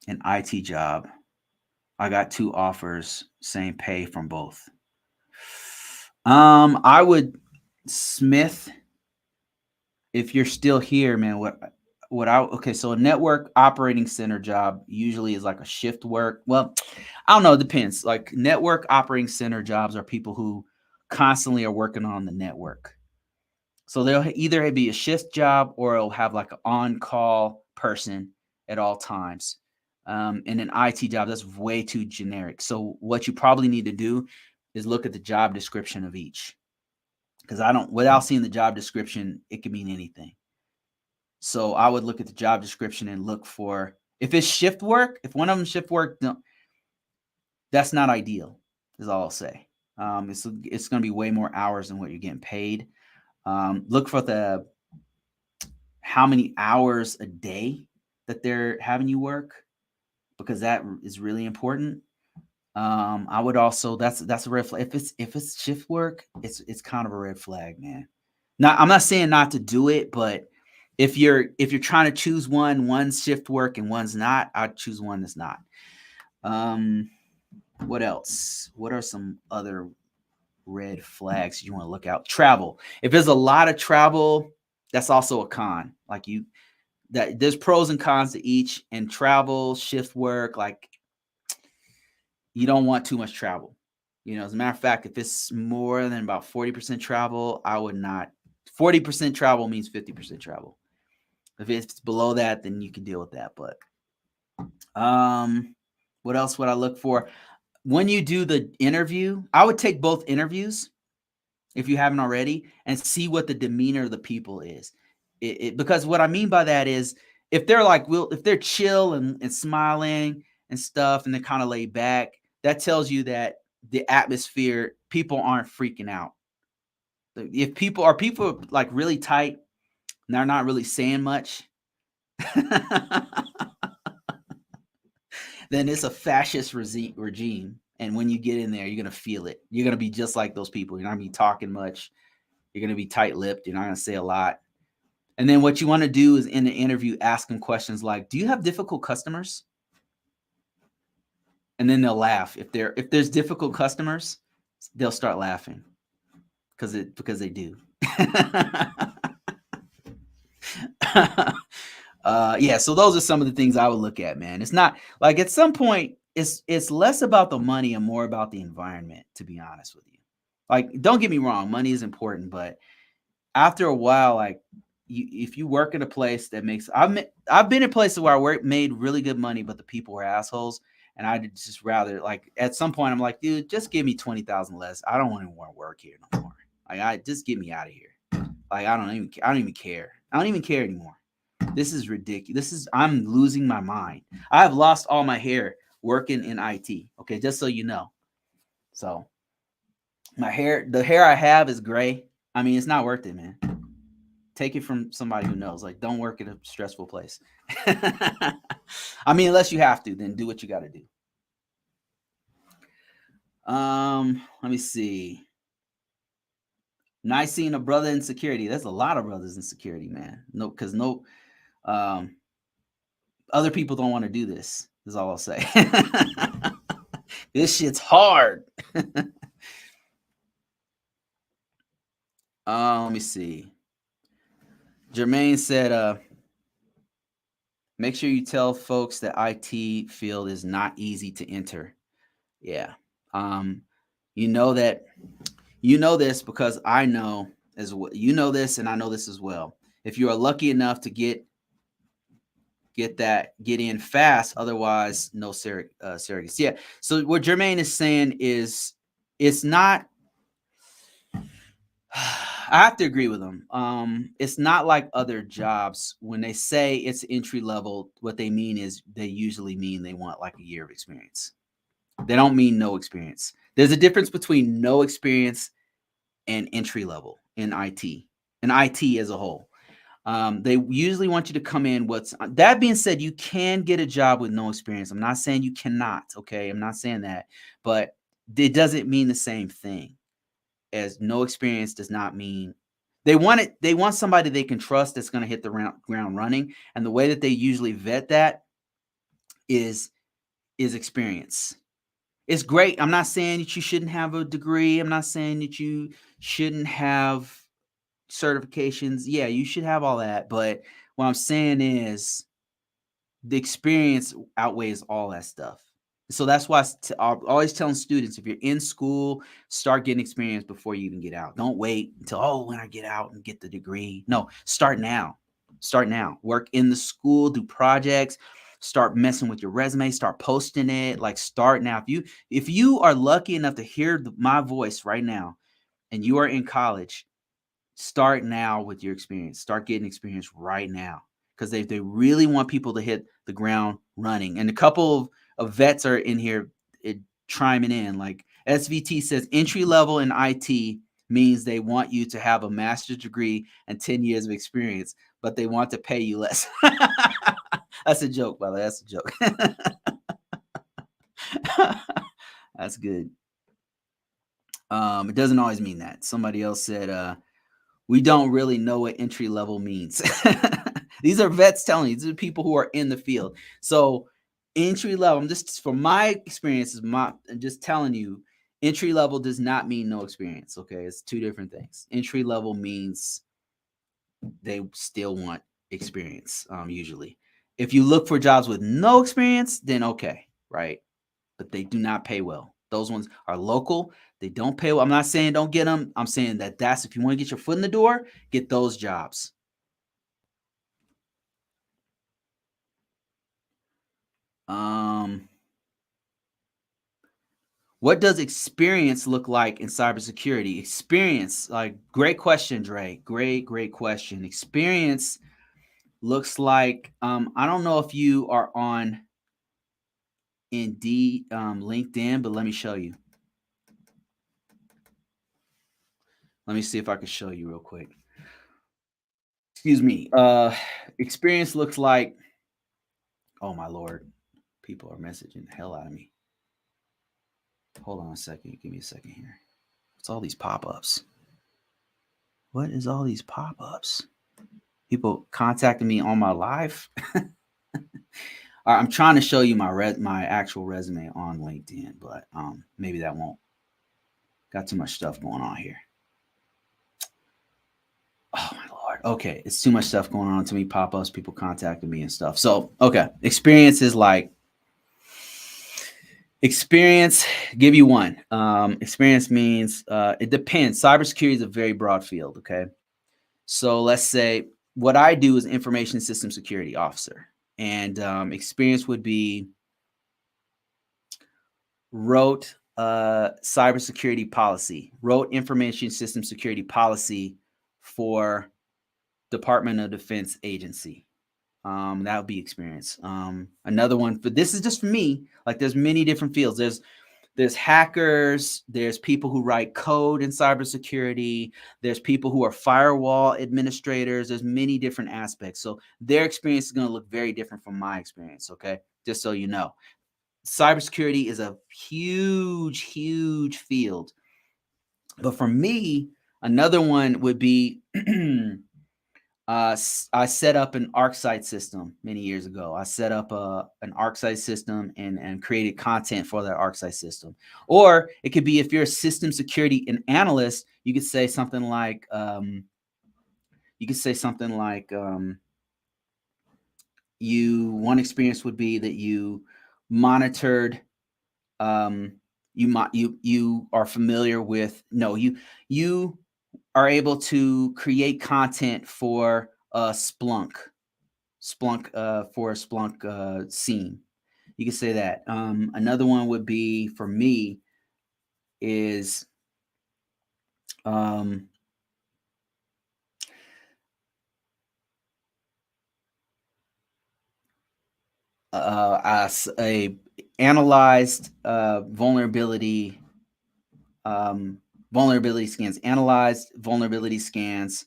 A: an IT job. I got 2 offers, same pay from both. I would Smith, if you're still here, man, so a network operating center job usually is like a shift work. Well, I don't know, it depends. Like network operating center jobs are people who constantly are working on the network. So they'll either be a shift job or it'll have like an on-call person at all times. And an IT job, that's way too generic. So what you probably need to do is look at the job description of each. Because without seeing the job description, it can mean anything. So I would look at the job description and look for, if it's shift work, if one of them shift work, that's not ideal, is all I'll say. It's going to be way more hours than what you're getting paid. Look for how many hours a day that they're having you work, because that is really important. I would also that's a red flag. If it's shift work, it's kind of a red flag, man. Now I'm not saying not to do it, but if you're trying to choose one's shift work and one's not, I'd choose one that's not. What else? What are some other red flags you want to look out? Travel. If there's a lot of travel, that's also a con. Like there's pros and cons to each, and travel, shift work, like you don't want too much travel. As a matter of fact, if it's more than about 40% travel, I would not. 40% travel means 50% travel. If it's below that, then you can deal with that. But what else would I look for? When you do the interview, I would take both interviews if you haven't already and see what the demeanor of the people is. Because what I mean by that is if they're if they're chill and smiling and stuff and they're kind of laid back, that tells you that the atmosphere, people aren't freaking out. If people like really tight and they're not really saying much, then it's a fascist regime. And when you get in there, you're going to feel it. You're going to be just like those people. You're not going to be talking much. You're going to be tight-lipped. You're not going to say a lot. And then what you want to do is in the interview, ask them questions like, do you have difficult customers? And then they'll laugh. If there's difficult customers, they'll start laughing because they do. Yeah, so those are some of the things I would look at, man. It's not like at some point it's less about the money and more about the environment, to be honest with you. Like, don't get me wrong, money is important, but after a while, like if you work in a place that makes I've been in places where I made really good money, but the people were assholes, and I'd just rather, like, at some point I'm like, dude, just give me 20,000 less. I don't want to work here no more. Like, I just get me out of here. Like, I don't even care. I don't even care anymore. This is ridiculous. I'm losing my mind. I have lost all my hair working in IT. Okay, just so you know. So the hair I have is gray. I mean, it's not worth it, man. Take it from somebody who knows. Like, don't work at a stressful place. I mean, unless you have to, then do what you got to do. Let me see. Nice seeing a brother in security. There's a lot of brothers in security, man. No, because um, other people don't want to do this. Is all I'll say. This shit's hard. Let me see. Jermaine said, make sure you tell folks that IT field is not easy to enter. Yeah. You know that you know this because I know as well. You know this, and I know this as well. If you are lucky enough to get in fast, otherwise no surrogates. Yeah. So what Jermaine is saying is it's not. I have to agree with them. It's not like other jobs. When they say it's entry level, what they mean is they usually mean they want like a year of experience. They don't mean no experience. There's a difference between no experience and entry level in IT, and IT as a whole. They usually want you to come in. That being said, you can get a job with no experience. I'm not saying you cannot. Okay, I'm not saying that, but it doesn't mean the same thing. As no experience does not mean they want it. They want somebody they can trust that's going to hit the ground running. And the way that they usually vet that is experience. It's great. I'm not saying that you shouldn't have a degree. I'm not saying that you shouldn't have certifications. Yeah, you should have all that. But what I'm saying is the experience outweighs all that stuff. So that's why I'm always telling students, if you're in school, start getting experience before you even get out. Don't wait until, when I get out and get the degree. No, start now. Start now. Work in the school, do projects, start messing with your resume, start posting it. Like, start now. If you are lucky enough to hear my voice right now and you are in college, start now with your experience. Start getting experience right now, because they really want people to hit the ground running. And a couple of vets are in here chiming in. Like SVT says, entry level in IT means they want you to have a master's degree and 10 years of experience, but they want to pay you less. That's a joke, by the way. That's a joke. That's good. It doesn't always mean that. Somebody else said, we don't really know what entry level means. These are vets telling you. These are people who are in the field. So entry level, I'm just, from my experiences, I'm just telling you, entry level does not mean no experience. Okay, it's two different things. Entry level means they still want experience. Usually, if you look for jobs with no experience, then okay, right? But they do not pay well. Those ones are local. They don't pay well. I'm not saying don't get them. I'm saying that's if you want to get your foot in the door, get those jobs. What does experience look like in cybersecurity? Experience, like, great question, Dre. Great question. Experience looks like, I don't know if you are on Indeed, LinkedIn, but let me show you. Let me see if I can show you real quick. Excuse me. Experience looks like, oh my Lord, people are messaging the hell out of me. Hold on a second. Give me a second here. What's all these pop-ups? What is all these pop-ups? People contacting me on my live. I'm trying to show you my actual resume on LinkedIn, but maybe that won't. Got too much stuff going on here. Oh my Lord. Okay, it's too much stuff going on. Too many pop-ups, people contacting me and stuff. So, okay, experience is like, experience, give you one. Experience means it depends. Cybersecurity is a very broad field. Okay, so let's say what I do is information system security officer, and experience would be wrote cybersecurity policy, wrote information system security policy for Department of Defense agency. That would be experience. Another one, but this is just for me. Like, there's many different fields. There's hackers, there's people who write code in cybersecurity, there's people who are firewall administrators, there's many different aspects. So their experience is going to look very different from my experience, okay? Just so you know. cybersecurity is a huge field. But for me, another one would be I set up an ArcSight system many years ago. I set up an ArcSight system and created content for that ArcSight system. Or it could be if you're a system security and analyst, you could say something like, one experience would be that you monitored, you are familiar with, no, you are able to create content for Splunk for a Splunk scene. You can say that. Another one would be for me is um, a analyzed vulnerability scans, analyzed vulnerability scans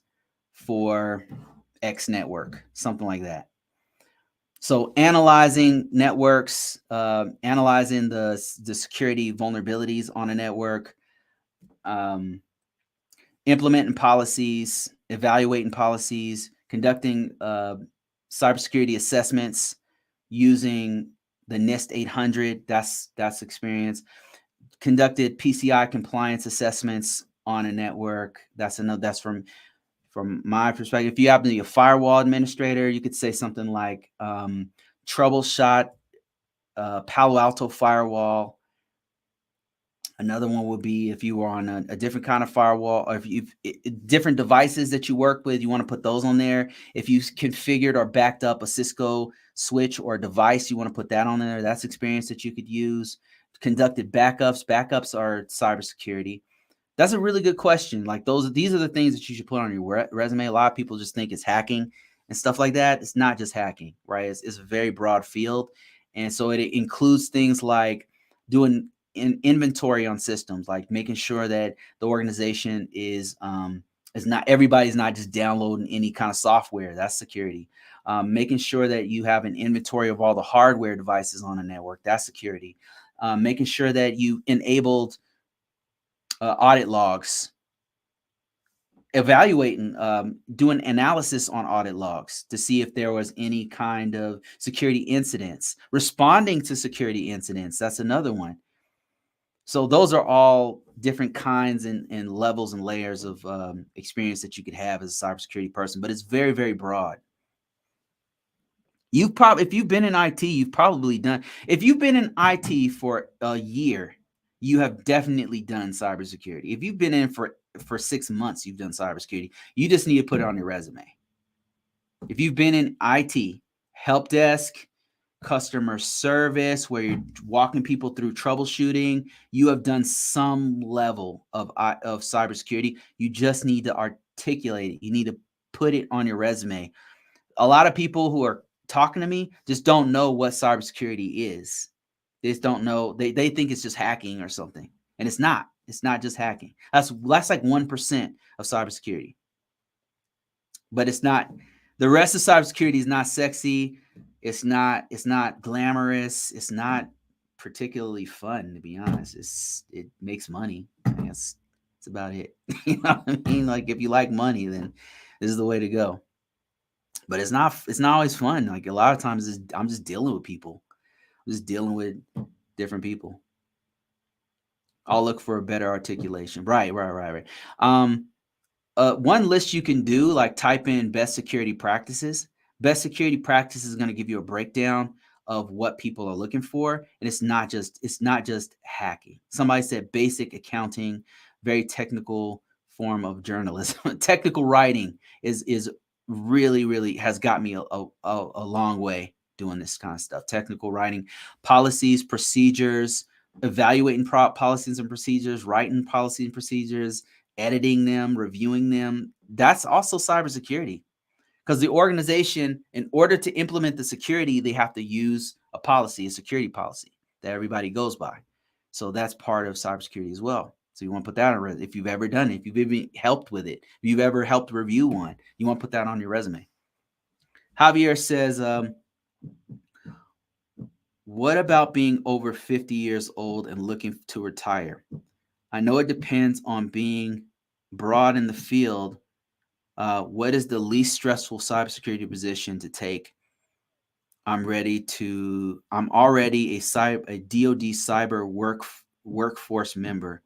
A: for X network, something like that. So analyzing networks, analyzing the security vulnerabilities on a network, implementing policies, evaluating policies, conducting cybersecurity assessments using the NIST 800. That's experience. Conducted PCI compliance assessments on a network. That's from my perspective. If you happen to be a firewall administrator, you could say something like troubleshot Palo Alto firewall. Another one would be if you were on a different kind of firewall, or if you've different devices that you work with, you want to put those on there. If you configured or backed up a Cisco switch or a device, you want to put that on there. That's experience that you could use. Conducted backups. Backups are cybersecurity. That's a really good question. Like these are the things that you should put on your resume. A lot of people just think it's hacking and stuff like that. It's not just hacking, right? It's a very broad field, and so it includes things like doing an inventory on systems, like making sure that the organization is not, everybody's not just downloading any kind of software. That's security. Making sure that you have an inventory of all the hardware devices on a network. That's security. Making sure that you enabled audit logs, evaluating, doing analysis on audit logs to see if there was any kind of security incidents, responding to security incidents. That's another one. So those are all different kinds and levels and layers of experience that you could have as a cybersecurity person, but it's very, very broad. If you've been in IT, you've probably done, if you've been in IT for a year, you have definitely done cybersecurity. If you've been in for 6 months, you've done cybersecurity. You just need to put it on your resume. If you've been in IT, help desk, customer service, where you're walking people through troubleshooting, you have done some level of cybersecurity. You just need to articulate it. You need to put it on your resume. A lot of people who are talking to me just don't know what cybersecurity is. They just don't know. They think it's just hacking or something, and it's not. It's not just hacking. That's like 1% of cybersecurity, but it's not. The rest of cybersecurity is not sexy. It's not glamorous. It's not particularly fun, to be honest. It makes money. I guess that's about it. You know what I mean? Like, if you like money, then this is the way to go. But it's not always fun. Like, a lot of times I'm just dealing with people. I'm just dealing with different people. I'll look for a better articulation. Right. One list you can do, like type in best security practices. Best security practices is going to give you a breakdown of what people are looking for, and it's not just hacking. Somebody said basic accounting, very technical form of journalism. Technical writing is really has got me a long way doing this kind of stuff. Technical writing, policies, procedures, evaluating policies and procedures, writing policies and procedures, editing them, reviewing them. That's also cybersecurity, because the organization, in order to implement the security, they have to use a security policy that everybody goes by. So that's part of cybersecurity as well. So you want to put that on, if you've ever done it, if you've even helped with it, if you've ever helped review one, you want to put that on your resume. Javier says, What about being over 50 years old and looking to retire? I know it depends on being broad in the field. What is the least stressful cybersecurity position to take? I'm already a DoD workforce member.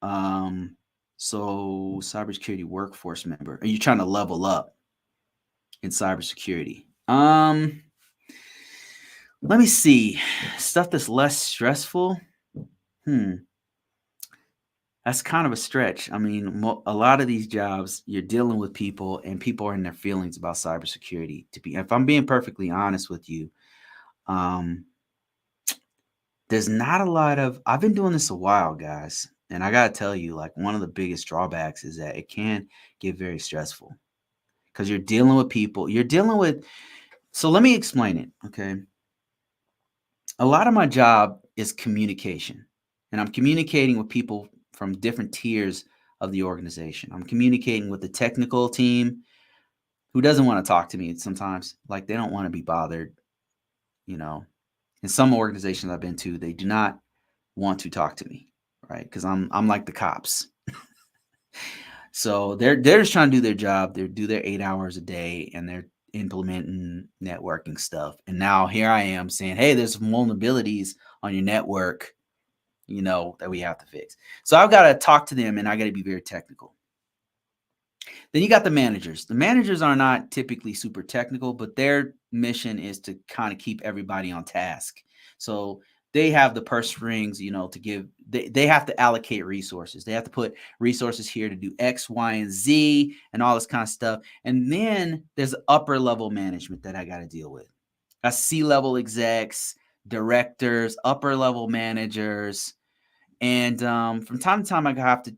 A: Um, so cybersecurity workforce member. Are you trying to level up in cybersecurity? Let me see. Stuff that's less stressful. Hmm. That's kind of a stretch. I mean, a lot of these jobs, you're dealing with people, and people are in their feelings about cybersecurity. If I'm being perfectly honest with you, um, there's not a lot of. I've been doing this a while, guys, and I gotta tell you, like one of the biggest drawbacks is that it can get very stressful because you're dealing with people. You're dealing with. So let me explain it. Okay, a lot of my job is communication, and I'm communicating with people from different tiers of the organization. I'm communicating with the technical team who doesn't want to talk to me sometimes. Like they don't want to be bothered, you know. In some organizations I've been to, they do not want to talk to me, right? Because I'm like the cops. So they're just trying to do their job. They do their 8 hours a day, and they're implementing networking stuff. And now here I am saying, hey, there's vulnerabilities on your network, that we have to fix. So I've got to talk to them, and I got to be very technical. Then you got the managers. The managers are not typically super technical, but their mission is to kind of keep everybody on task. So they have the purse strings, to give. They have to allocate resources. They have to put resources here to do X, Y, and Z and all this kind of stuff. And then there's upper level management that I got to deal with. That's C-level execs, directors, upper level managers. And from time to time, I have to.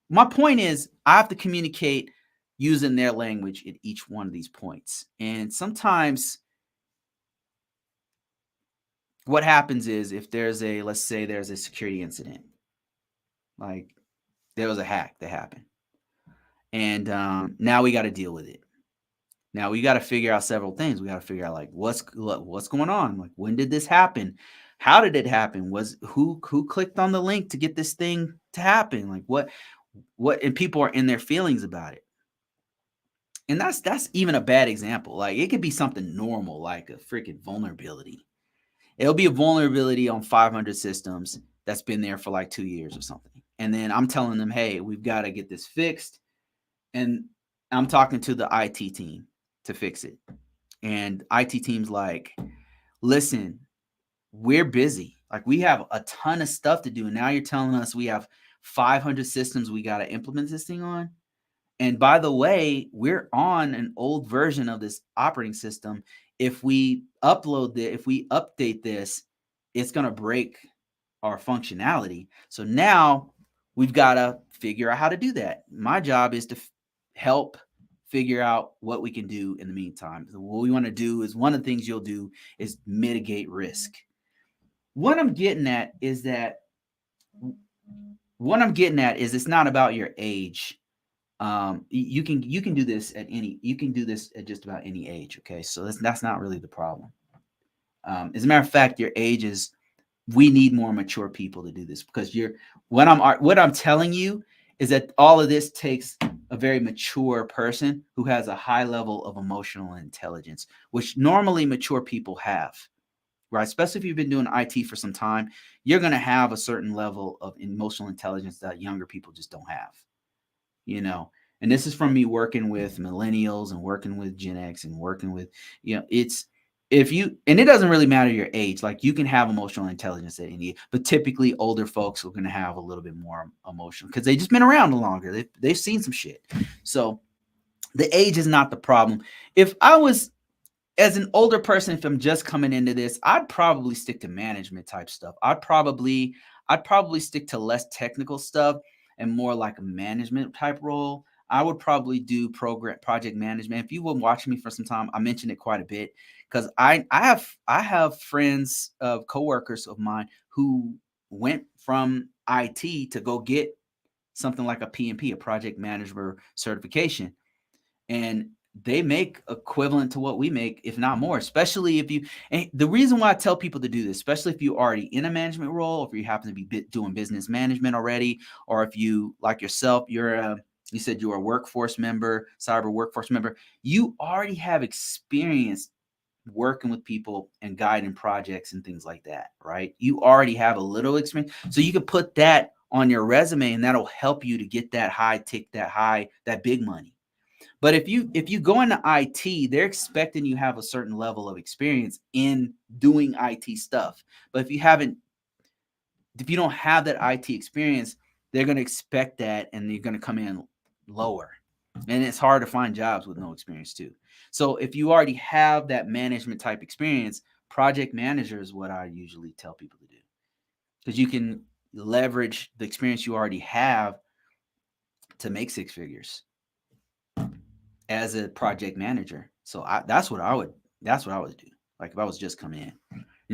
A: My point is, I have to communicate using their language at each one of these points. And sometimes what happens is if let's say there's a security incident, like there was a hack that happened, and now we got to deal with it. Now we got to figure out several things. We got to figure out like what's going on. Like when did this happen? How did it happen? Was who clicked on the link to get this thing to happen? Like what? And people are in their feelings about it. And that's even a bad example. Like it could be something normal, like a freaking vulnerability. It'll be a vulnerability on 500 systems that's been there for like 2 years or something. And then I'm telling them, hey, we've got to get this fixed. And I'm talking to the IT team to fix it. And IT team's like, listen, we're busy. Like we have a ton of stuff to do. And now you're telling us we have 500 systems we got to implement this thing on. And by the way, we're on an old version of this operating system. If we update this, it's going to break our functionality. So now we've got to figure out how to do that. My job is to help figure out what we can do in the meantime. So what we want to do is one of the things you'll do is mitigate risk. What I'm getting at is it's not about your age. You can do this at just about any age. Okay, so that's not really the problem. As a matter of fact, your age is. We need more mature people to do this because what I'm telling you is that all of this takes a very mature person who has a high level of emotional intelligence, which normally mature people have, right? Especially if you've been doing IT for some time, you're going to have a certain level of emotional intelligence that younger people just don't have, you know. And this is from me working with millennials and working with Gen X and working with, it's if you, and it doesn't really matter your age, like you can have emotional intelligence at any, but typically older folks are going to have a little bit more emotional because they've just been around longer. They've seen some shit. So the age is not the problem. If I was, as an older person, if I'm just coming into this, I'd probably stick to management type stuff. I'd probably stick to less technical stuff and more like a management type role. I would probably do project management. If you were watching me for some time, I mentioned it quite a bit because I have friends of coworkers of mine who went from IT to go get something like a PMP, a project manager certification. And they make equivalent to what we make, if not more, especially if you, and the reason why I tell people to do this, especially if you're already in a management role, if you happen to be doing business management already, or if you, like yourself, you said you're a workforce member, cyber workforce member, you already have experience working with people and guiding projects and things like that, right? You already have a little experience. So you can put that on your resume and that'll help you to get that that big money. But if you go into IT, they're expecting you have a certain level of experience in doing IT stuff. But if you don't have that IT experience, they're going to expect that and you're going to come in lower. And it's hard to find jobs with no experience too. So if you already have that management type experience, project manager is what I usually tell people to do. Because you can leverage the experience you already have to make six figures as a project manager. So that's what I would do. Like if I was just coming in.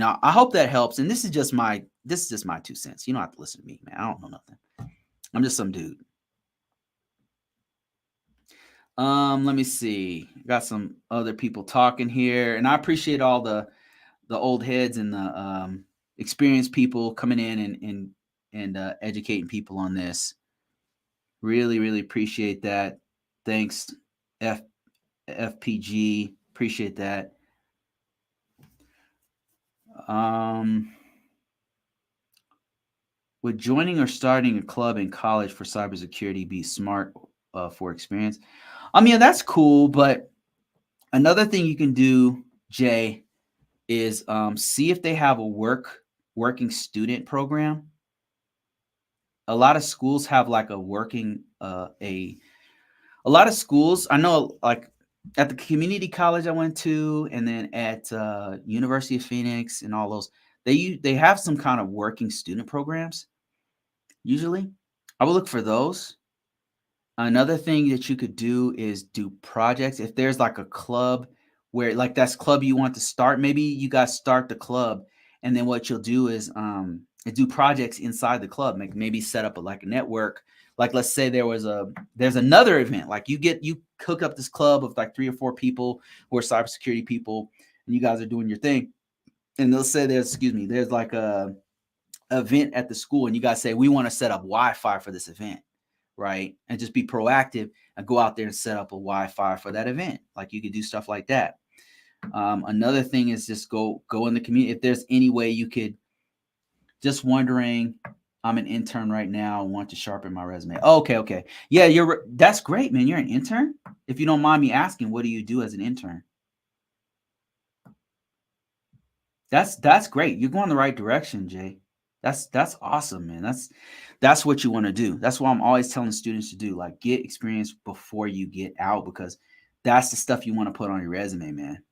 A: I hope that helps. And this is just my 2 cents. You don't have to listen to me, man. I don't know nothing. I'm just some dude. Let me see. Got some other people talking here, and I appreciate all the old heads and the experienced people coming in and educating people on this. Really, really appreciate that. Thanks, FPG. Appreciate that. Would joining or starting a club in college for cybersecurity be smart for experience? I mean, that's cool, but another thing you can do, Jay, is see if they have a working student program. A lot of schools have like a working a lot of schools. I know, like at the community college I went to, and then at University of Phoenix and all those, they have some kind of working student programs. Usually, I would look for those. Another thing that you could do is do projects. If there's like a club where like that's club you want to start, maybe you guys start the club, and then what you'll do is do projects inside the club. Maybe set up like a network. Like let's say there's another event. Like you hook up this club of like 3 or 4 people who are cybersecurity people, and you guys are doing your thing. And they'll say there's like a event at the school, and you guys say we want to set up Wi-Fi for this event, right? And just be proactive and go out there and set up a Wi-Fi for that event. Like you could do stuff like that. Another thing is just go in the community. If there's any way you could, just wondering, I'm an intern right now, want to sharpen my resume. Oh, okay. Yeah, that's great, man. You're an intern? If you don't mind me asking, what do you do as an intern? That's great. You're going the right direction, Jay. That's awesome, man. That's what you want to do. That's what I'm always telling students to do. Like get experience before you get out, because that's the stuff you want to put on your resume, man.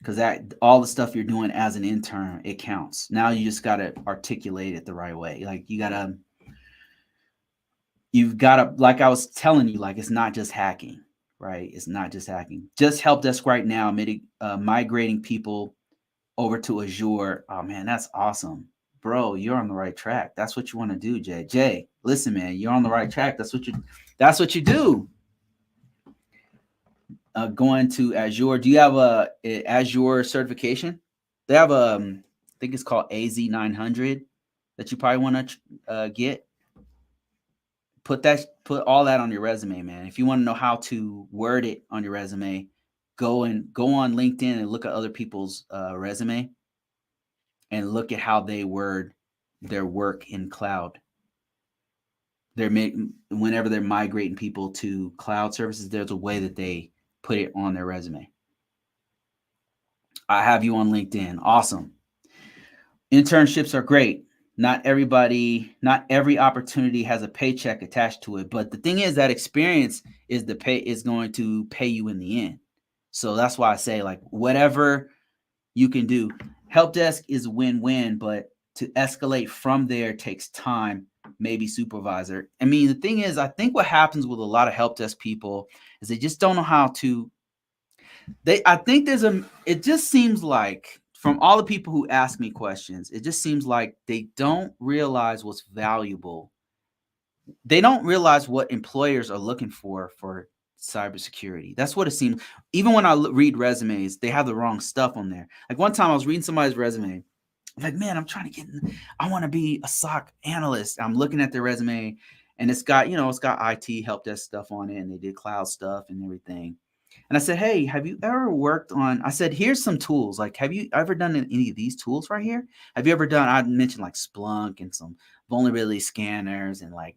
A: Because that all the stuff you're doing as an intern, it counts. Now you just gotta articulate it the right way. Like you've gotta, like I was telling you, like it's not just hacking, right? It's not just hacking. Just help desk right now, migrating people over to Azure. Oh man, that's awesome. Bro, you're on the right track. That's what you want to do, Jay. Jay, listen, man, you're on the right track. That's what you do. Going to Azure. Do you have a Azure certification? They have I think it's called AZ900 that you probably want to get. Put all that on your resume, man. If you want to know how to word it on your resume, go on LinkedIn and look at other people's resume and look at how they word their work in cloud. Whenever they're migrating people to cloud services, there's a way that they put it on their resume. I have you on LinkedIn. Awesome. Internships are great. Not every opportunity has a paycheck attached to it. But the thing is that experience is going to pay you in the end. So that's why I say, like, whatever you can do. Help desk is win-win, but to escalate from there takes time, maybe supervisor. I mean, the thing is, I think what happens with a lot of help desk people is they just don't know how to, it just seems like from all the people who ask me questions, it just seems like they don't realize what's valuable. They don't realize what employers are looking for cybersecurity. That's what it seems. Even when I read resumes, they have the wrong stuff on there. Like one time I was reading somebody's resume. I'm like, man, I'm trying to get I want to be a SOC analyst. I'm looking at their resume and it's got, it's got IT help desk stuff on it and they did cloud stuff and everything. And I said, hey, have you ever worked on, I said, here's some tools. Like, have you ever done any of these tools right here? Have you ever done, I mentioned like Splunk and some vulnerability scanners and like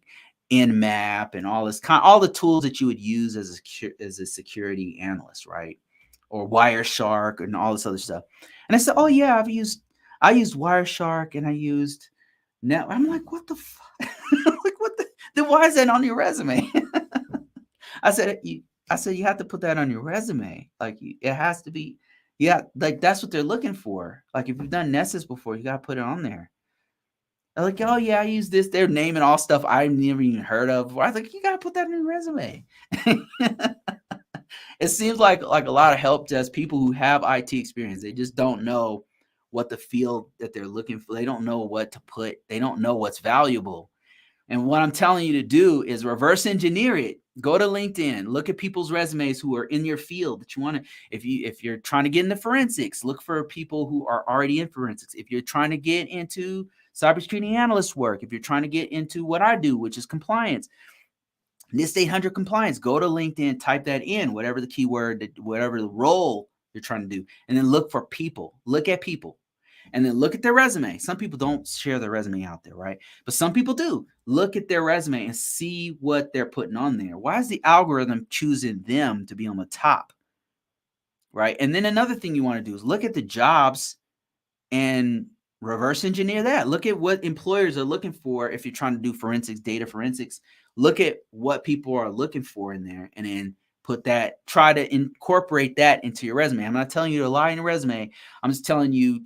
A: Nmap and all this all the tools that you would use as a security analyst, right? Or Wireshark and all this other stuff. And I said, oh yeah, I used Wireshark and I used Net. I'm like, what the fuck? Like, what the? Then why is that on your resume? I said, you have to put that on your resume. Like, it has to be, yeah, like that's what they're looking for. Like, if you've done Nessus before, you got to put it on there. They're like, oh yeah, I use this. They're naming all stuff I've never even heard of. I was like, you got to put that on your resume. It seems like a lot of help desk people who have IT experience, they just don't know what the field that they're looking for. They don't know what to put. They don't know what's valuable. And what I'm telling you to do is reverse engineer it. Go to LinkedIn, look at people's resumes who are in your field that you want to. If you're trying to get into forensics, look for people who are already in forensics. If you're trying to get into cybersecurity analyst work, if you're trying to get into what I do, which is compliance, NIST 800 compliance, go to LinkedIn, type that in, whatever the keyword, whatever the role you're trying to do, and then look for people. Look at people. And then look at their resume. Some people don't share their resume out there, right? But some people do. Look at their resume and see what they're putting on there. Why is the algorithm choosing them to be on the top, right? And then another thing you want to do is look at the jobs and reverse engineer that. Look at what employers are looking for if you're trying to do forensics, data forensics. Look at what people are looking for in there and then try to incorporate that into your resume. I'm not telling you to lie in your resume. I'm just telling you,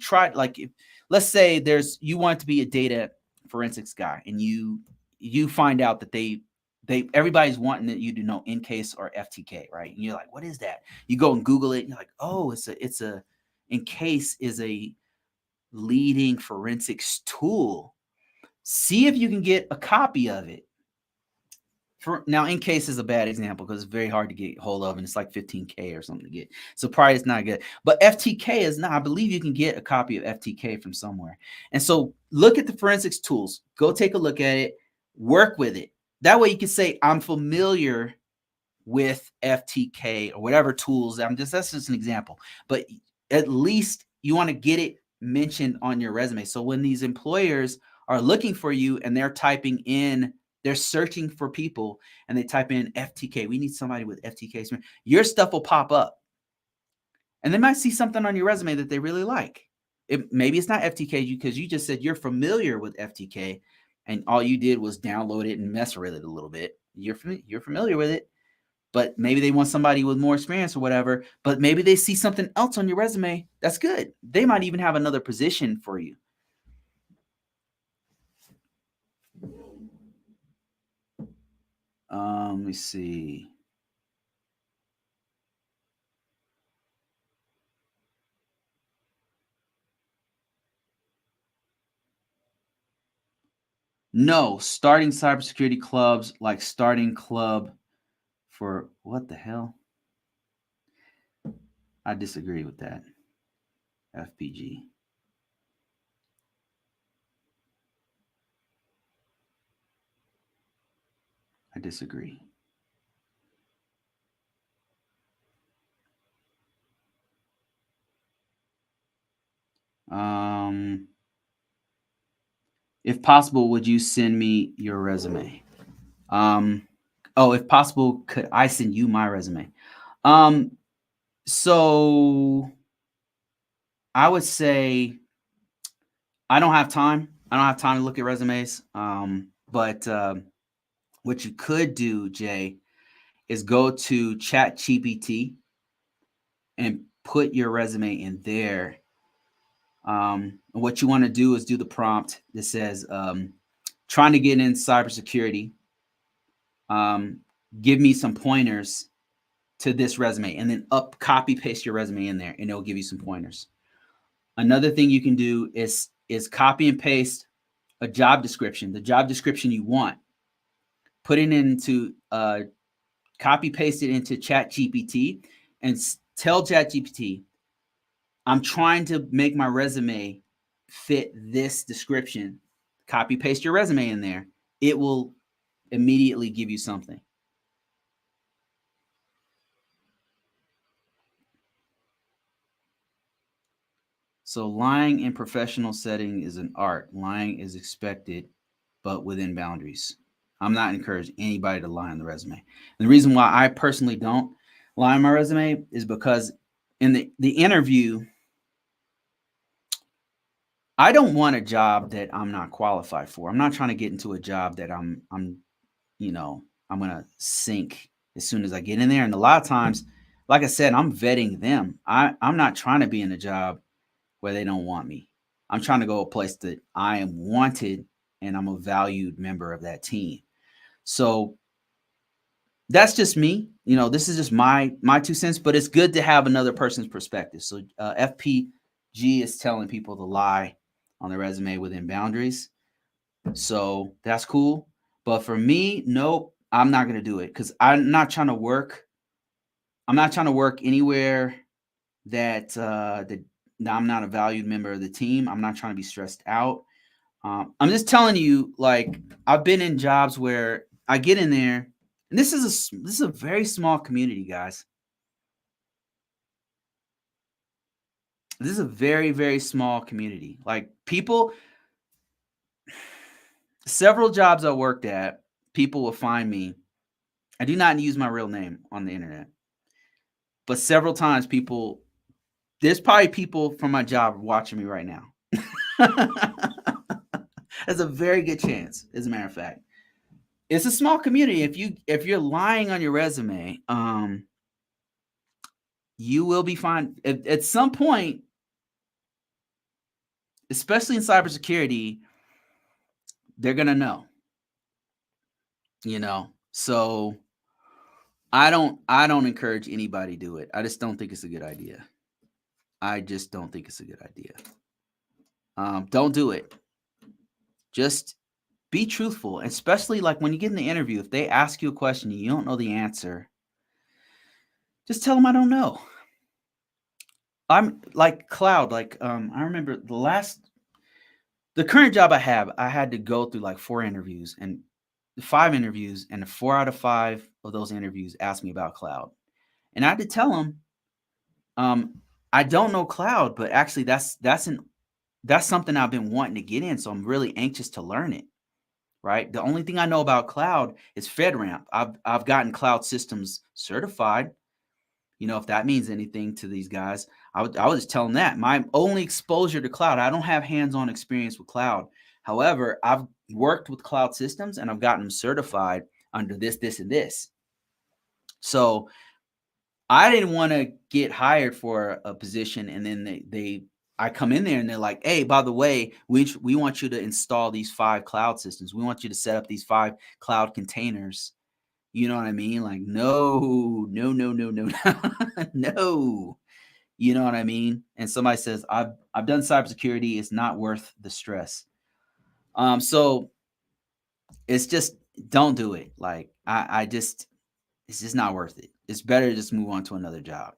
A: let's say you want to be a data forensics guy and you find out that everybody's wanting that you to know Encase or FTK, right? And you're like, what is that? You go and Google it and you're like, oh, Encase is a leading forensics tool. See if you can get a copy of it. Now, Encase is a bad example because it's very hard to get hold of, and it's like $15K or something to get. So probably it's not good. But FTK is not. I believe you can get a copy of FTK from somewhere. And so look at the forensics tools. Go take a look at it. Work with it. That way you can say, I'm familiar with FTK or whatever tools. That's just an example. But at least you want to get it mentioned on your resume. So when these employers are looking for you and they're searching for people and they type in FTK, we need somebody with FTK, your stuff will pop up. And they might see something on your resume that they really like. Maybe it's not FTK because you just said you're familiar with FTK and all you did was download it and mess with it a little bit. You're familiar with it, but maybe they want somebody with more experience or whatever, but maybe they see something else on your resume that's good. They might even have another position for you. Let me see. No, starting cybersecurity clubs like starting club for what the hell? I disagree with that. FPG. I disagree. If possible, would you send me your resume? If possible, could I send you my resume? So I would say I don't have time. I don't have time to look at resumes. But what you could do, Jay, is go to ChatGPT and put your resume in there. What you want to do is do the prompt that says, trying to get in cybersecurity. Give me some pointers to this resume, and then copy paste your resume in there and it'll give you some pointers. Another thing you can do is copy and paste a job description, the job description you want, put it into copy paste it into ChatGPT and tell ChatGPT, I'm trying to make my resume fit this description. Copy paste your resume in there. It will immediately give you something. So lying in professional setting is an art. Lying is expected, but within boundaries. I'm not encouraging anybody to lie on the resume. And the reason why I personally don't lie on my resume is because in the interview, I don't want a job that I'm not qualified for. I'm not trying to get into a job that I'm I'm gonna sink as soon as I get in there. And a lot of times, like I said, I'm vetting them. I'm not trying to be in a job where they don't want me. I'm trying to go a place that I am wanted and I'm a valued member of that team. So that's just me. This is just my 2 cents, but it's good to have another person's perspective. So FPG is telling people to lie on their resume within boundaries. So that's cool. But for me, nope, I'm not going to do it because I'm not trying to work. I'm not trying to work anywhere that I'm not a valued member of the team. I'm not trying to be stressed out. I'm just telling you, like, I've been in jobs where I get in there, and this is a very small community, guys. This is a very, very small community. Like, people, several jobs I worked at, people will find me. I do not use my real name on the internet, but several times there's probably people from my job watching me right now. There's a very good chance, as a matter of fact. It's a small community. If you're lying on your resume, you will be fine at some point, especially in cybersecurity. They're gonna know, So I don't encourage anybody to do it. I just don't think it's a good idea. I just don't think it's a good idea. Don't do it. Just be truthful, especially like when you get in the interview. If they ask you a question and you don't know the answer, just tell them I don't know. I'm like cloud. Like I remember the current job I have. I had to go through like 5 interviews, and 4 out of 5 of those interviews asked me about cloud, and I had to tell them, I don't know cloud, but actually that's something I've been wanting to get in, so I'm really anxious to learn it. Right, the only thing I know about cloud is FedRAMP. I've gotten cloud systems certified. If that means anything to these guys, I was just telling that my only exposure to cloud. I don't have hands-on experience with cloud. However, I've worked with cloud systems and I've gotten them certified under this, and this. So I didn't want to get hired for a position and then I come in there and they're like, hey, by the way, we want you to install these 5 cloud systems. We want you to set up these 5 cloud containers. You know what I mean? Like, no, no, no, no, no, no. You know what I mean? And somebody says, I've done cybersecurity. It's not worth the stress. So it's just, don't do it. Like, it's just not worth it. It's better to just move on to another job.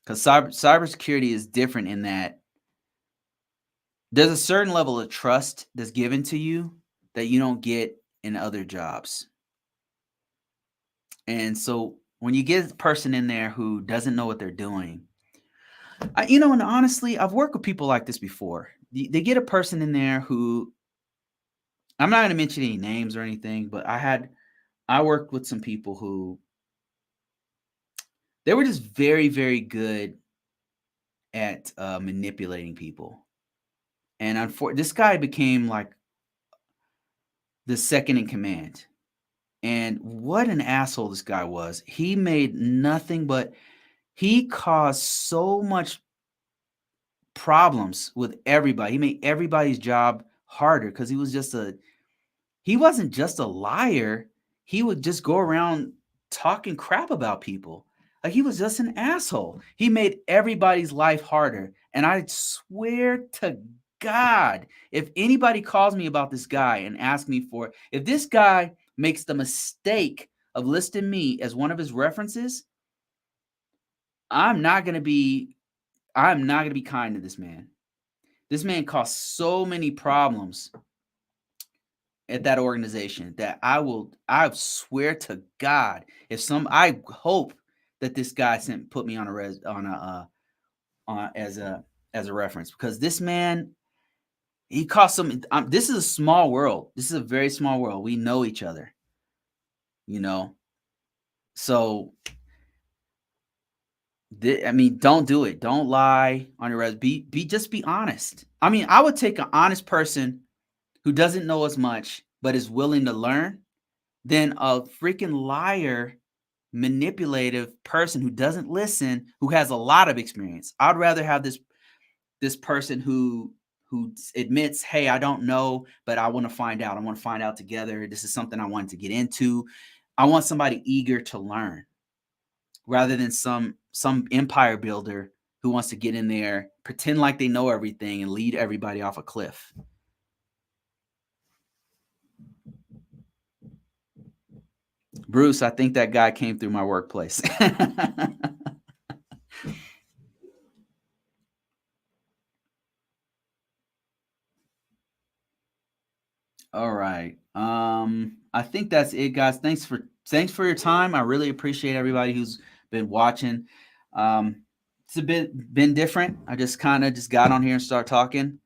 A: Because cybersecurity is different in that there's a certain level of trust that's given to you that you don't get in other jobs. And so when you get a person in there who doesn't know what they're doing, and honestly, I've worked with people like this before. They get a person in there who, I'm not going to mention any names or anything, but I worked with some people who they were just very, very good at manipulating people. And this guy became like the second in command. And what an asshole this guy was. He made nothing but, he caused so much problems with everybody. He made everybody's job harder because he wasn't just a liar. He would just go around talking crap about people. Like, he was just an asshole. He made everybody's life harder. And I swear to God, if anybody calls me about this guy and asks me if this guy makes the mistake of listing me as one of his references, I'm not going to be kind to this man. This man caused so many problems at that organization that I swear to God, I hope that this guy put me on as a reference, because this man, he caused some. This is a small world. This is a very small world. We know each other, you know. So, I mean, don't do it. Don't lie on your resume. Just be honest. I mean, I would take an honest person who doesn't know as much but is willing to learn than a freaking liar, manipulative person who doesn't listen, who has a lot of experience. I'd rather have this person who admits, hey, I don't know, but I want to find out. I want to find out together. This is something I wanted to get into. I want somebody eager to learn, rather than some empire builder who wants to get in there, pretend like they know everything, and lead everybody off a cliff. Bruce, I think that guy came through my workplace. All right. I think that's it, guys. Thanks for your time. I really appreciate everybody who's been watching. It's a been different. I just kind of just got on here and start talking.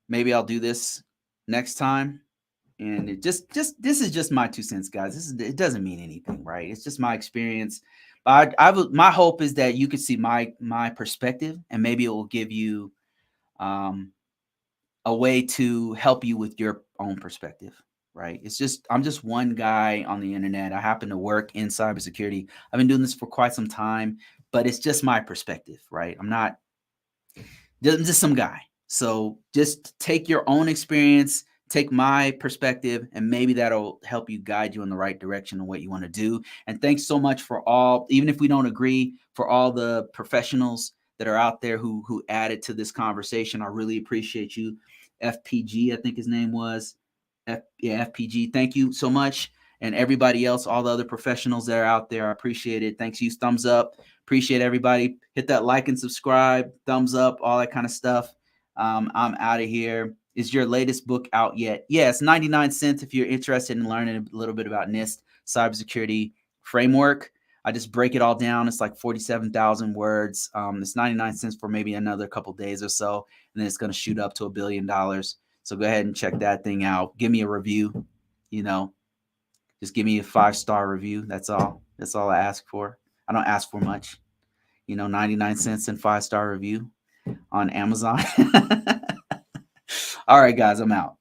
A: Maybe I'll do this next time. And it just this is just my 2 cents, guys. It doesn't mean anything, right? It's just my experience. But my hope is that you could see my perspective, and maybe it will give you a way to help you with your own perspective, right? I'm just one guy on the internet. I happen to work in cybersecurity. I've been doing this for quite some time, but it's just my perspective, right? I'm just some guy. So just take your own experience, take my perspective, and maybe that'll help you, guide you in the right direction of what you want to do. And thanks so much for all, even if we don't agree, for all the professionals that are out there who added to this conversation. I really appreciate you. FPG, I think his name was. FPG. Thank you so much. And everybody else, all the other professionals that are out there, I appreciate it. Thanks, you. Thumbs up. Appreciate everybody. Hit that like and subscribe. Thumbs up, all that kind of stuff. I'm out of here. Is your latest book out yet? Yeah, it's 99 cents if you're interested in learning a little bit about NIST cybersecurity framework. I just break it all down. It's like 47,000 words. It's 99 cents for maybe another couple days or so, and then it's going to shoot up to $1 billion. So go ahead and check that thing out. Give me a review. Just give me a 5-star review. That's all. That's all I ask for. I don't ask for much. 99 cents and 5-star review on Amazon. All right, guys, I'm out.